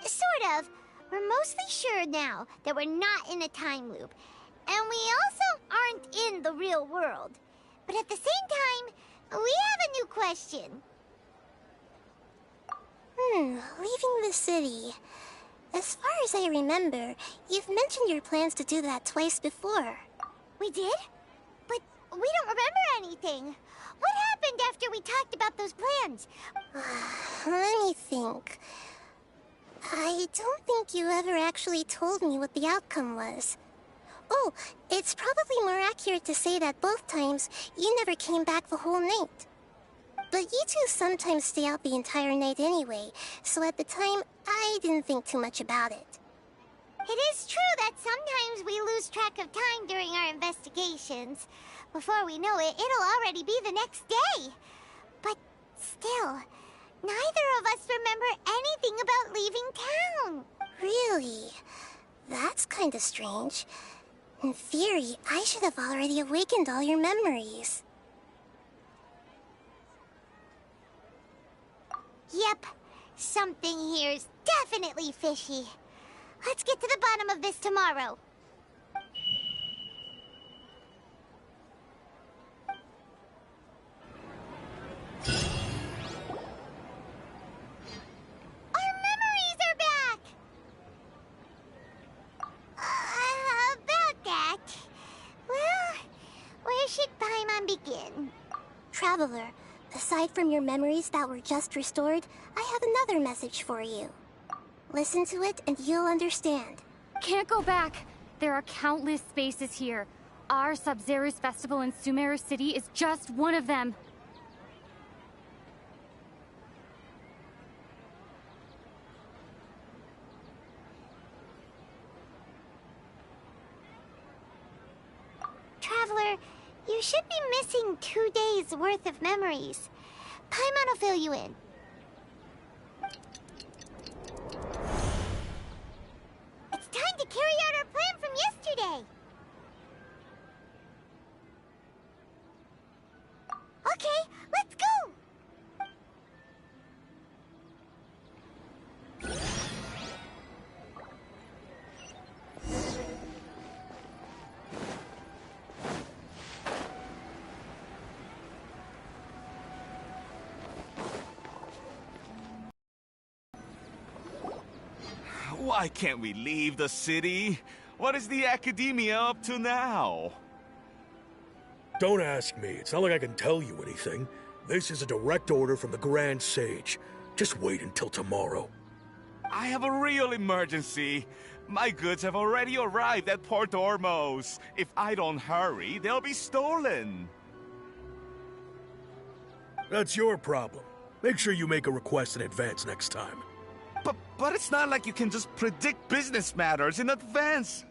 Sort of. We're mostly sure now that we're not in a time loop. And we also aren't in the real world. But at the same time, we have a new question. Leaving the city. As far as I remember, you've mentioned your plans to do that twice before. We did? But we don't remember anything. What happened after we talked about those plans? Let me think. I don't think you ever actually told me what the outcome was. Oh, it's probably more accurate to say that both times you never came back the whole night. But you two sometimes stay out the entire night anyway, so at the time, I didn't think too much about it. It is true that sometimes we lose track of time during our investigations. Before we know it, it'll already be the next day. But still, neither of us remember anything about leaving town. Really? That's kinda strange. In theory, I should have already awakened all your memories. Yep. Something here's definitely fishy. Let's get to the bottom of this tomorrow. Our memories are back! About that... Well, where should Paimon begin? Traveler, aside from your memories that were just restored, I have another message for you. Listen to it and you'll understand. Can't go back. There are countless spaces here. Our Sub-Zero's festival in Sumeru City is just one of them. Traveler, you should be missing 2 days worth of memories. Paimon will fill you in. It's time to carry out our plan from yesterday. Okay, let's go! Why can't we leave the city? What is the Academia up to now? Don't ask me. It's not like I can tell you anything. This is a direct order from the Grand Sage. Just wait until tomorrow. I have a real emergency. My goods have already arrived at Port Ormos. If I don't hurry, they'll be stolen. That's your problem. Make sure you make a request in advance next time. But it's not like you can just predict business matters in advance.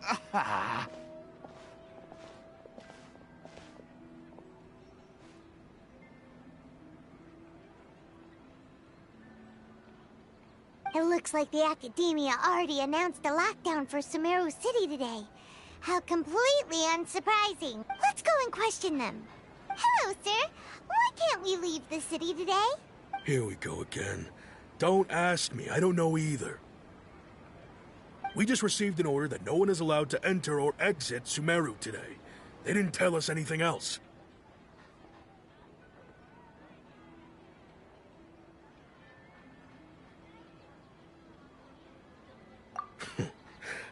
It looks like the Academia already announced a lockdown for Sumeru City today. How completely unsurprising. Let's go and question them. Hello, sir. Why can't we leave the city today? Here we go again. Don't ask me. I don't know either. We just received an order that no one is allowed to enter or exit Sumeru today. They didn't tell us anything else.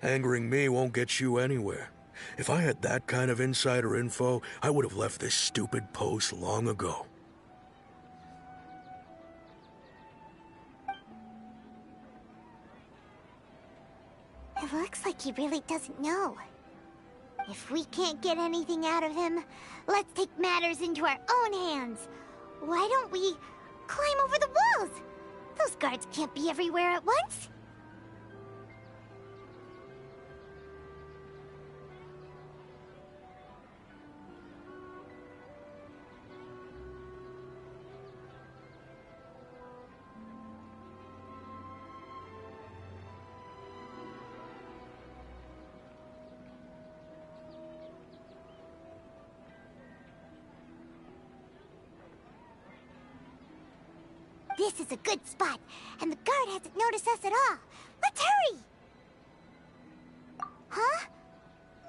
Angering me won't get you anywhere. If I had that kind of insider info, I would have left this stupid post long ago. It looks like he really doesn't know. If we can't get anything out of him, let's take matters into our own hands. Why don't we climb over the walls? Those guards can't be everywhere at once. This is a good spot, and the guard hasn't noticed us at all. Let's hurry! Huh?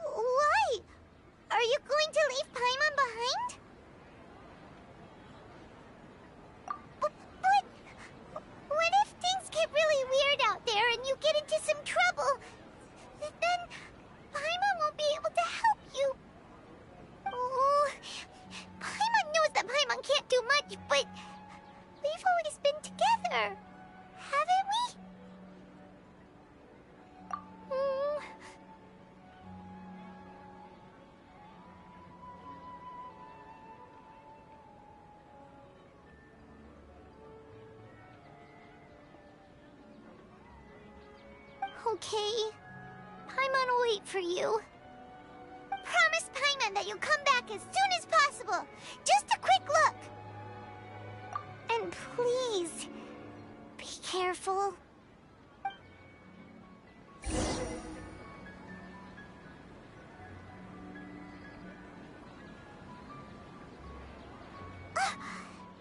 Why? Are you going to leave Paimon behind? But what if things get really weird out there and you get into some trouble? Then Paimon won't be able to help you. Oh, Paimon knows that Paimon can't do much, but we've always been together, haven't we? Okay. Paimon will wait for you. Promise Paimon that you'll come back as soon as possible. Just a quick look. And please, be careful.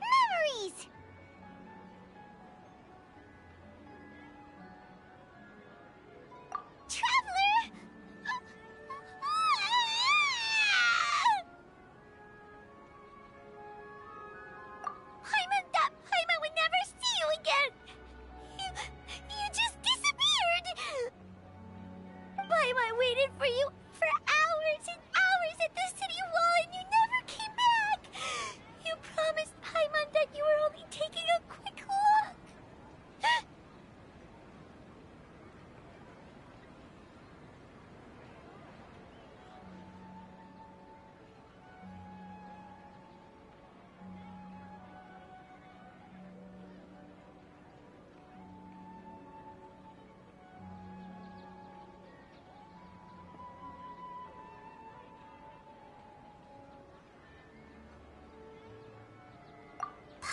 Memories!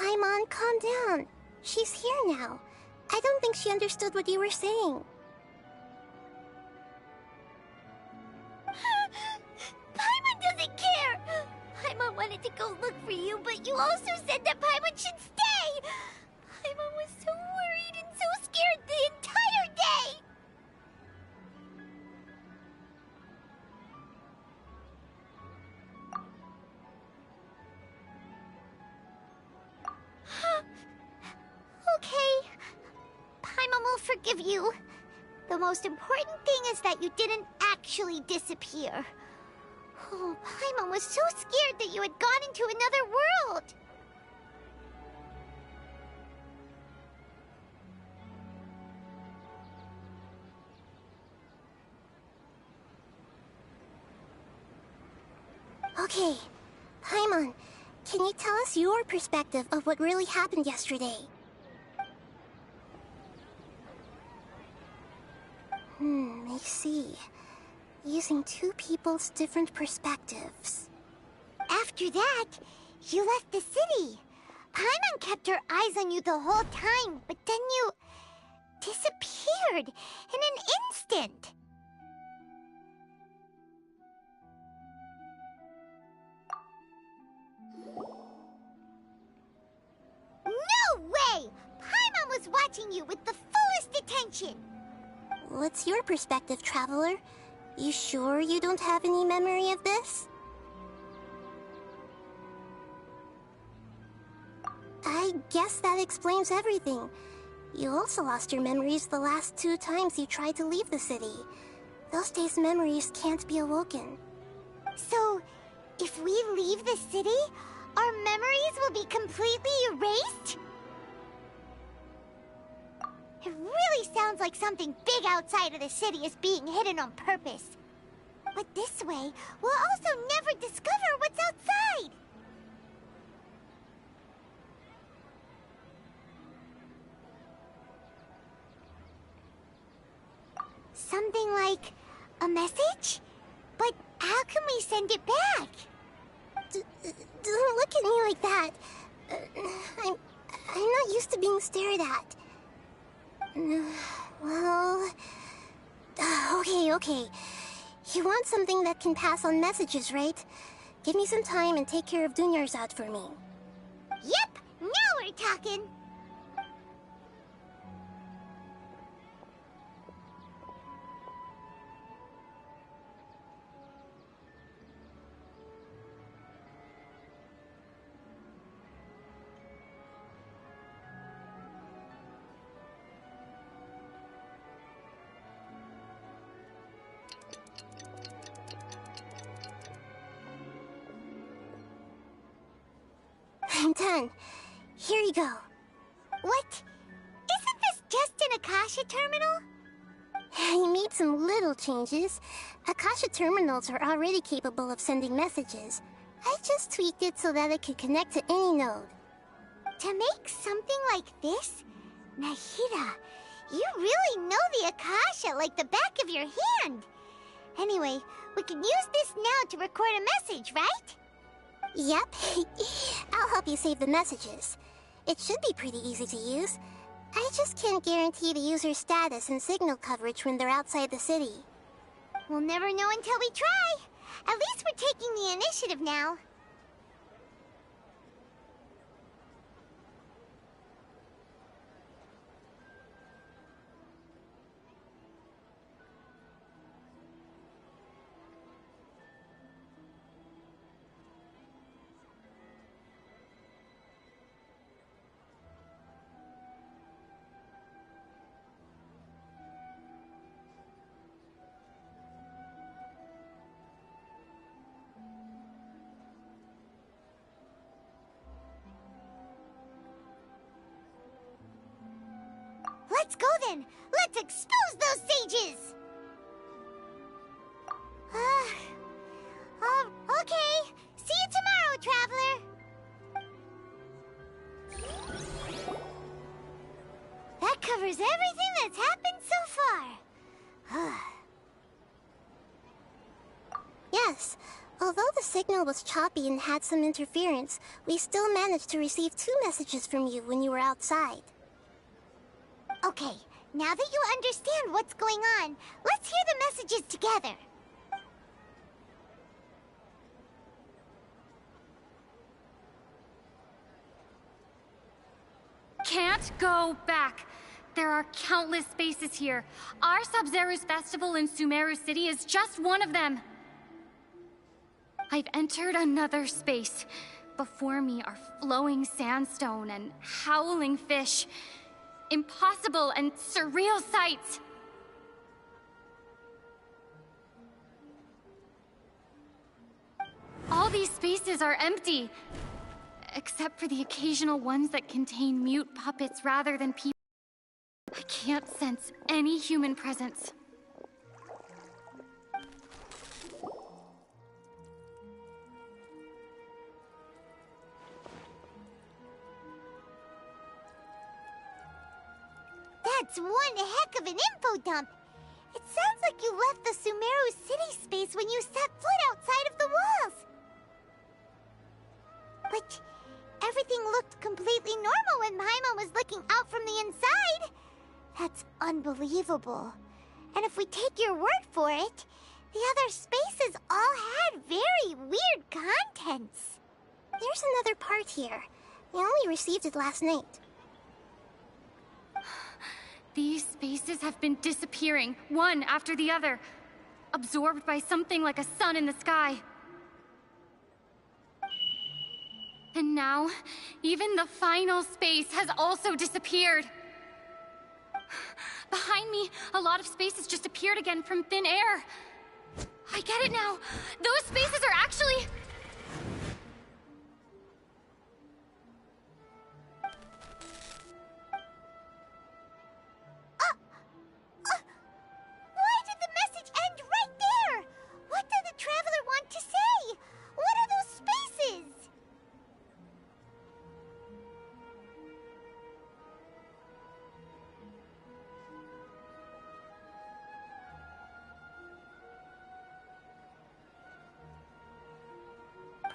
Paimon, calm down. She's here now. I don't think she understood what you were saying. Paimon doesn't care! Paimon wanted to go look for you, but you also said that Paimon should stay! Paimon was so worried and so scared the entire day! Okay. Paimon will forgive you. The most important thing is that you didn't actually disappear. Oh, Paimon was so scared that you had gone into another world. Okay, Paimon, can you tell us your perspective of what really happened yesterday? I see. Using two people's different perspectives. After that, you left the city. Paimon kept her eyes on you the whole time, but then you disappeared in an instant. No way! Paimon was watching you with the fullest attention. What's your perspective, Traveler? You sure you don't have any memory of this? I guess that explains everything. You also lost your memories the last 2 times you tried to leave the city. Those days' memories can't be awoken. So, if we leave the city, our memories will be completely erased? It really sounds like something big outside of the city is being hidden on purpose. But this way, we'll also never discover what's outside. Something like a message? But how can we send it back? Don't look at me like that. I'm not used to being stared at. Well... Okay. You want something that can pass on messages, right? Give me some time and take care of Dunyarzad for me. Yep! Now we're talking! I'm done. Here you go. What? Isn't this just an Akasha terminal? You made some little changes. Akasha terminals are already capable of sending messages. I just tweaked it so that it could connect to any node. To make something like this? Nahida, you really know the Akasha like the back of your hand. Anyway, we can use this now to record a message, right? Yep. I'll help you save the messages. It should be pretty easy to use. I just can't guarantee the user's status and signal coverage when they're outside the city. We'll never know until we try. At least we're taking the initiative now. Let's go then! Let's expose those sages! Okay. See you tomorrow, Traveler! That covers everything that's happened so far. Yes. Although the signal was choppy and had some interference, we still managed to receive 2 messages from you when you were outside. Okay, now that you understand what's going on, let's hear the messages together. Can't go back. There are countless spaces here. Our Sub-Zero's festival in Sumeru City is just one of them. I've entered another space. Before me are flowing sandstone and howling fish. Impossible and surreal sights. All these spaces are empty. Except for the occasional ones that contain mute puppets rather than people. I can't sense any human presence. That's one heck of an info dump. It sounds like you left the Sumeru City space when you set foot outside of the walls. But everything looked completely normal when Paimon was looking out from the inside. That's unbelievable. And if we take your word for it, the other spaces all had very weird contents. There's another part here. We only received it last night. These spaces have been disappearing, one after the other, absorbed by something like a sun in the sky. And now, even the final space has also disappeared. Behind me, a lot of spaces just appeared again from thin air. I get it now. Those spaces are actually... Why did the message end right there? What did the Traveler want to say? What are those spaces?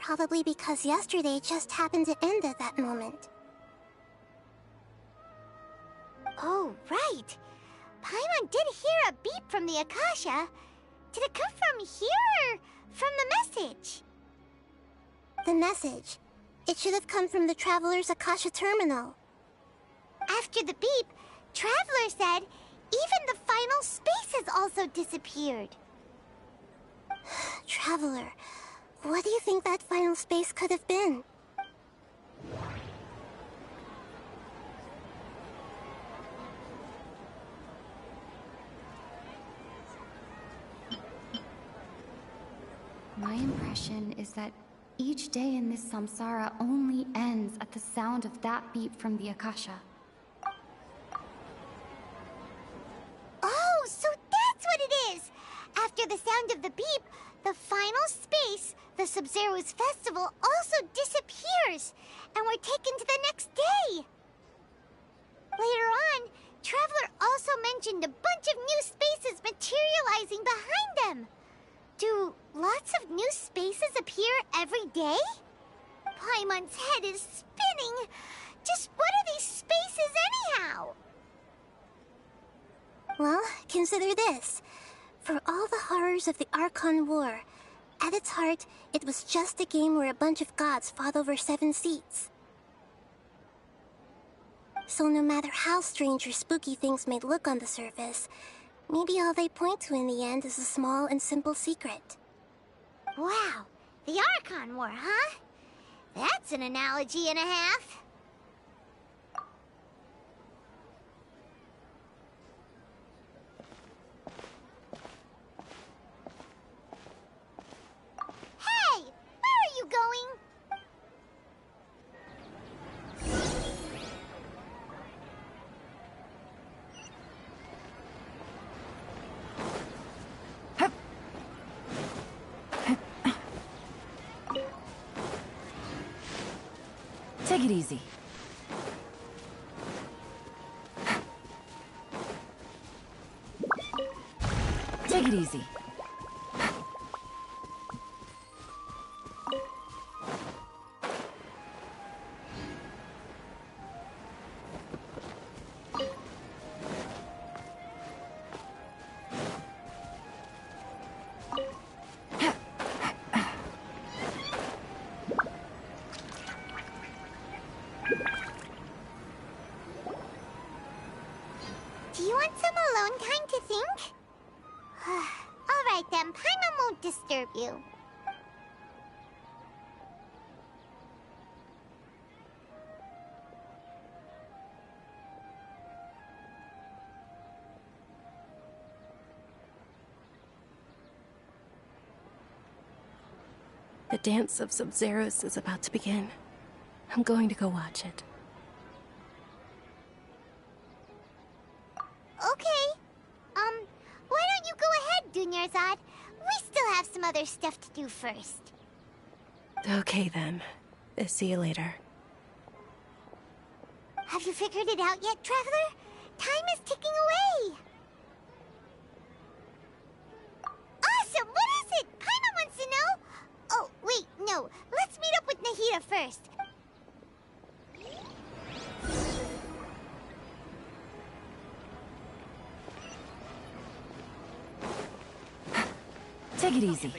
Probably because yesterday just happened to end at that moment. Oh, right. Paimon did hear a beep from the Akasha. Did it come from here or from the message? The message. It should have come from the Traveler's Akasha terminal. After the beep, Traveler said even the final spaces also disappeared. Traveler, what do you think that final space could have been? My impression is that each day in this samsara only ends at the sound of that beep from the Akasha. Oh, so that's what it is! After the sound of the beep, the final space, the Sub-Zero's festival, also disappears, and we're taken to the next day! Later on, Traveler also mentioned a bunch of new spaces materializing behind them. Do lots of new spaces appear every day? Paimon's head is spinning. Just what are these spaces anyhow? Well, consider this. For all the horrors of the Archon War, at its heart, it was just a game where a bunch of gods fought over 7 seats. So no matter how strange or spooky things may look on the surface, maybe all they point to in the end is a small and simple secret. Wow, the Archon War, huh? That's an analogy and a half. Hey, where are you going? Take it easy. Take it easy. The dance of Sub-Zeros is about to begin. I'm going to go watch it. Okay. Why don't you go ahead, Dunyarzad? We still have some other stuff to do first. Okay then. See you later. Have you figured it out yet, Traveler? Time is ticking away. Awesome! What is it? Paimon wants to know. Oh, wait, no. Let's meet up with Nahida first. Take it easy.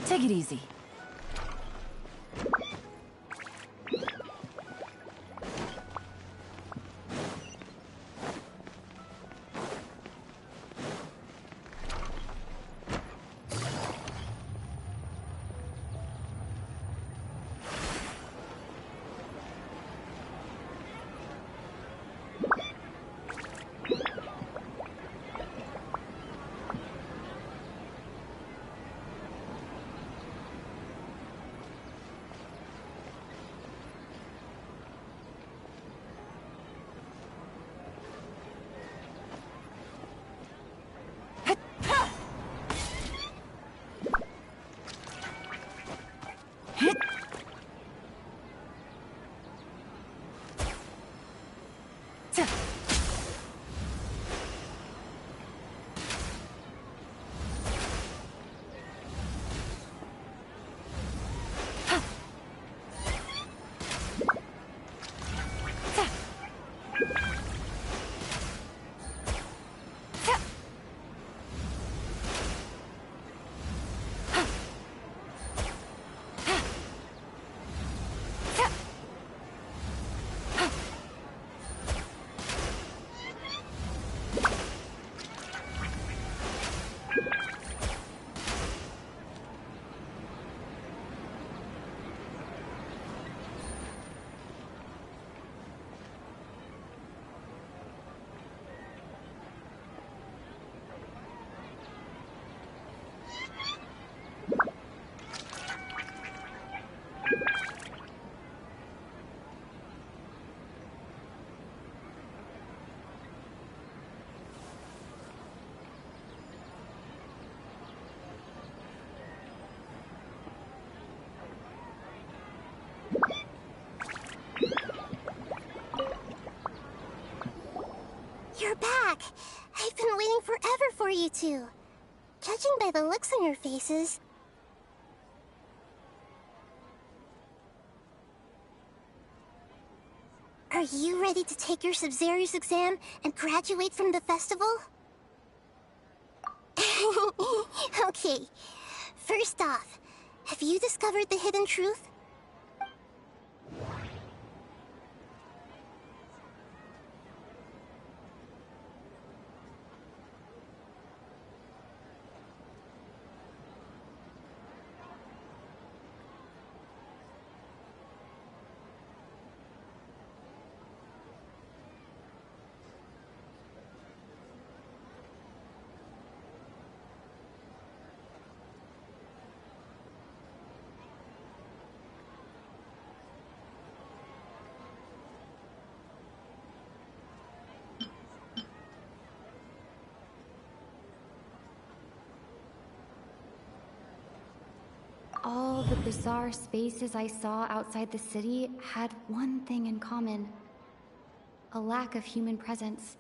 Take it easy. You're back. I've been waiting forever for you two. Judging by the looks on your faces... Are you ready to take your Sub-Zero's exam and graduate from the festival? Okay. First off, have you discovered the hidden truth? All the bizarre spaces I saw outside the city had one thing in common: a lack of human presence.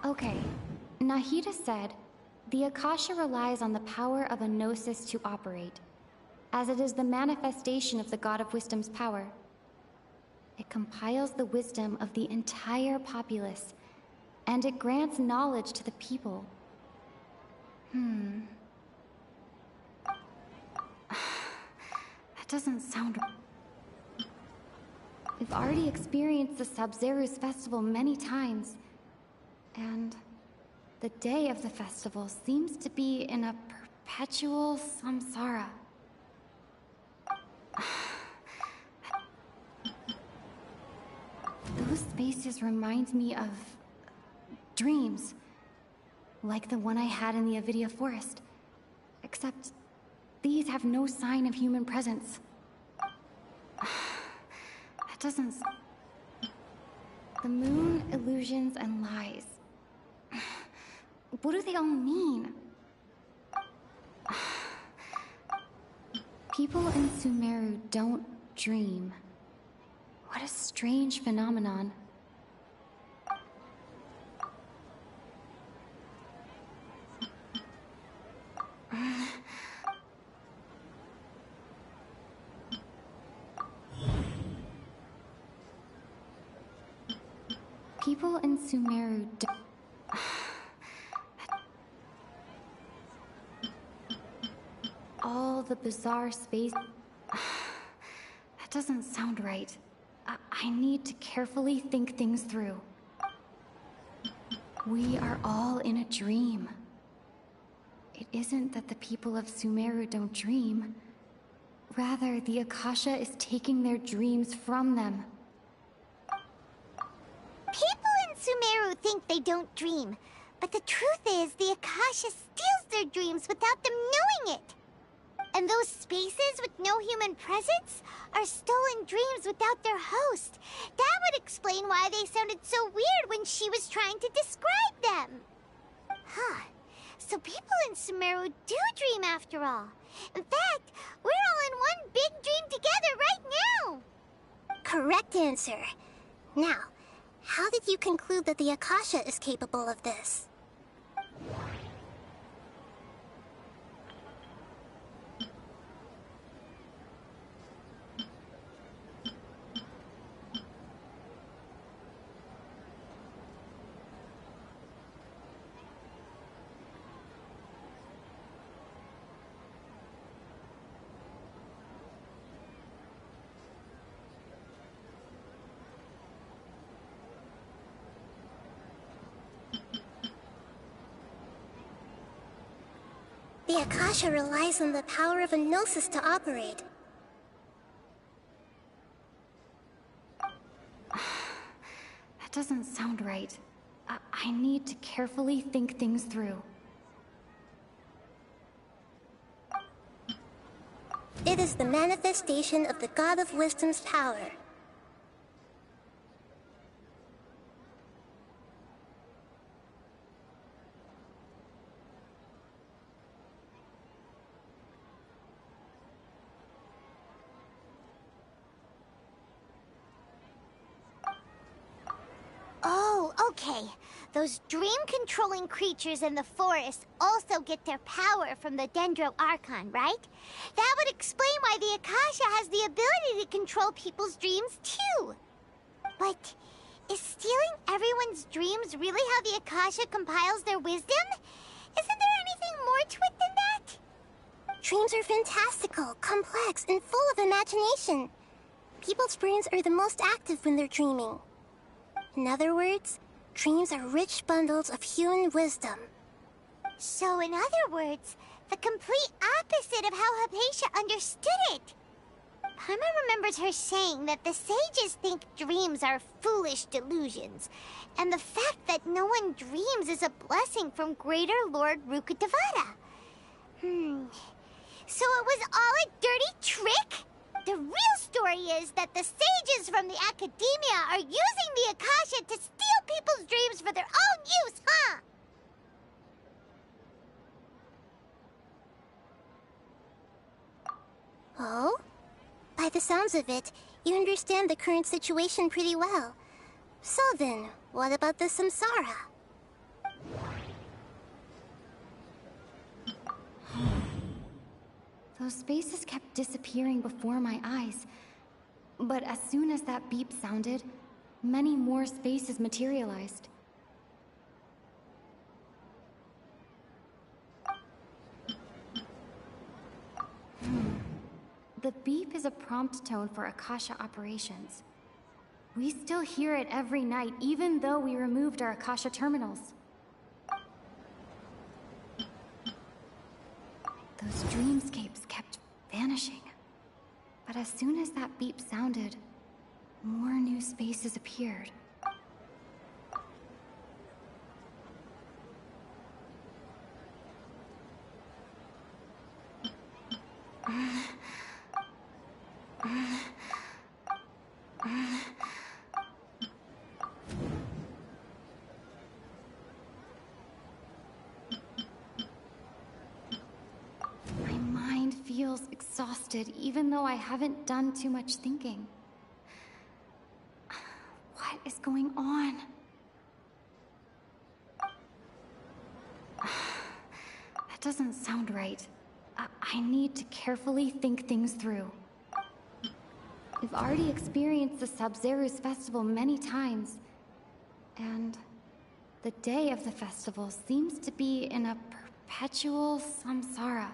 Okay, Nahida said, the Akasha relies on the power of a gnosis to operate, as it is the manifestation of the God of Wisdom's power. It compiles the wisdom of the entire populace and it grants knowledge to the people. That doesn't sound... We've already experienced the Sabzeruz festival many times, and the day of the festival seems to be in a perpetual samsara. Those spaces remind me of dreams, like the one I had in the Avidia forest, except these have no sign of human presence. That doesn't... The moon, illusions, and lies. What do they all mean? People in Sumeru don't dream. What a strange phenomenon. People in Sumeru don't... All the bizarre space... That doesn't sound right. I need to carefully think things through. We are all in a dream. It isn't that the people of Sumeru don't dream. Rather, the Akasha is taking their dreams from them. People in Sumeru think they don't dream, but the truth is the Akasha steals their dreams without them knowing it. And those spaces with no human presence are stolen dreams without their host. That would explain why they sounded so weird when she was trying to describe them. Huh. So people in Sumeru do dream after all. In fact, we're all in one big dream together right now. Correct answer. Now, how did you conclude that the Akasha is capable of this? The Akasha relies on the power of a gnosis to operate. That doesn't sound right. I need to carefully think things through. It is the manifestation of the God of Wisdom's power. Oh, okay. Those dream-controlling creatures in the forest also get their power from the Dendro Archon, right? That would explain why the Akasha has the ability to control people's dreams, too. But is stealing everyone's dreams really how the Akasha compiles their wisdom? Isn't there anything more to it than that? Dreams are fantastical, complex, and full of imagination. People's brains are the most active when they're dreaming. In other words, dreams are rich bundles of human wisdom. So in other words, the complete opposite of how Hypatia understood it. Paimon remembers her saying that the sages think dreams are foolish delusions, and the fact that no one dreams is a blessing from Greater Lord Rukkhadevata. So it was all a dirty trick? The real story is that the sages from the Academia are using the Akasha to steal people's dreams for their own use, huh? Oh? By the sounds of it, you understand the current situation pretty well. So then, what about the samsara? Those spaces kept disappearing before my eyes. But as soon as that beep sounded, many more spaces materialized. The beep is a prompt tone for Akasha operations. We still hear it every night, even though we removed our Akasha terminals. Those dreamscapes kept vanishing. But as soon as that beep sounded, more new spaces appeared. My mind feels exhausted, even though I haven't done too much thinking. What is going on? That doesn't sound right. I need to carefully think things through. We've already experienced the Sub-Zeru's festival many times, and the day of the festival seems to be in a perpetual samsara.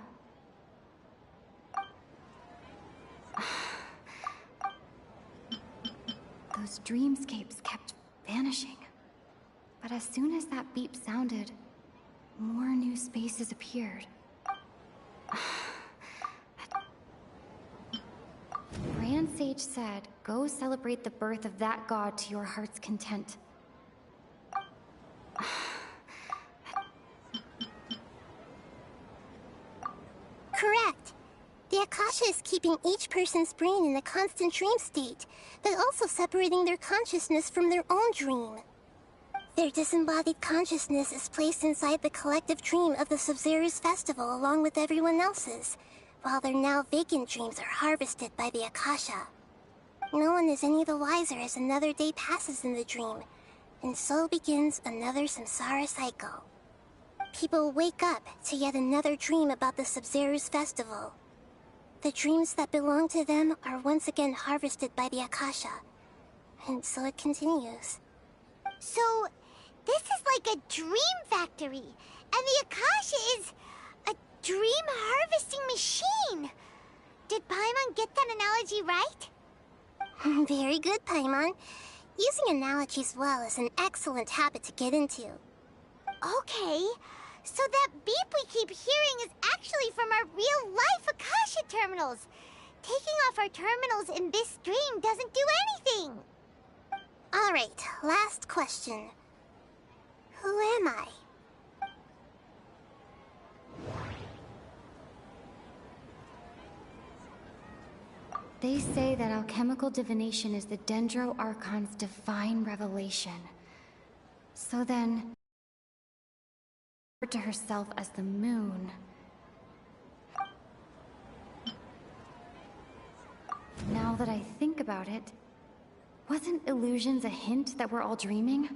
Those dreamscapes kept vanishing, but as soon as that beep sounded, more new spaces appeared. Grand Sage said, go celebrate the birth of that god to your heart's content. Correct. The Akasha is keeping each person's brain in a constant dream state, but also separating their consciousness from their own dream. Their disembodied consciousness is placed inside the collective dream of the Sub-Zeru's festival along with everyone else's, while their now vacant dreams are harvested by the Akasha. No one is any the wiser as another day passes in the dream, and so begins another samsara cycle. People wake up to yet another dream about the Sub-Zeru's festival. The dreams that belong to them are once again harvested by the Akasha, and so it continues. So, this is like a dream factory, and the Akasha is a dream harvesting machine. Did Paimon get that analogy right? Very good, Paimon. Using analogies well is an excellent habit to get into. Okay, so that beep we keep hearing is actually from our real-life Akasha terminals. Taking off our terminals in this dream doesn't do anything. Alright, last question. Who am I? They say that alchemical divination is the Dendro Archon's divine revelation. So then, to herself as the moon. Now that I think about it, wasn't illusions a hint that we're all dreaming?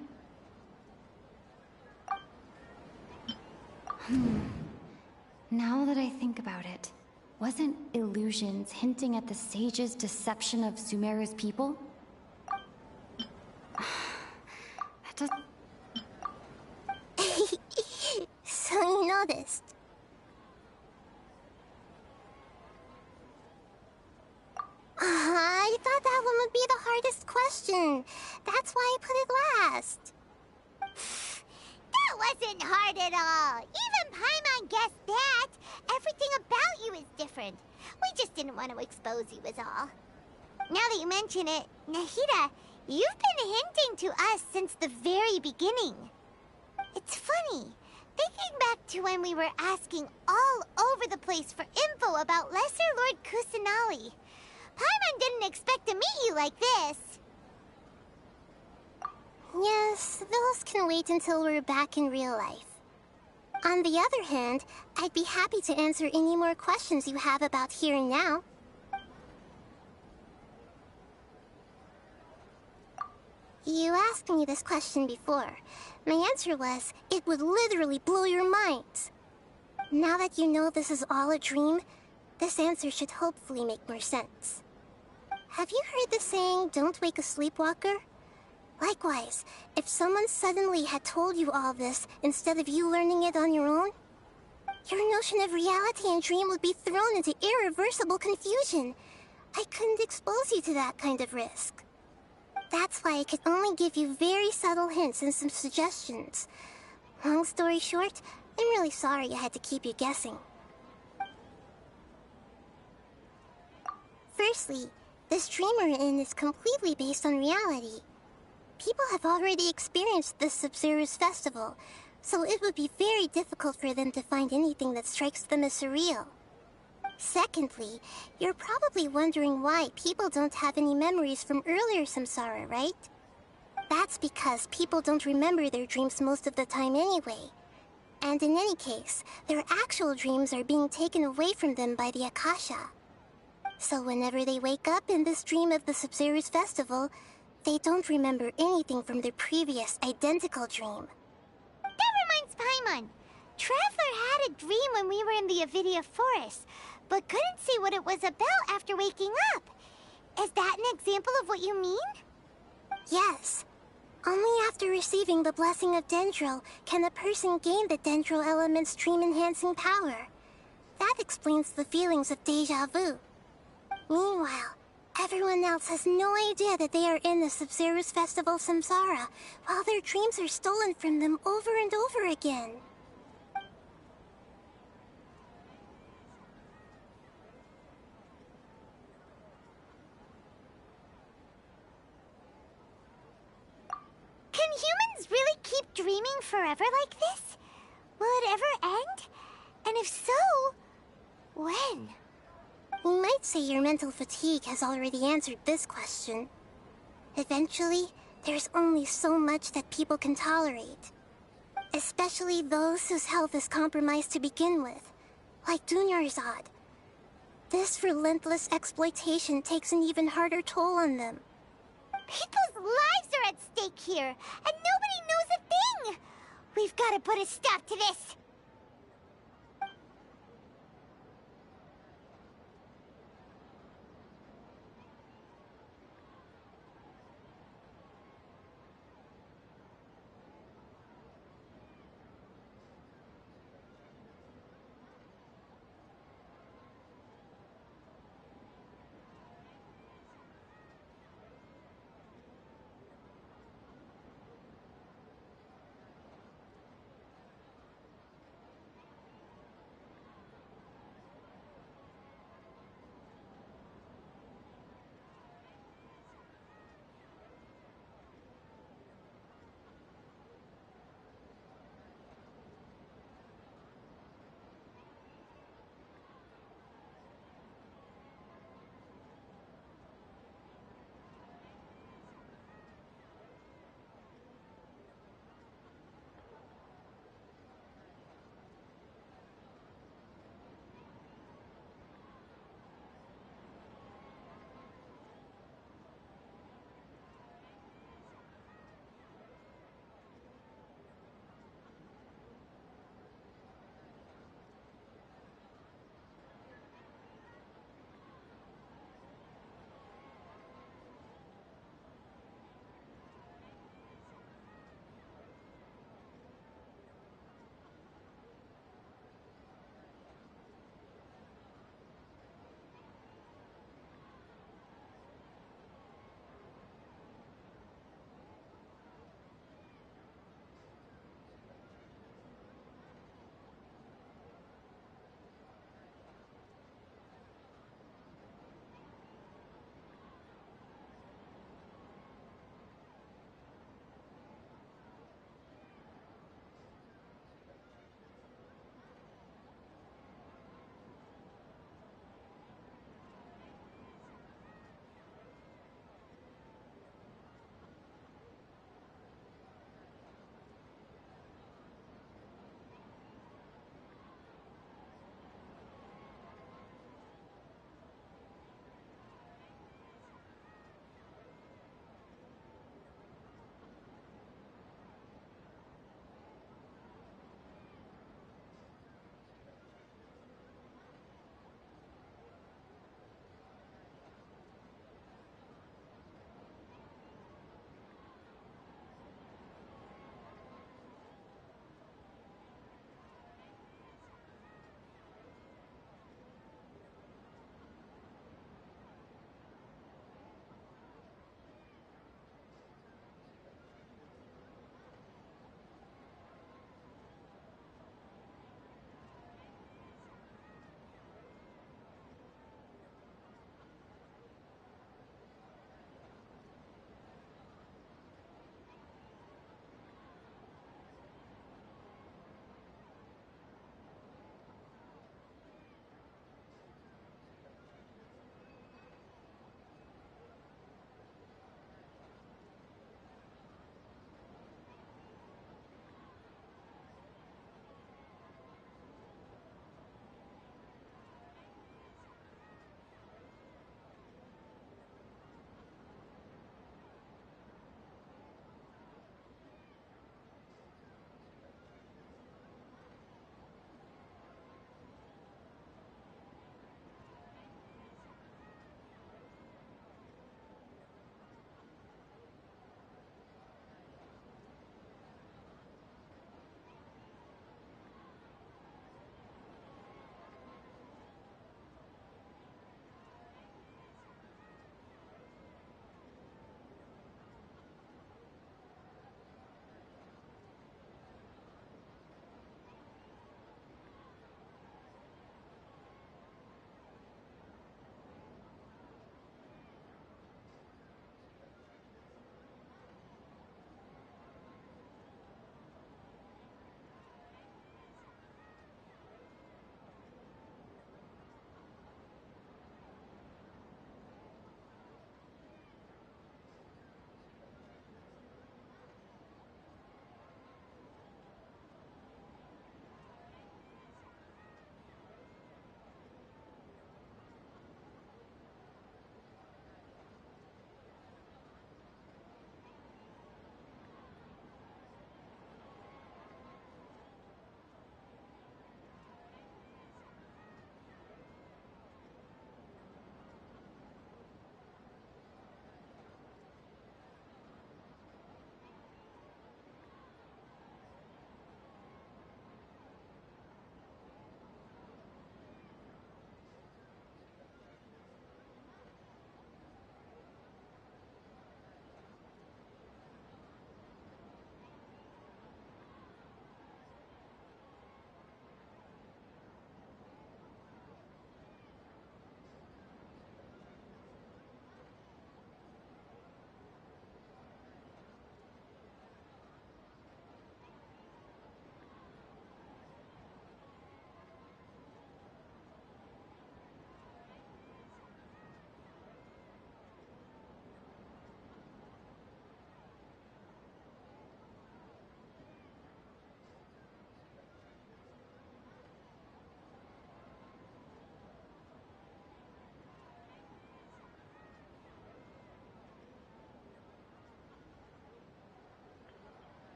Now that I think about it, wasn't illusions hinting at the sage's deception of Sumeru's people? That does... So you noticed. I thought that one would be the hardest question. That's why I put it last. That wasn't hard at all. Even Paimon guessed that. Everything about you is different. We just didn't want to expose you is all. Now that you mention it, Nahida, you've been hinting to us since the very beginning. It's funny. Thinking back to when we were asking all over the place for info about Lesser Lord Kusanali, Paimon didn't expect to meet you like this. Yes, those can wait until we're back in real life. On the other hand, I'd be happy to answer any more questions you have about here and now. You asked me this question before. My answer was, it would literally blow your minds. Now that you know this is all a dream, this answer should hopefully make more sense. Have you heard the saying, don't wake a sleepwalker? Likewise, if someone suddenly had told you all this instead of you learning it on your own, Your notion of reality and dream would be thrown into irreversible confusion. I couldn't expose you to that kind of risk. That's why I could only give you very subtle hints and some suggestions. Long story short, I'm really sorry I had to keep you guessing. Firstly, this dream we're in is completely based on reality. People have already experienced this Sub-Zero's festival, so it would be very difficult for them to find anything that strikes them as surreal. Secondly, you're probably wondering why people don't have any memories from earlier samsara, right? That's because people don't remember their dreams most of the time anyway. And in any case, their actual dreams are being taken away from them by the Akasha. So whenever they wake up in this dream of the Sub-Zero's festival, they don't remember anything from their previous identical dream. That reminds Paimon. Traveler had a dream when we were in the Avidia Forest, but couldn't see what it was about after waking up. Is that an example of what you mean? Yes. Only after receiving the blessing of Dendril can a person gain the Dendril element's dream-enhancing power. That explains the feelings of deja vu. Meanwhile, everyone else has no idea that they are in the Sub-Zero's Festival Samsara, while their dreams are stolen from them over and over again. Can humans really keep dreaming forever like this? Will it ever end? And if so, when? You might say your mental fatigue has already answered this question. Eventually, there's only so much that people can tolerate. Especially those whose health is compromised to begin with, like Dunyarzad. This relentless exploitation takes an even harder toll on them. People's lives are at stake here, and nobody knows a thing! We've got to put a stop to this!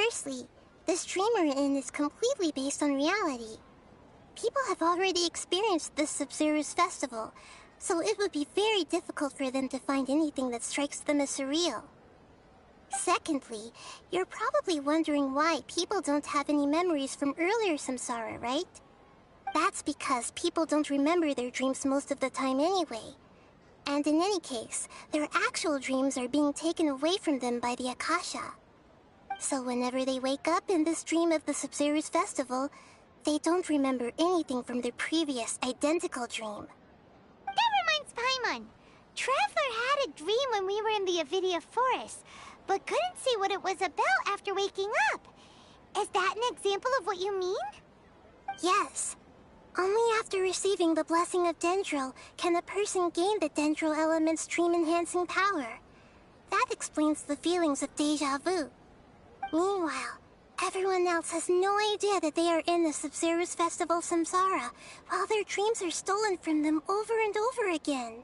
Firstly, this dream we're in is completely based on reality. People have already experienced this Sub-Zero's festival, so it would be very difficult for them to find anything that strikes them as surreal. Secondly, you're probably wondering why people don't have any memories from earlier samsara, right? That's because people don't remember their dreams most of the time anyway. And in any case, their actual dreams are being taken away from them by the Akasha. So whenever they wake up in this dream of the Sub-Zero's festival, they don't remember anything from their previous identical dream. That reminds Paimon. Traveler had a dream when we were in the Avidia Forest, but couldn't see what it was about after waking up. Is that an example of what you mean? Yes. Only after receiving the blessing of Dendro can a person gain the Dendro element's dream-enhancing power. That explains the feelings of déjà vu. Meanwhile, everyone else has no idea that they are in the Sub-Zero's Festival Samsara, while their dreams are stolen from them over and over again.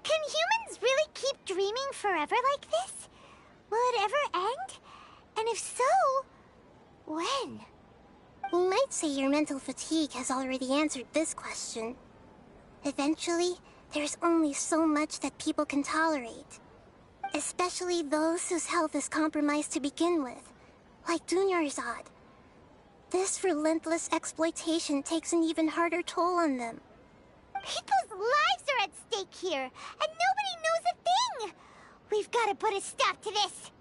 Can humans really keep dreaming forever like this? Will it ever end? And if so, when? We might say your mental fatigue has already answered this question. Eventually, there's only so much that people can tolerate. Especially those whose health is compromised to begin with, like Dunyarzad. This relentless exploitation takes an even harder toll on them. People's lives are at stake here, and nobody knows a thing! We've got to put a stop to this!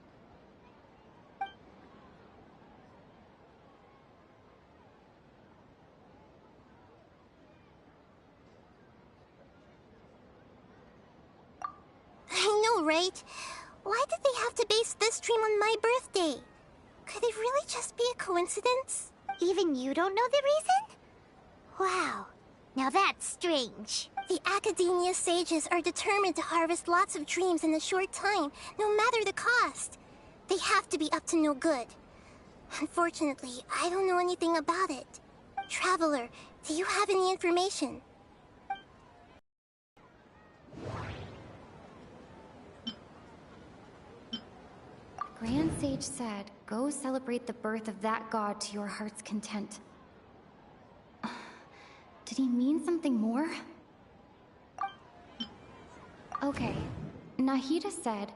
I know, know, right? Why did they have to base this dream on my birthday? Could it really just be a coincidence? Even you don't know the reason? Wow, now that's strange. The Academia sages are determined to harvest lots of dreams in a short time, no matter the cost. They have to be up to no good. Unfortunately, I don't know anything about it. Traveler, do you have any information? Grand Sage said, go celebrate the birth of that god to your heart's content. Did he mean something more? Okay. Nahida said,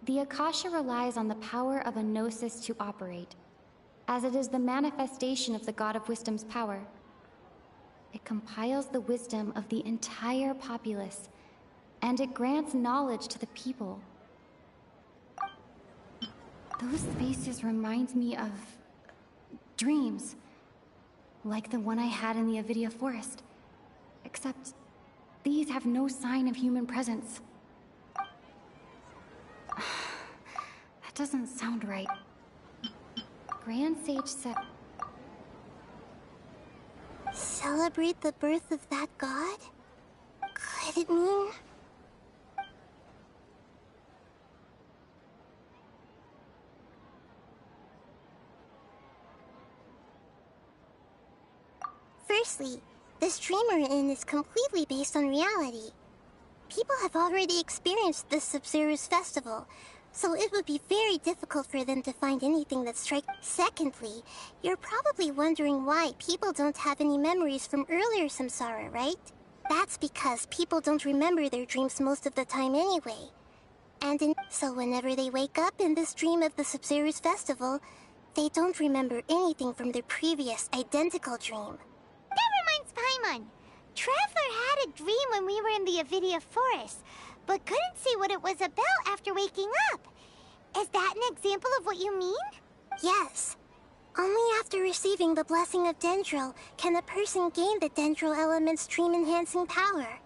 the Akasha relies on the power of a gnosis to operate, as it is the manifestation of the god of wisdom's power. It compiles the wisdom of the entire populace, and it grants knowledge to the people. Those spaces remind me of dreams, like the one I had in the Avidia forest, except these have no sign of human presence. That doesn't sound right. Grand Sage said... Celebrate the birth of that god? Could it mean... Firstly, this dream we're in is completely based on reality. People have already experienced this Sub-Zero's festival, so it would be very difficult for them to find anything that strikes. Secondly, you're probably wondering why people don't have any memories from earlier samsara, right? That's because people don't remember their dreams most of the time anyway. So whenever they wake up in this dream of the Sub-Zero's festival, they don't remember anything from their previous identical dream. That reminds Paimon. Traveler had a dream when we were in the Avidia forest, but couldn't see what it was about after waking up. Is that an example of what you mean? Yes. Only after receiving the blessing of Dendril can a person gain the Dendril element's dream-enhancing power.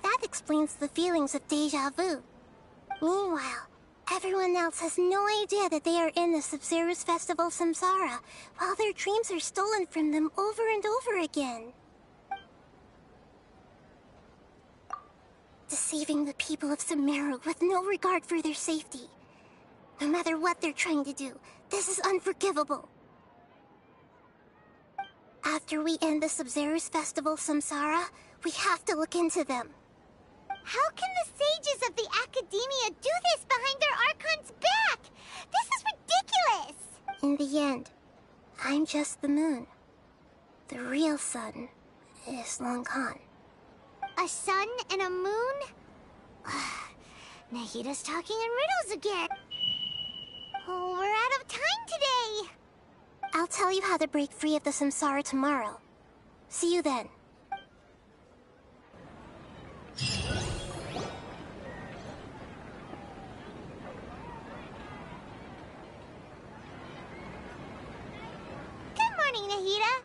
That explains the feelings of déjà vu. Meanwhile, everyone else has no idea that they are in the Sub-Zero's festival samsara, while their dreams are stolen from them over and over again. Deceiving the people of Sumeru with no regard for their safety. No matter what they're trying to do, this is unforgivable. After we end the Sub-Zero's festival samsara, we have to look into them. How can the sages of the Academia do this behind their Archon's back? This is ridiculous! In the end, I'm just the moon. The real sun is long gone. A sun and a moon? Nahida's talking in riddles again. Oh, we're out of time today. I'll tell you how to break free of the samsara tomorrow. See you then. Good morning, Nahida.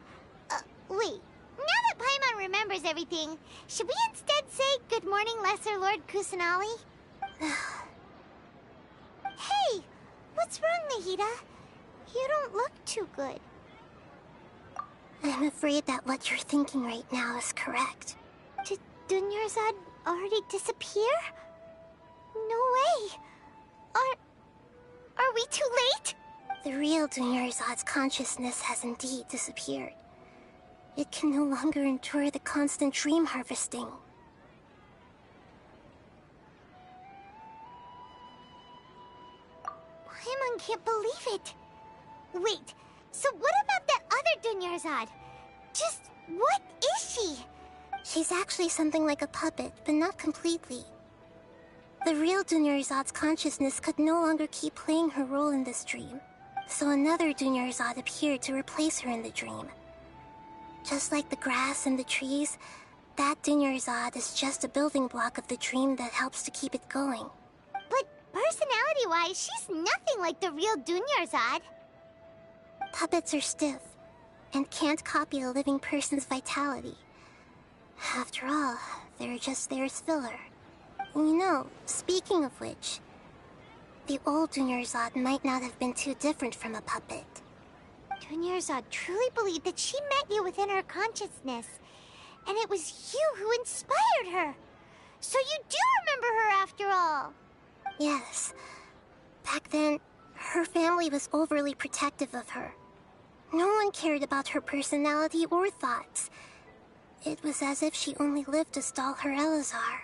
Wait. Now that Paimon remembers everything, should we instead say good morning, Lesser Lord Kusanali? Hey! What's wrong, Nahida? You don't look too good. I'm afraid that what you're thinking right now is correct. Did Dunyarzad already disappear? No way! Are we too late? The real Dunyarzad's consciousness has indeed disappeared. It can no longer endure the constant dream harvesting. Paimon can't believe it. Wait, so what about that other Dunyarzad? Just what is she? She's actually something like a puppet, but not completely. The real Dunyarzad's consciousness could no longer keep playing her role in this dream, so another Dunyarzad appeared to replace her in the dream. Just like the grass and the trees, that Dunyarzad is just a building block of the dream that helps to keep it going. But personality-wise, she's nothing like the real Dunyarzad. Puppets are stiff, and can't copy a living person's vitality. After all, they're just there as filler. You know, speaking of which, the old Dunyarzad might not have been too different from a puppet. Dunyarzad truly believed that she met you within her consciousness, and it was you who inspired her. So you do remember her after all. Yes. Back then, her family was overly protective of her. No one cared about her personality or thoughts. It was as if she only lived to stall her Elazar.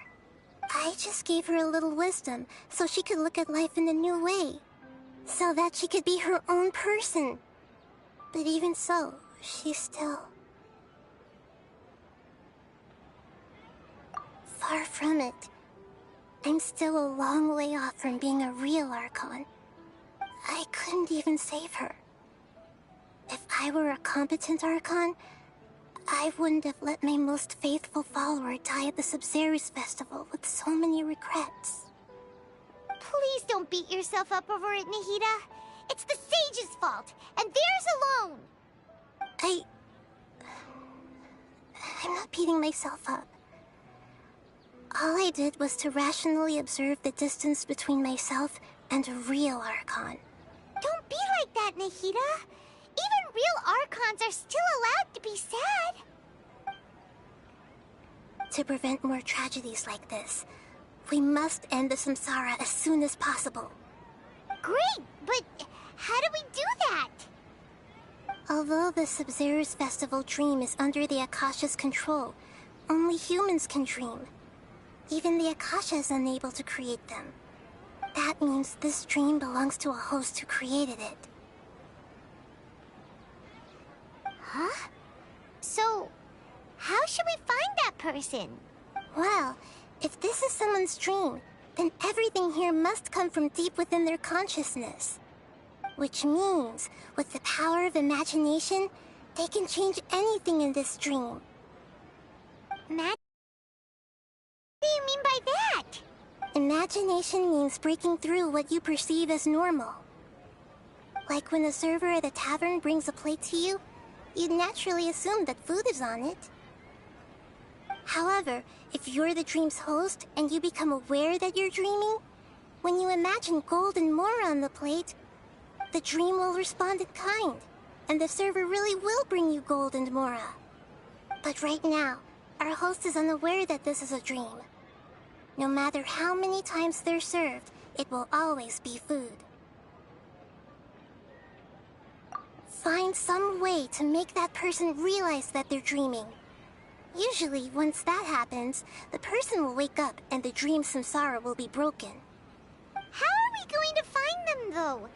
I just gave her a little wisdom so she could look at life in a new way. So that she could be her own person. But even so, she's still... far from it. I'm still a long way off from being a real Archon. I couldn't even save her. If I were a competent Archon, I wouldn't have let my most faithful follower die at the Sabzeruz festival with so many regrets. Please don't beat yourself up over it, Nahida. It's the Sage's fault, and theirs alone. I'm not beating myself up. All I did was to rationally observe the distance between myself and a real Archon. Don't be like that, Nahida. Even real Archons are still allowed to be sad. To prevent more tragedies like this, we must end the samsara as soon as possible. Great, but how do we do that? Although the Sabzeruz Festival dream is under the Akasha's control, only humans can dream. Even the Akasha is unable to create them. That means this dream belongs to a host who created it. Huh? So, how should we find that person? Well, if this is someone's dream, then everything here must come from deep within their consciousness. Which means, with the power of imagination, they can change anything in this dream. What do you mean by that? Imagination means breaking through what you perceive as normal. Like when a server at a tavern brings a plate to you, you'd naturally assume that food is on it. However, if you're the dream's host and you become aware that you're dreaming, when you imagine gold and more on the plate, the dream will respond in kind, and the server really will bring you gold and mora. But right now, our host is unaware that this is a dream. No matter how many times they're served, it will always be food. Find some way to make that person realize that they're dreaming. Usually, once that happens, the person will wake up and the dream samsara will be broken. How are we going to find them, though?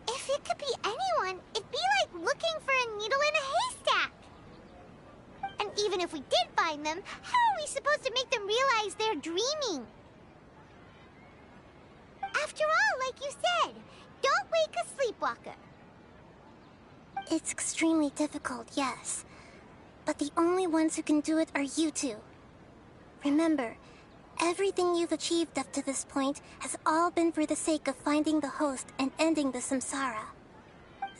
If it could be anyone, it'd be like looking for a needle in a haystack. And even if we did find them, how are we supposed to make them realize they're dreaming? After all, like you said, don't wake a sleepwalker. It's extremely difficult, yes. But the only ones who can do it are you two. Remember, everything you've achieved up to this point has all been for the sake of finding the host and ending the samsara.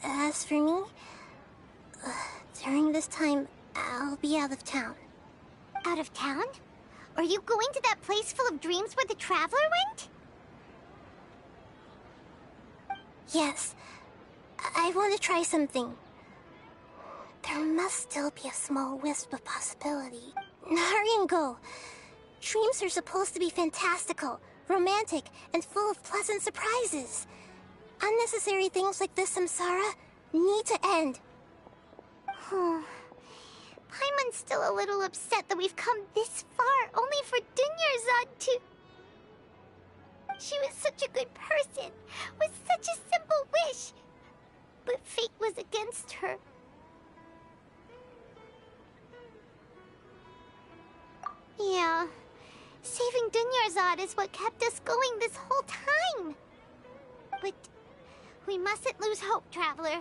As for me, during this time, I'll be out of town. Out of town? Are you going to that place full of dreams where the Traveler went? Yes. I want to try something. There must still be a small wisp of possibility. Hurry and go. Dreams are supposed to be fantastical, romantic, and full of pleasant surprises. Unnecessary things like this samsara need to end. Paimon's still a little upset that we've come this far only for Dunyarzad to... She was such a good person, with such a simple wish. But fate was against her. Yeah, saving Dunyarzad is what kept us going this whole time. But we mustn't lose hope, Traveler.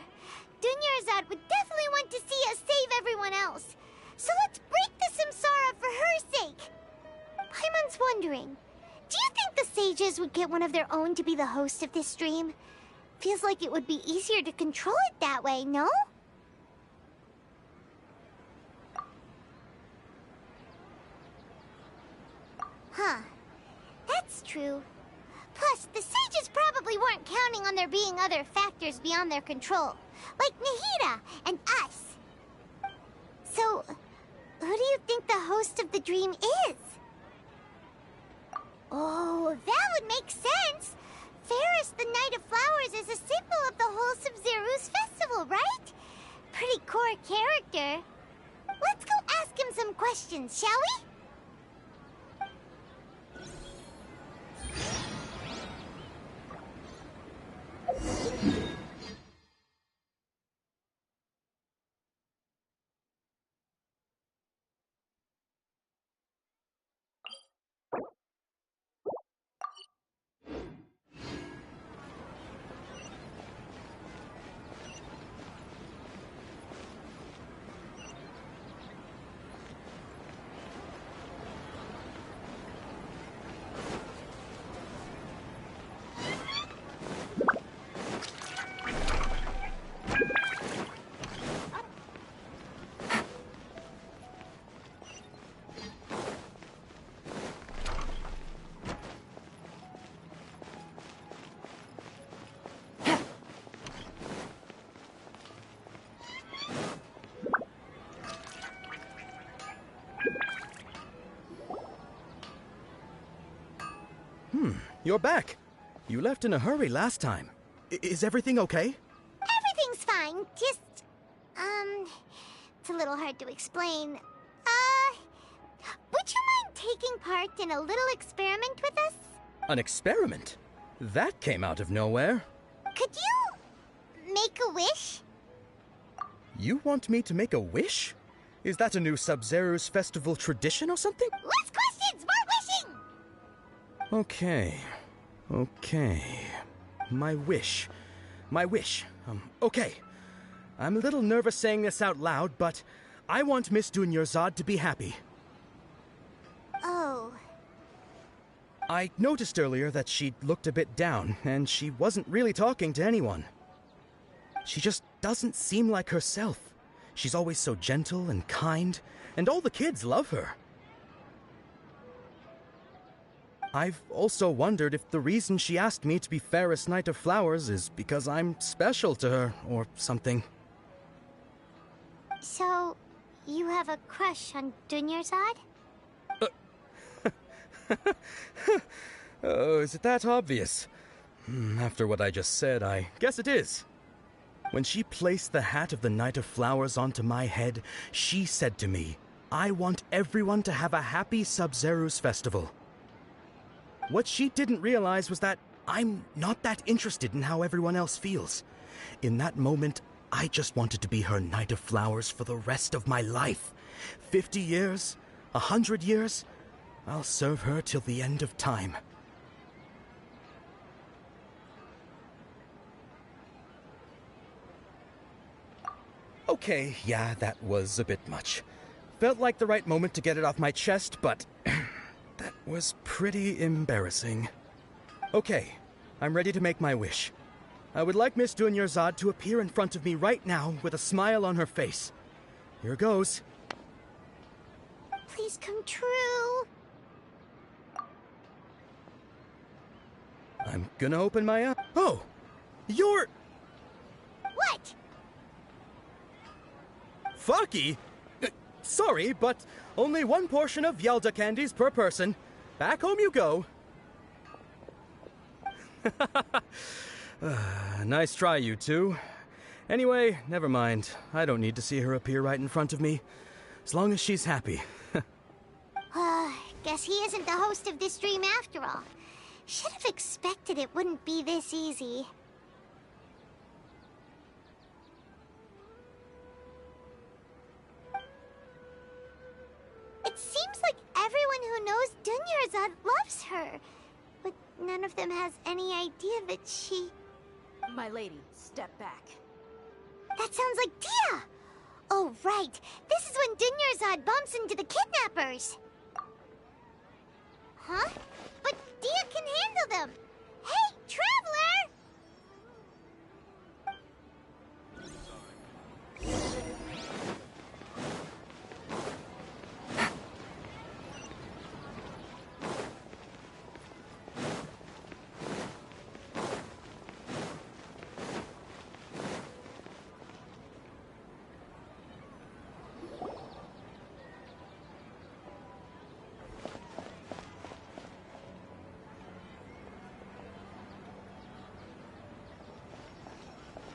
Dunyarzad would definitely want to see us save everyone else. So let's break the samsara for her sake. Paimon's wondering, do you think the sages would get one of their own to be the host of this stream? Feels like it would be easier to control it that way, no? Huh. That that's true. Plus, the sages probably weren't counting on there being other factors beyond their control, like Nahida and us. So, who do you think the host of the dream is? Oh, that would make sense. Ferris, the Knight of Flowers, is a symbol of the whole Sub-Zero's festival, right? Pretty core character. Let's go ask him some questions, shall we? You're back. You left in a hurry last time. Is everything okay? Everything's fine, just... it's a little hard to explain. Would you mind taking part in a little experiment with us? An experiment? That came out of nowhere. Could you make a wish? You want me to make a wish? Is that a new Sub-Zero's festival tradition or something? Less questions, more wishing! Okay. My wish. Okay. I'm a little nervous saying this out loud, but I want Miss Dunyarzad to be happy. Oh. I noticed earlier that she looked a bit down, and she wasn't really talking to anyone. She just doesn't seem like herself. She's always so gentle and kind, and all the kids love her. I've also wondered if the reason she asked me to be Ferris Knight of Flowers is because I'm special to her, or something. So, you have a crush on Dunyarzad? Oh, is it that obvious? After what I just said, I guess it is. When she placed the hat of the Knight of Flowers onto my head, she said to me, I want everyone to have a happy Sub-Zero's festival. What she didn't realize was that I'm not that interested in how everyone else feels. In that moment, I just wanted to be her Knight of Flowers for the rest of my life. 50 years, 100 years, I'll serve her till the end of time. Okay, yeah, that was a bit much. Felt like the right moment to get it off my chest, but that was pretty embarrassing. Okay, I'm ready to make my wish. I would like Miss Dunyarzad to appear in front of me right now with a smile on her face. Here goes. Please come true. I'm gonna open my eye. Oh! You're... What? Faki? Sorry, but only one portion of Yalda candies per person. Back home you go. Nice try, you two. Anyway, never mind. I don't need to see her appear right in front of me. As long as she's happy. Guess he isn't the host of this dream after all. Should have expected it wouldn't be this easy. It seems like everyone who knows Dunyarzad loves her, but none of them has any idea that she... My lady, step back. That sounds like Dia! Oh, right. This is when Dunyarzad bumps into the kidnappers. Huh? But Dia can handle them. Hey, Traveler!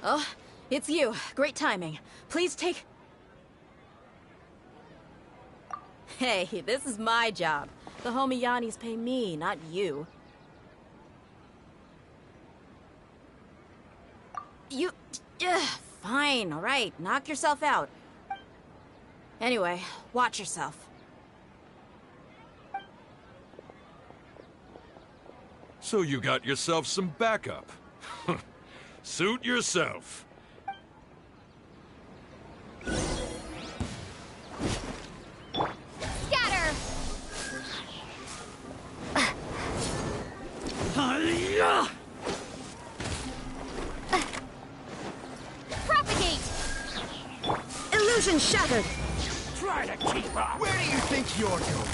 Oh, it's you. Great timing. Please take... Hey, this is my job. The homie Yannis pay me, not you. You... fine, alright. Knock yourself out. Anyway, watch yourself. So you got yourself some backup. Suit yourself. Scatter! Propagate! Illusion shattered! Try to keep up. Where do you think you're going?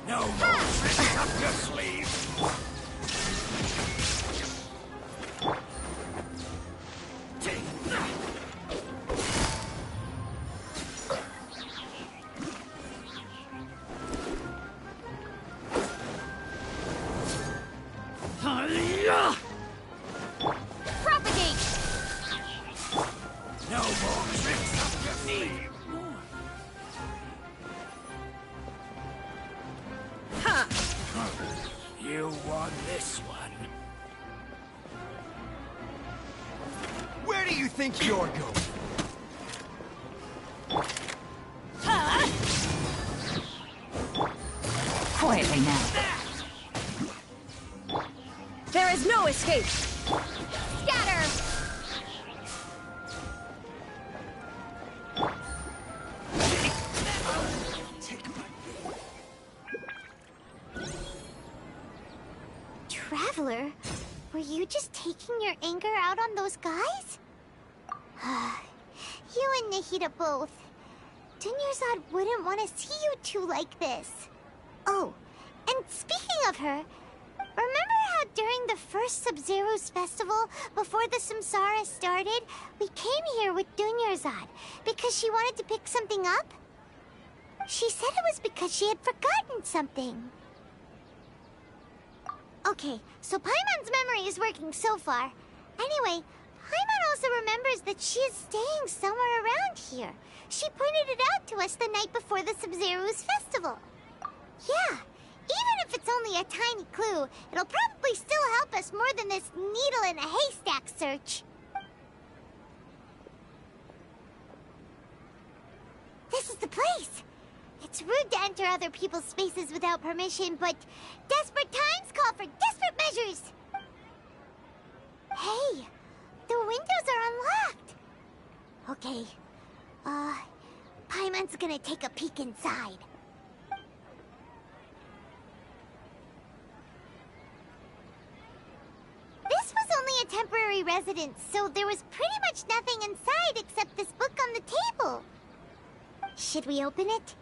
No more tricks up your sleeve. Propagate! No more tricks up your sleeve. You won this one. Where do you think you're going? Quietly now. There is no escape! Scatter! Traveler, were you just taking your anger out on those guys? You and Nahida both. Dunyarzad wouldn't want to see you two like this. Oh, and speaking of her, remember how during the first Sub-Zero's festival, before the Samsara started, we came here with Dunyarzad because she wanted to pick something up? She said it was because she had forgotten something. Okay, so Paimon's memory is working so far. Anyway, Paimon also remembers that she is staying somewhere around here. She pointed it out to us the night before the Sub-Zero's festival. Yeah, even if it's only a tiny clue, it'll probably still help us more than this needle in a haystack search. This is the place. It's rude to enter other people's spaces without permission, but desperate times call for desperate measures. Hey, the windows are unlocked. Okay, Paimon's gonna take a peek inside. This was only a temporary residence, so there was pretty much nothing inside except this book on the table. Should we open it?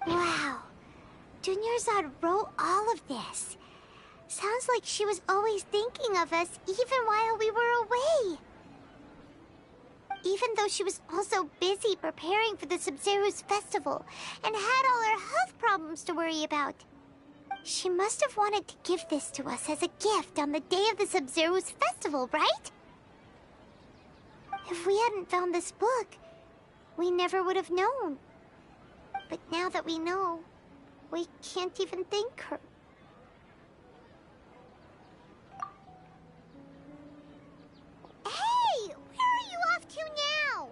Wow. Dunyarzad wrote all of this. Sounds like she was always thinking of us even while we were away. Even though she was also busy preparing for the Sub-Zero's festival and had all her health problems to worry about. She must have wanted to give this to us as a gift on the day of the Sub-Zero's festival, right? If we hadn't found this book, we never would have known. But now that we know, we can't even thank her. Hey! Where are you off to now?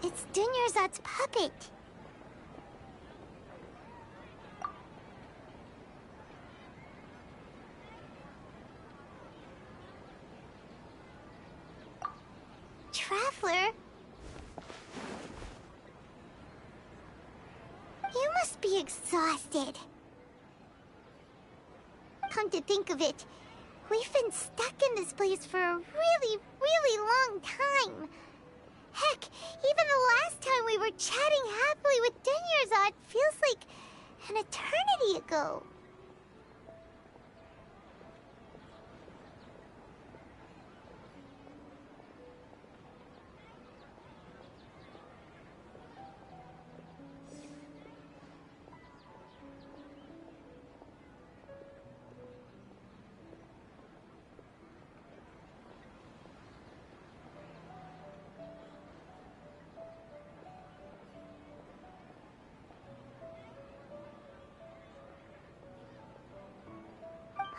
It's Dunyarzad's puppet. Traveler? You must be exhausted. Come to think of it, we've been stuck in this place for a really, really long time. Heck, even the last time we were chatting happily with Dunyarzad feels like an eternity ago.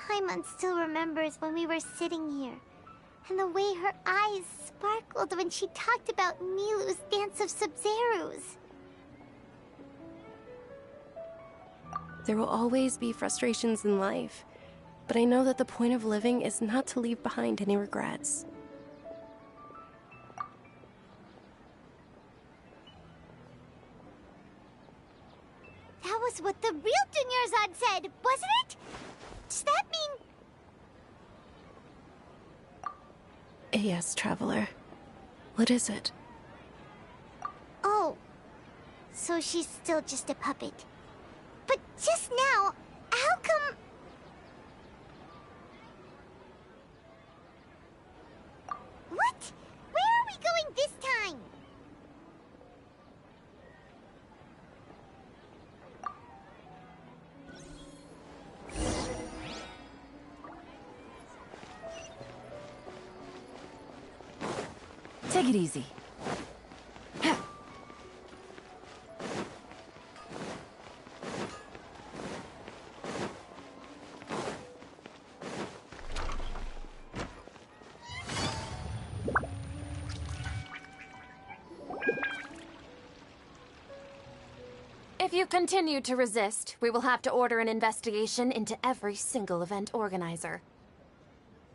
Paimon still remembers when we were sitting here, and the way her eyes sparkled when she talked about Milu's dance of Sub-Zeros. There will always be frustrations in life, but I know that the point of living is not to leave behind any regrets. That was what the real Dunyarzad said, wasn't it? Does that mean... Yes, Traveler. What is it? Oh, so she's still just a puppet. But just now, how come... What? Where are we going this time? Take it easy. If you continue to resist, we will have to order an investigation into every single event organizer.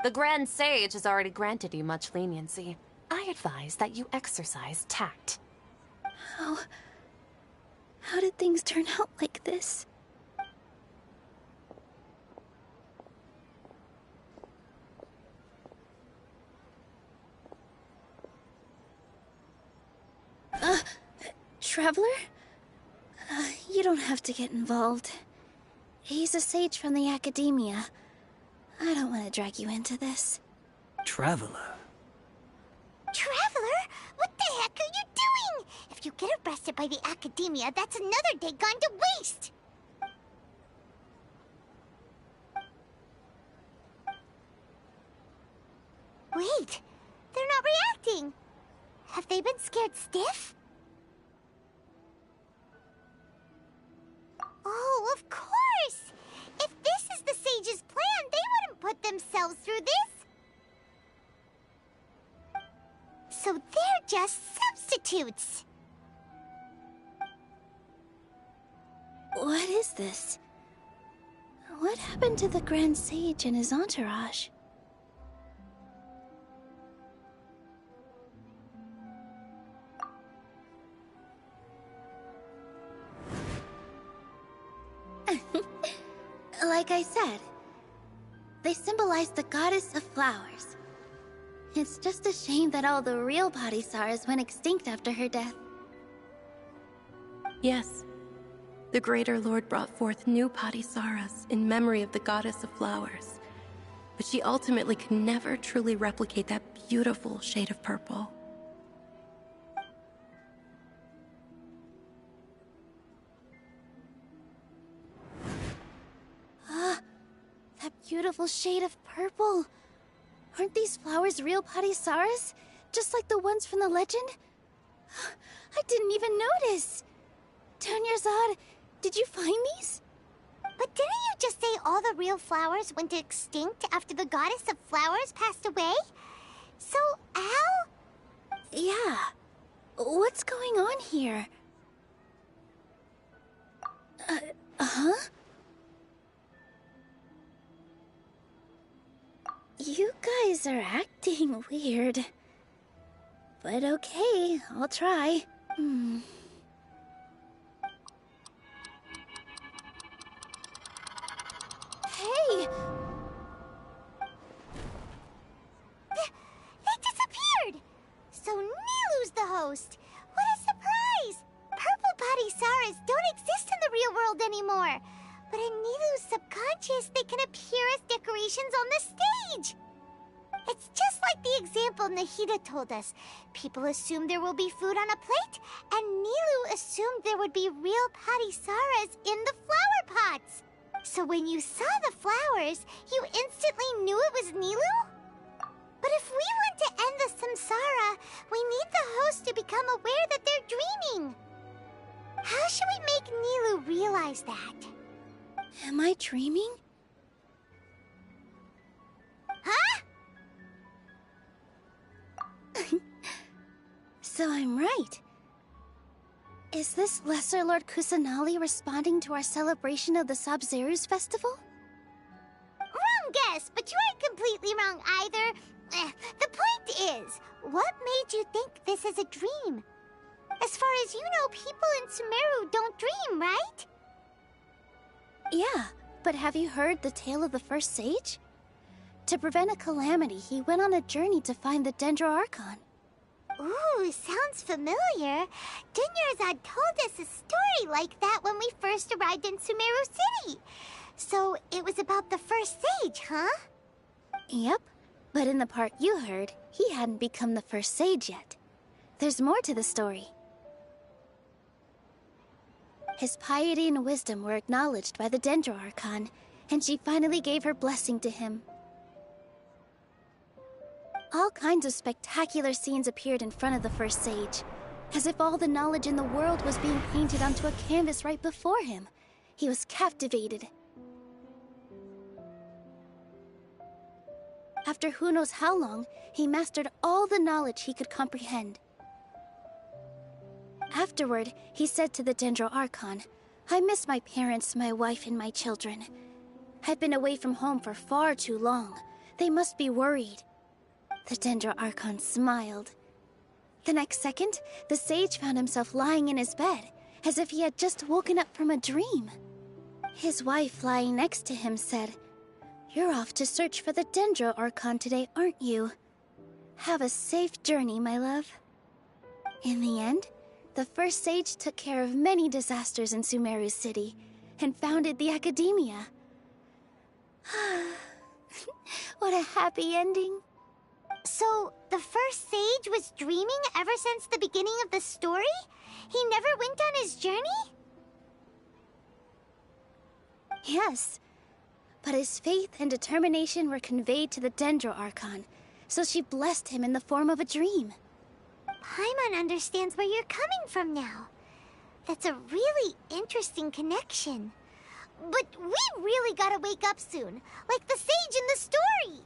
The Grand Sage has already granted you much leniency. I advise that you exercise tact. How did things turn out like this? Traveler? You don't have to get involved. He's a sage from the Academia. I don't want to drag you into this. Traveler? Traveler? What the heck are you doing? If you get arrested by the Academia, that's another day gone to waste! Wait, they're not reacting. Have they been scared stiff? Oh, of course! If this is the Sage's plan, they wouldn't put themselves through this. So they're just substitutes. this? What happened to the Grand Sage and his entourage? Like I said, they symbolize the goddess of flowers. It's just a shame that all the real Padisaras went extinct after her death. Yes. The Greater Lord brought forth new Padisaras in memory of the goddess of flowers. But she ultimately could never truly replicate that beautiful shade of purple. That beautiful shade of purple. Aren't these flowers real Padisaras? Just like the ones from the legend? I didn't even notice. Dunyarzad, did you find these? But didn't you just say all the real flowers went extinct after the goddess of flowers passed away? So, how? Yeah. What's going on here? Huh? You guys are acting weird. But okay, I'll try. Hey! They disappeared! So Nilu's the host. What a surprise! Purple Padisaras don't exist in the real world anymore. But in Nilu's subconscious, they can appear as decorations on the stage. It's just like the example Nahida told us. People assume there will be food on a plate, and Nilu assumed there would be real Padisaras in the flower pots. So when you saw the flowers, you instantly knew it was Nilu? But if we want to end the samsara, we need the host to become aware that they're dreaming. How should we make Nilu realize that? Am I dreaming? Huh? So I'm right. Is this Lesser Lord Kusanali responding to our celebration of the Sabzeruz festival? Wrong guess, but you aren't completely wrong either. The point is, what made you think this is a dream? As far as you know, people in Sumeru don't dream, right? Yeah, but have you heard the tale of the first sage? To prevent a calamity, he went on a journey to find the Dendro Archon. Ooh, sounds familiar. Dunyarzad told us a story like that when we first arrived in Sumeru City. So it was about the first sage, huh? Yep, but in the part you heard, he hadn't become the first sage yet. There's more to the story. His piety and wisdom were acknowledged by the Dendro Archon, and she finally gave her blessing to him. All kinds of spectacular scenes appeared in front of the first sage, as if all the knowledge in the world was being painted onto a canvas right before him. He was captivated. After who knows how long, he mastered all the knowledge he could comprehend. Afterward, he said to the Dendro Archon, "I miss my parents, my wife, and my children. I've been away from home for far too long. They must be worried." The Dendro Archon smiled. The next second, the sage found himself lying in his bed, as if he had just woken up from a dream. His wife, lying next to him, said, "You're off to search for the Dendro Archon today, aren't you? Have a safe journey, my love." In the end, the first sage took care of many disasters in Sumeru City, and founded the Academia. What a happy ending. So, the first sage was dreaming ever since the beginning of the story? He never went on his journey? Yes, but his faith and determination were conveyed to the Dendro Archon, so she blessed him in the form of a dream. Paimon understands where you're coming from now. That's a really interesting connection. But we really gotta wake up soon, like the sage in the story.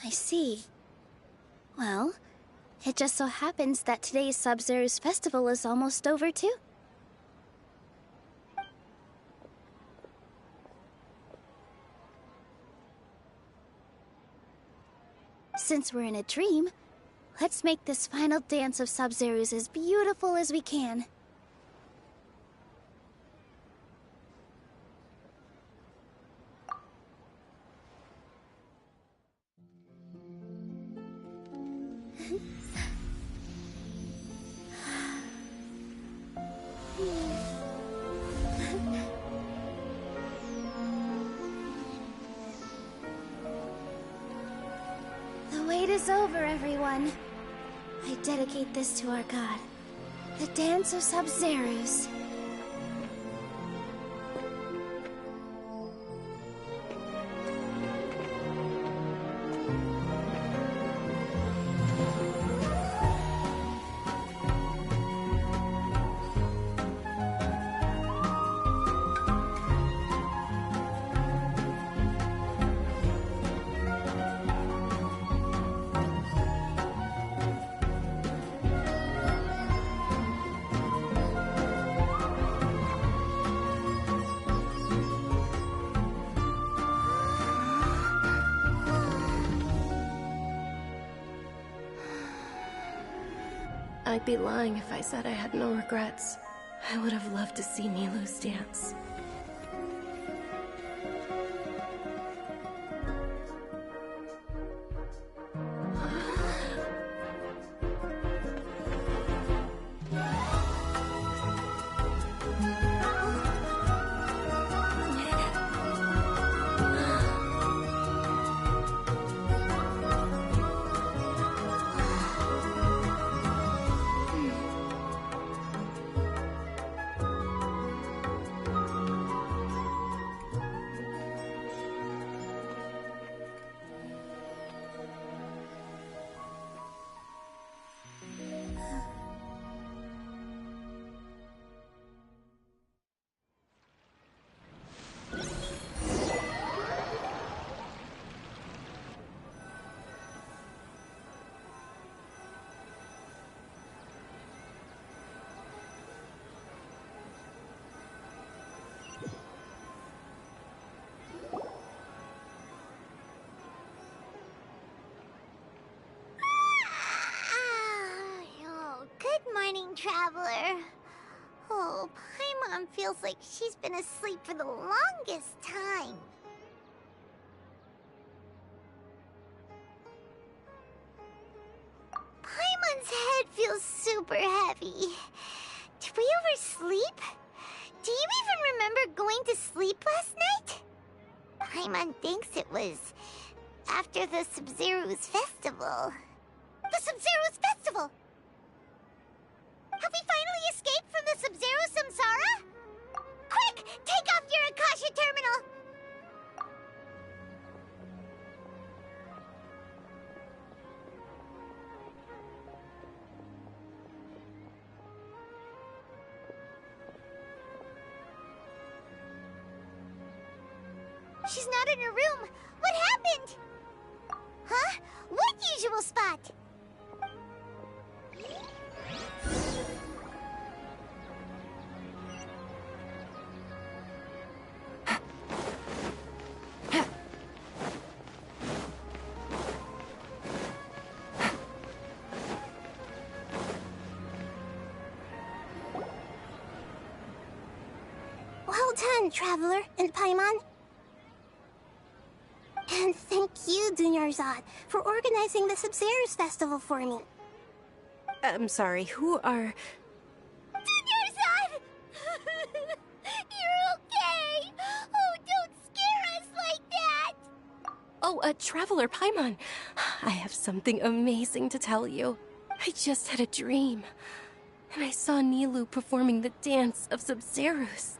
I see. Well, it just so happens that today's Sabzeruz festival is almost over too. Since we're in a dream, let's make this final dance of Sub-Zerus as beautiful as we can. The wait is over, everyone. I dedicate this to our god, the Dance of Sub-Zerus. I'd be lying if I said I had no regrets. I would have loved to see Nilou's dance. Traveler. Oh, Paimon feels like she's been asleep for the longest time. Paimon's head feels super heavy. Did we oversleep? Do you even remember going to sleep last night? Paimon thinks it was after the Sub-Zerus festival. The Sub-Zerus festival! Have we finally escaped from the Sub-Zero Samsara? Quick! Take off your Akasha terminal! She's not in her room. What happened? Huh? What usual spot? Well done, Traveler and Paimon. And thank you, Dunyarzad, for organizing the Sub-Zerus festival for me. I'm sorry, who are... Dunyarzad! You're okay! Oh, don't scare us like that! Oh, Traveler Paimon. I have something amazing to tell you. I just had a dream. And I saw Nilou performing the dance of Sub-Zerus.